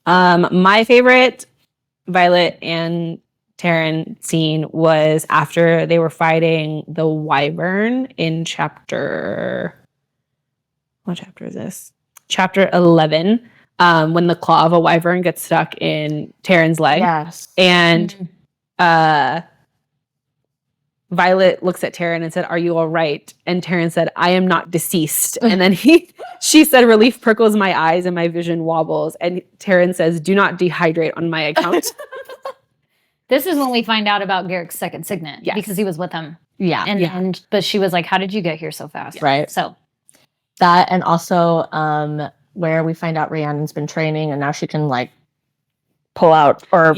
A: Mhm.
C: My favorite Violet and Terran scene was after they were fighting the Wyvern in what chapter is this? Chapter 11. When the claw of a Wyvern gets stuck in Terran's leg.
B: Yes.
C: And Violet looks at Terran and said, are you all right? And Terran said, I am not deceased. And then she said, relief prickles my eyes and my vision wobbles. And Terran says, do not dehydrate on my account.
A: This is when we find out about Garrick's second signet because he was with him.
B: Yeah.
A: But she was like, how did you get here so fast?
B: Right.
A: So
B: that, and also where we find out Rhiannon's been training and now she can like pull out or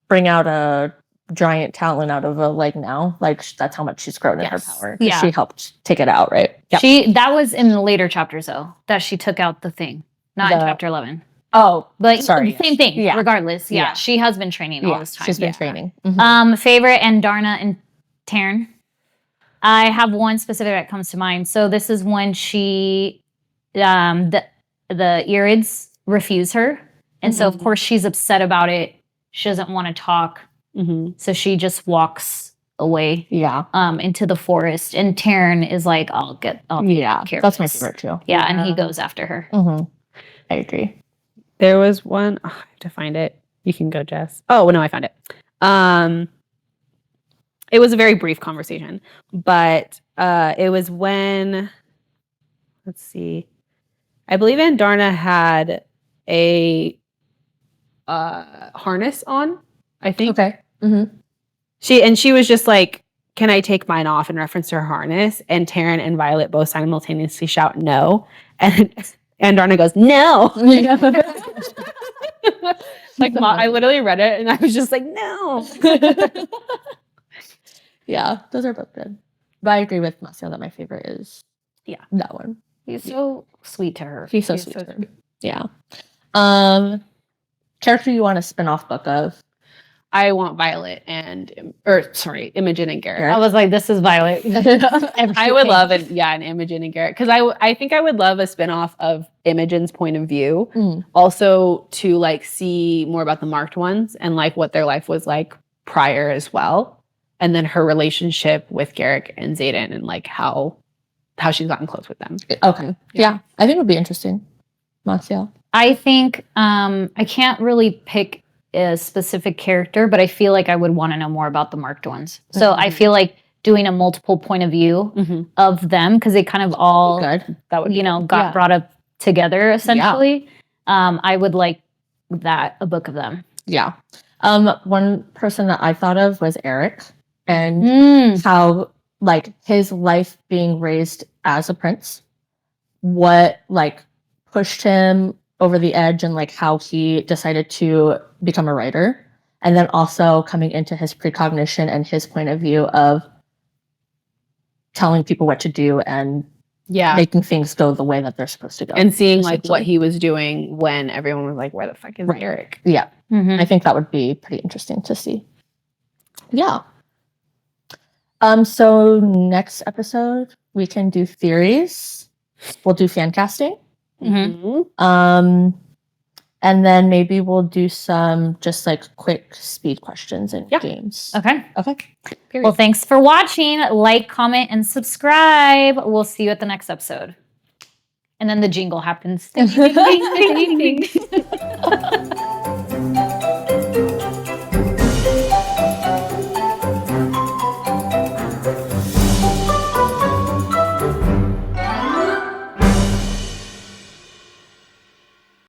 B: bring out a giant talon out of a leg now. Like that's how much she's grown in her power.
A: Yeah.
B: She helped take it out, right?
A: Yep. That was in the later chapters though, that she took out the thing. Not in chapter 11.
B: Oh,
A: but
B: sorry.
A: Same thing.
B: Yeah.
A: Regardless. Yeah. She has been training all this time.
B: She's been training.
A: Favorite Andarna and Tarn. I have one specific that comes to mind. So this is when she the Irids refuse her. And so of course she's upset about it. She doesn't want to talk. So she just walks away into the forest. And Tarn is like, I'll take care of
B: that's my
A: this.
B: favorite too.
A: Yeah, and he goes after her.
B: I agree.
C: There was one, I have to find it. You can go, Jess. Oh, no, I found it. It was a very brief conversation, but it was when, let's see, I believe Andarna had a harness on, I think.
B: Okay.
C: She was just like, can I take mine off, in reference to her harness? And Taryn and Violet both simultaneously shout no. And Andarna goes, no. Like, I literally read it and I was just like, no.
B: Yeah, those are both good. But I agree with Marcia that my favorite is that one.
A: He's so sweet to her.
B: He's so sweet to her. Yeah. Character you want a spin-off book of?
C: I want Violet Imogen and Garrett.
A: I was like, this is Violet.
C: I would love an Imogen and Garrett, because I think I would love a spinoff of Imogen's point of view, also to like see more about the marked ones and like what their life was like prior as well, and then her relationship with Garrick and Xaden and like how she's gotten close with them.
B: Okay, yeah, I think it would be interesting. Marcia,
A: I think I can't really pick a specific character, but I feel like I would want to know more about the marked ones. So I feel like doing a multiple point of view of them, because they kind of all got brought up together essentially. I would like a book of them.
B: Yeah. One person that I thought of was Eric, and how like his life being raised as a prince, what like pushed him over the edge, and like how he decided to become a writer, and then also coming into his precognition and his point of view of telling people what to do and making things go the way that they're supposed to go,
C: and seeing like what he was doing when everyone was like, where the fuck is Eric?
B: I think that would be pretty interesting to see. So next episode we can do theories. We'll do fan casting.
A: Mhm.
B: And then maybe we'll do some just like quick speed questions and games.
A: Okay.
B: Okay.
C: Period.
A: Well, thanks for watching. Like, comment, and subscribe. We'll see you at the next episode. And then the jingle happens. Ding, ding, ding, ding, ding, ding.